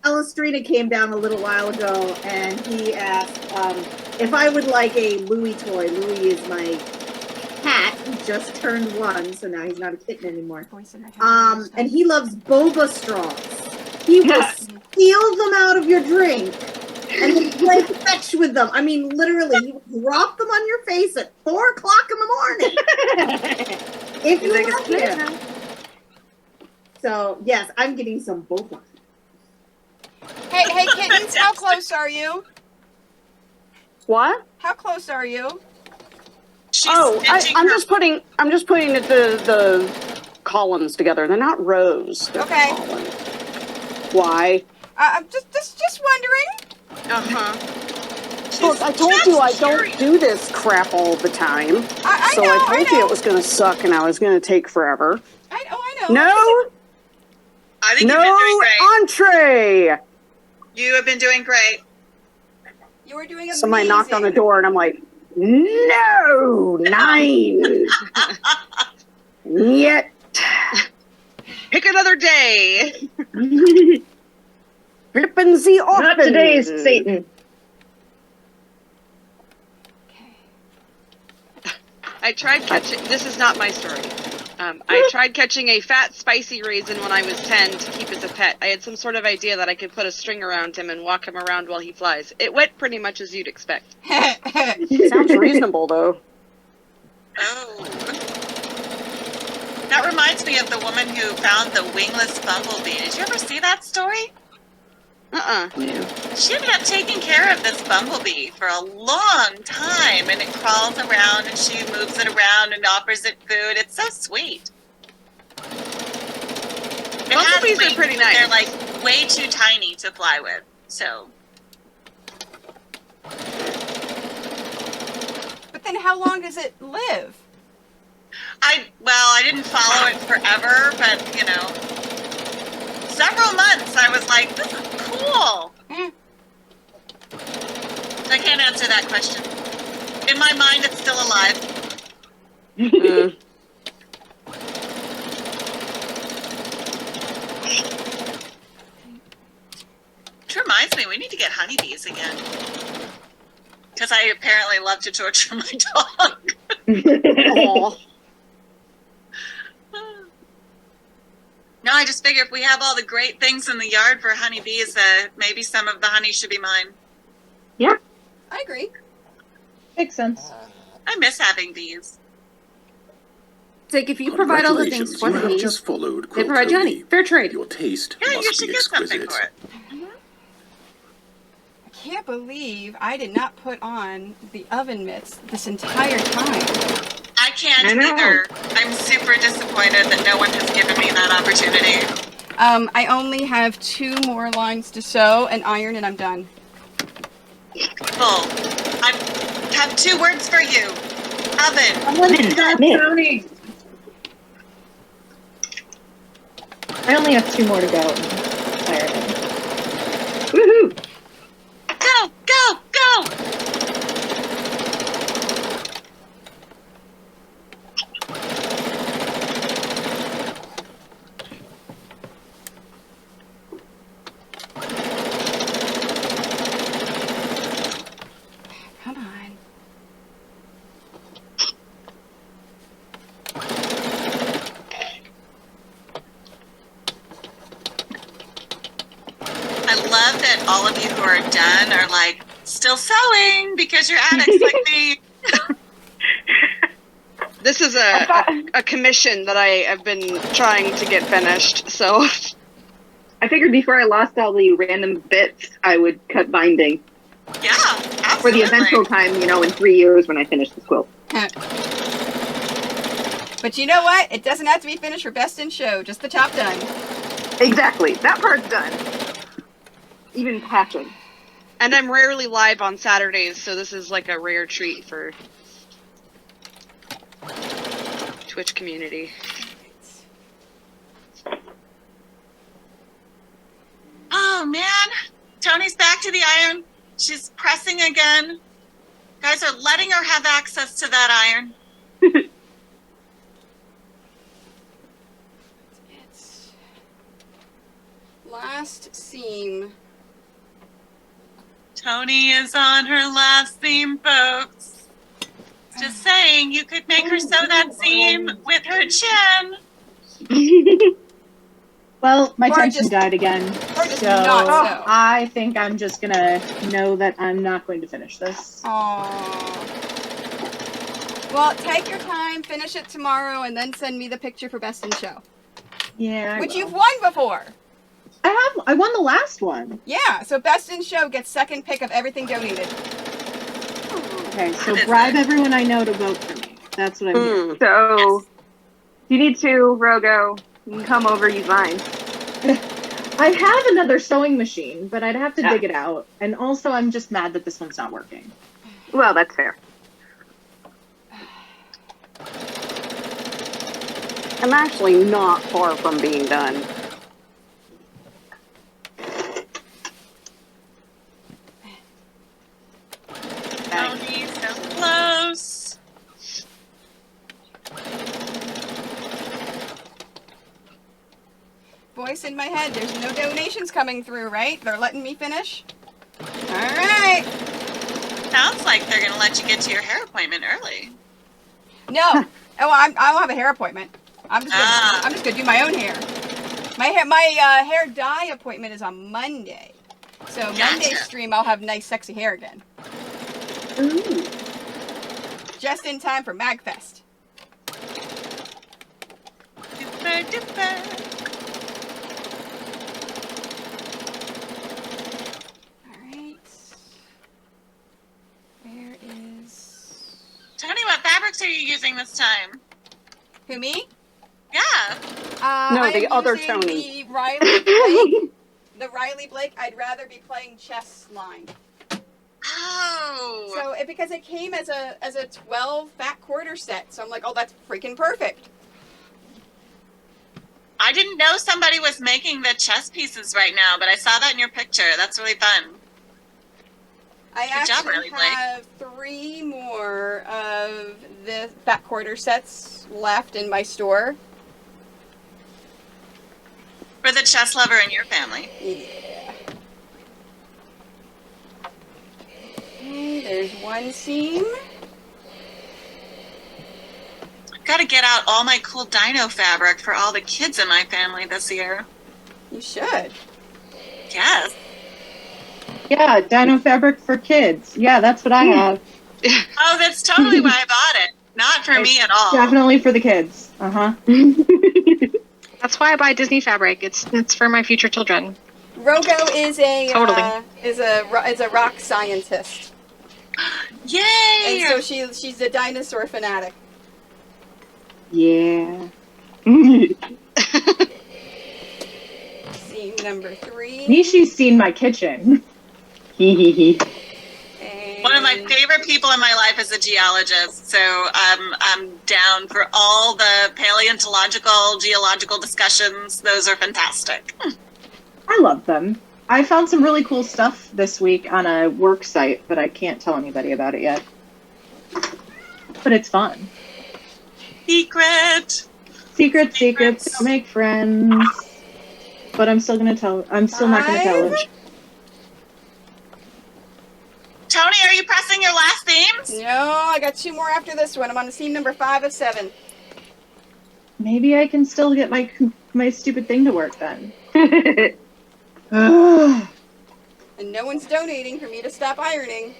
Alistrina came down a little while ago, and he asked if I would like a Louie toy. Louie is my cat. He just turned 1, so now he's not a kitten anymore. And he loves boba straws. He will steal them out of your drink and then play fetch with them. I mean, literally, he will drop them on your face at 4 o'clock in the morning. If you let him. So, yes, I'm getting some boba. Hey, kittens, how close are you? What? How close are you? I'm just putting the columns together. They're not rows. They're Okay. columns. Why? I'm just wondering. Look, I told you I don't do this crap all the time. I told you it was going to suck and I was going to take forever. I know. No. I think you've been doing great. Entree. You have been doing great. You were doing amazing. Somebody knocked on the door and I'm like, no, 9. Yet. Pick another day. Flippin' the off. Not today, Satan. I tried catching. This is not my story. I tried catching a fat, spicy raisin when I was 10 to keep as a pet. I had some sort of idea that I could put a string around him and walk him around while he flies. It went pretty much as you'd expect. Sounds reasonable, though. Oh. That reminds me of the woman who found the wingless bumblebee. Did you ever see that story? She ended up taking care of this bumblebee for a long time, and it crawls around and she moves it around and offers it food. It's so sweet. honeybees wings, are pretty but nice. they're like way too tiny to fly with. So. But then how long does it live? I didn't follow it forever, but you know, several months. I was like, this is cool. I can't answer that question. In my mind, it's still alive. Which reminds me, we need to get honeybees again. Because I apparently love to torture my dog. No, I just figure if we have all the great things in the yard for honeybees, maybe some of the honey should be mine. Yeah. I agree. Makes sense. I miss having bees. It's like if you provide all the things for you the have bees, just followed they provide you honey. Quiltoni. Fair trade. Your taste Yeah, you must should be get something exquisite. for it. I can't believe I did not put on the oven mitts this entire time. I can't either. I'm super disappointed that no one has given me that opportunity. I only have 2 more lines to sew and iron, and I'm done. Cool. I have 2 words for you. Oven. Tony. I only have 2 more to go. Woohoo! Go, go, go! Come on. I love that all of you who are done are like, still sewing because you're addicts like me. This is a commission that I have been trying to get finished, so. I figured before I lost all the random bits, I would cut binding. Yeah, absolutely. For the eventual time, in 3 years when I finish the quilt. But you know what? It doesn't have to be finished for best in show. Just the top done. Exactly. That part's done. Even patching. And I'm rarely live on Saturdays, so this is like a rare treat for Twitch community. Oh man, Tony's back to the iron. She's pressing again. Guys are letting her have access to that iron. It's last seam. Tony is on her last seam, folks. Just saying, you could make her sew that seam with her chin. Well, my Or tension just- died again, just so not sew. I think I'm just gonna know that I'm not going to finish this. Aww. Well, take your time, finish it tomorrow, and then send me the picture for best in show. Yeah, Which you've won before. I won the last one. Yeah, so best in show gets second pick of everything donated. Okay, so bribe everyone I know to vote for me. That's what I'm doing. So, if you need to, Rogo, you can come over, use mine. I have another sewing machine, but I'd have to dig it out. And also, I'm just mad that this one's not working. Well, that's fair. I'm actually not far from being done. Tony's so close. Voice in my head, there's no donations coming through, right? They're letting me finish? Alright. Sounds like they're gonna let you get to your hair appointment early. No. I don't have a hair appointment. I'm just gonna do my own hair. My hair dye appointment is on Monday. So Monday stream I'll have nice sexy hair again. Ooh. Just in time for MagFest. Duper, duper. Alright. Where is... Tony, what fabrics are you using this time? Who, me? Yeah. No, I the am other using Tony. The the Riley Blake, I'd rather be playing chess line. Oh. So because it came as a 12 fat quarter set, so I'm like, oh, that's freaking perfect. I didn't know somebody was making the chess pieces right now, but I saw that in your picture. That's really fun. I Good job, actually Riley Blake. have 3 more of the fat quarter sets left in my store. For the chess lover in your family. Yeah. Okay, there's one seam. Gotta get out all my cool dino fabric for all the kids in my family this year. You should. Yes. Yeah, dino fabric for kids. Yeah, that's what I have. Oh, that's totally why I bought it. Not for me at all. Definitely for the kids. Uh-huh. That's why I buy Disney fabric. It's for my future children. Rogo is a Totally. is a rock scientist. Yay! And so she's a dinosaur fanatic. Yeah. Seam number 3. Nishi's seen my kitchen. One of my favorite people in my life is a geologist, so I'm down for all the paleontological, geological discussions. Those are fantastic. I love them. I found some really cool stuff this week on a work site, but I can't tell anybody about it yet. But it's fun. Secret. Secrets. Don't make friends. But I'm still gonna tell. I'm still not gonna tell them. Tony, are you pressing your last themes? No, I got 2 more after this one. I'm on seam number 5 of 7. Maybe I can still get my stupid thing to work then. And no one's donating for me to stop ironing.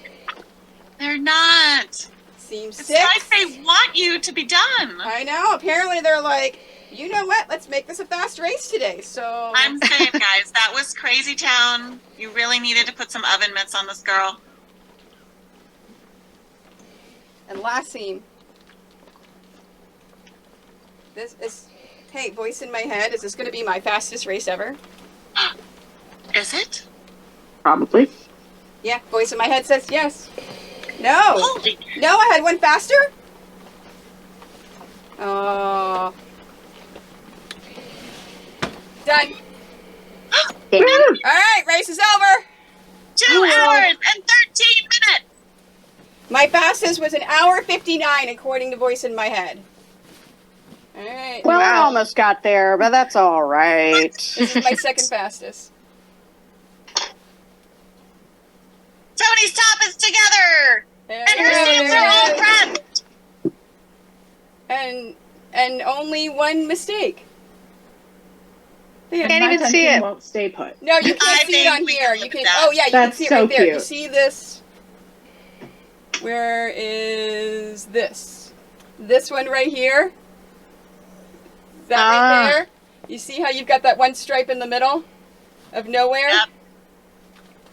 They're not. Seam 6. It's like they want you to be done. I know. Apparently they're like, you know what? Let's make this a fast race today. So I'm saying, guys, that was crazy town. You really needed to put some oven mitts on this girl. And last seam. This is, hey, voice in my head, is this going to be my fastest race ever? Is it? Probably. Yeah, voice in my head says yes. No. Holy. No, I had one faster? Oh. Done. All right, race is over. 2 hours and 13 minutes. My fastest was 1:59 according to voice in my head. All right. Well, I almost got there, but that's all right. This is my second fastest. Tony's top is together. And her seams are all pressed. And only one mistake. Can't even see it. Won't stay put. No, you can't see it on here. You can. Oh yeah, you can see it right there. You see this? Where is this? This one right here. Is that right there? You see how you've got that one stripe in the middle of nowhere? Yep.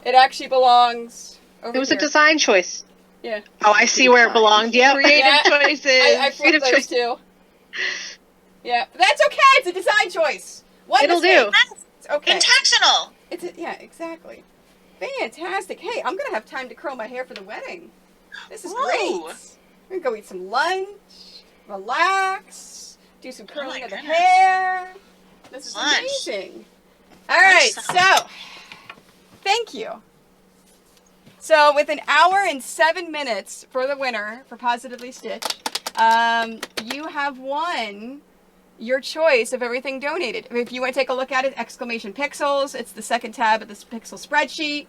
It actually belongs over It was here. a design choice. Yeah. Oh, I see where it belonged. Yep. Yeah, choices. I flipped Creative those choice. too. Yeah, but that's okay. It's a design choice. One It'll mistake. do. It's okay. Intentional. Yeah, exactly. Fantastic. Hey, I'm gonna have time to curl my hair for the wedding. This is great. Whoa. We're gonna go eat some lunch, relax, do some curling of the goodness. hair. This is Lunch. amazing. All right, so thank you. So with 1 hour and 7 minutes for the winner for Positively Stitched, you have won your choice of everything donated. If you want to take a look at it, !pixels. It's the second tab of this pixel spreadsheet.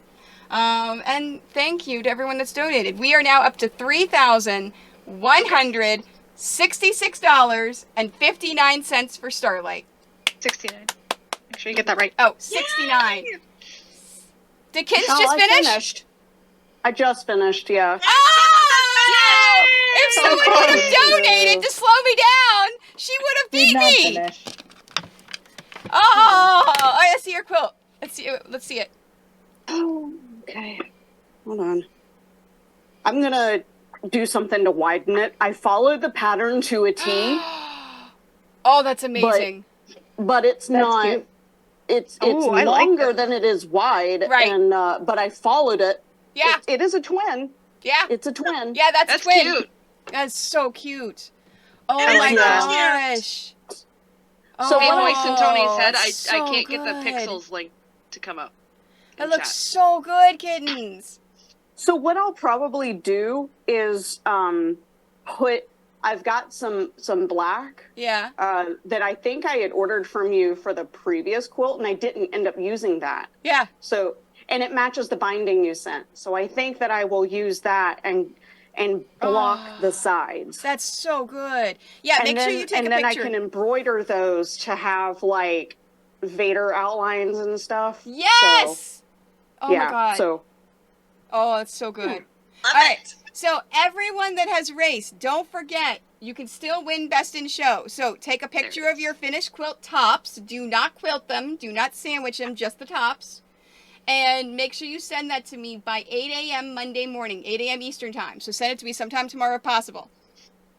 And thank you to everyone that's donated. We are now up to $3,166.59 for Starlight. 69. Make sure you get that right. Oh, 69. Yay! Did kids No, just I finish? finished. I just finished, yeah. Oh! If someone would have donated to slow me down, she would have beat me. Finish. Oh, I see your quilt. Let's see it. Oh, okay. Hold on. I'm gonna do something to widen it. I followed the pattern to a T. Oh, that's amazing. But it's not. Cute. it's Ooh, I like longer this. than it is wide, Right. and but I followed it. Yeah. It is a twin. Yeah. It's a twin. Yeah, that's a twin. cute. That's so cute. Oh I my like that. gosh. So Hey, what voice in Tony's head. that's I so can't get the good. pixels link to come up. It in looks chat. so good, kittens. So what I'll probably do is I've got some black Yeah. that I think I had ordered from you for the previous quilt, and I didn't end up using that. Yeah. So, and it matches the binding you sent. So I think that I will use that and block the sides. That's so good. Yeah, And make then, sure you take and a then picture. I can embroider those to have like Vader outlines and stuff. Yes. So, Oh yeah, my god. So oh, that's so good. Love All right. it. So everyone that has raced, don't forget, you can still win Best in Show. So take a picture of your finished quilt tops. Do not quilt them. Do not sandwich them, just the tops. And make sure you send that to me by 8 a.m. Monday morning, 8 a.m. Eastern time. So send it to me sometime tomorrow if possible.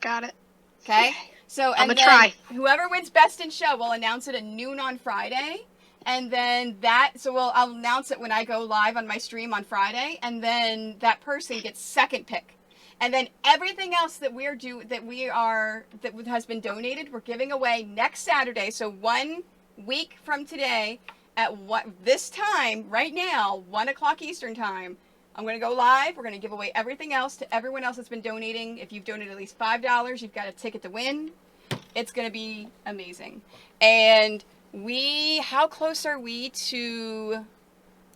Got it. Okay? So I'ma and then try. whoever wins Best in Show, we'll announce it at noon on Friday. And then I'll announce it when I go live on my stream on Friday, and then that person gets second pick. And then everything else that has been donated, we're giving away next Saturday. So 1 week from today at this time right now, 1 o'clock Eastern time, I'm going to go live. We're going to give away everything else to everyone else that's been donating. If you've donated at least $5, you've got a ticket to win. It's going to be amazing. And how close are we to,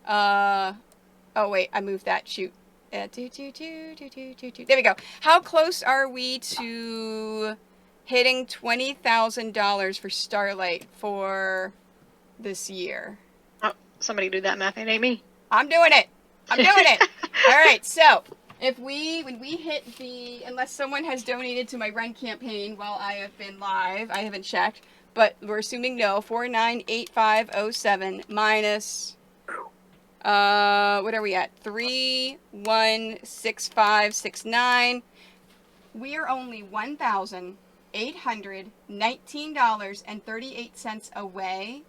oh wait, I moved that, shoot. There we go. How close are we to hitting $20,000 for Starlight for this year? Oh, somebody do that math. It ain't me. I'm doing it. I'm doing it. All right. So when we hit unless someone has donated to my run campaign while I have been live, I haven't checked, but we're assuming no, 498507 minus, what are we at? 316569. We are only $1,819.38 away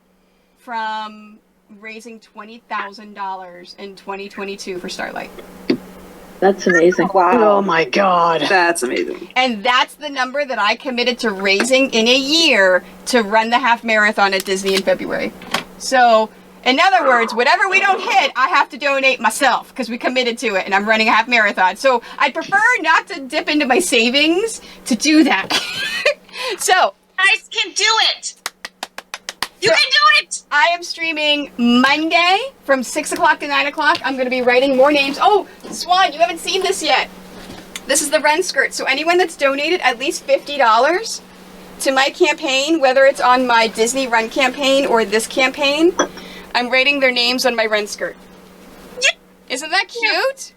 from raising $20,000 in 2022 for Starlight. That's amazing. Wow. Oh my God. That's amazing. And that's the number that I committed to raising in a year to run the half marathon at Disney in February. So, in other words, whatever we don't hit, I have to donate myself because we committed to it and I'm running a half marathon. So, I'd prefer not to dip into my savings to do that. So, You guys can do it. You can do it. I am streaming Monday from 6 o'clock to 9 o'clock. I'm going to be writing more names. Oh, Swan, you haven't seen this yet. This is the Ren skirt. So anyone that's donated at least $50 to my campaign, whether it's on my Disney Run campaign or this campaign, I'm writing their names on my Ren skirt. Isn't that cute?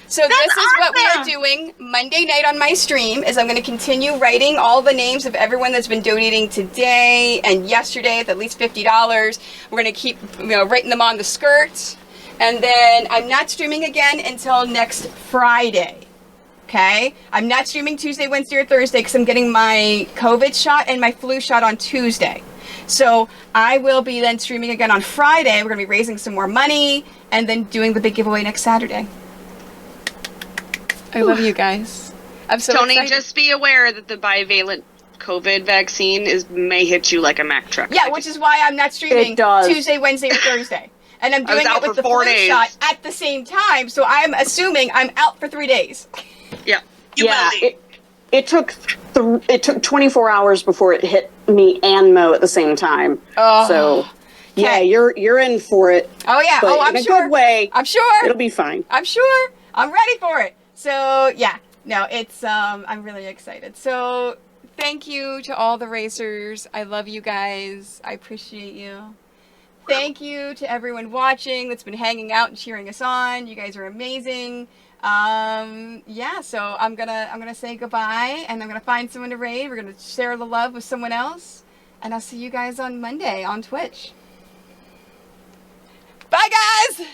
So this is what we are doing Monday night on my stream, is I'm going to continue writing all the names of everyone that's been donating today and yesterday at least $50. We're going to keep writing them on the skirts. And then I'm not streaming again until next Friday. Okay? I'm not streaming Tuesday, Wednesday, or Thursday because I'm getting my COVID shot and my flu shot on Tuesday. So I will be then streaming again on Friday. We're going to be raising some more money and then doing the big giveaway next Saturday. I love you guys. I'm so Tony, excited. just be aware that the bivalent COVID vaccine may hit you like a Mack truck. Yeah, which is why I'm not streaming Tuesday, Wednesday, or Thursday. And I'm doing it with the flu shot at the same time, so I'm assuming I'm out for 3 days. Yeah. It took 24 hours before it hit me and Mo at the same time. Oh. So yeah, you're in for it. Oh yeah. But I'm in a sure. good way. I'm sure. It'll be fine. I'm sure. I'm ready for it. So yeah. No, it's I'm really excited. So thank you to all the racers. I love you guys. I appreciate you. Thank you to everyone watching that's been hanging out and cheering us on. You guys are amazing. Yeah, so I'm gonna say goodbye and I'm gonna find someone to raid. We're gonna share the love with someone else. And I'll see you guys on Monday on Twitch. Bye guys!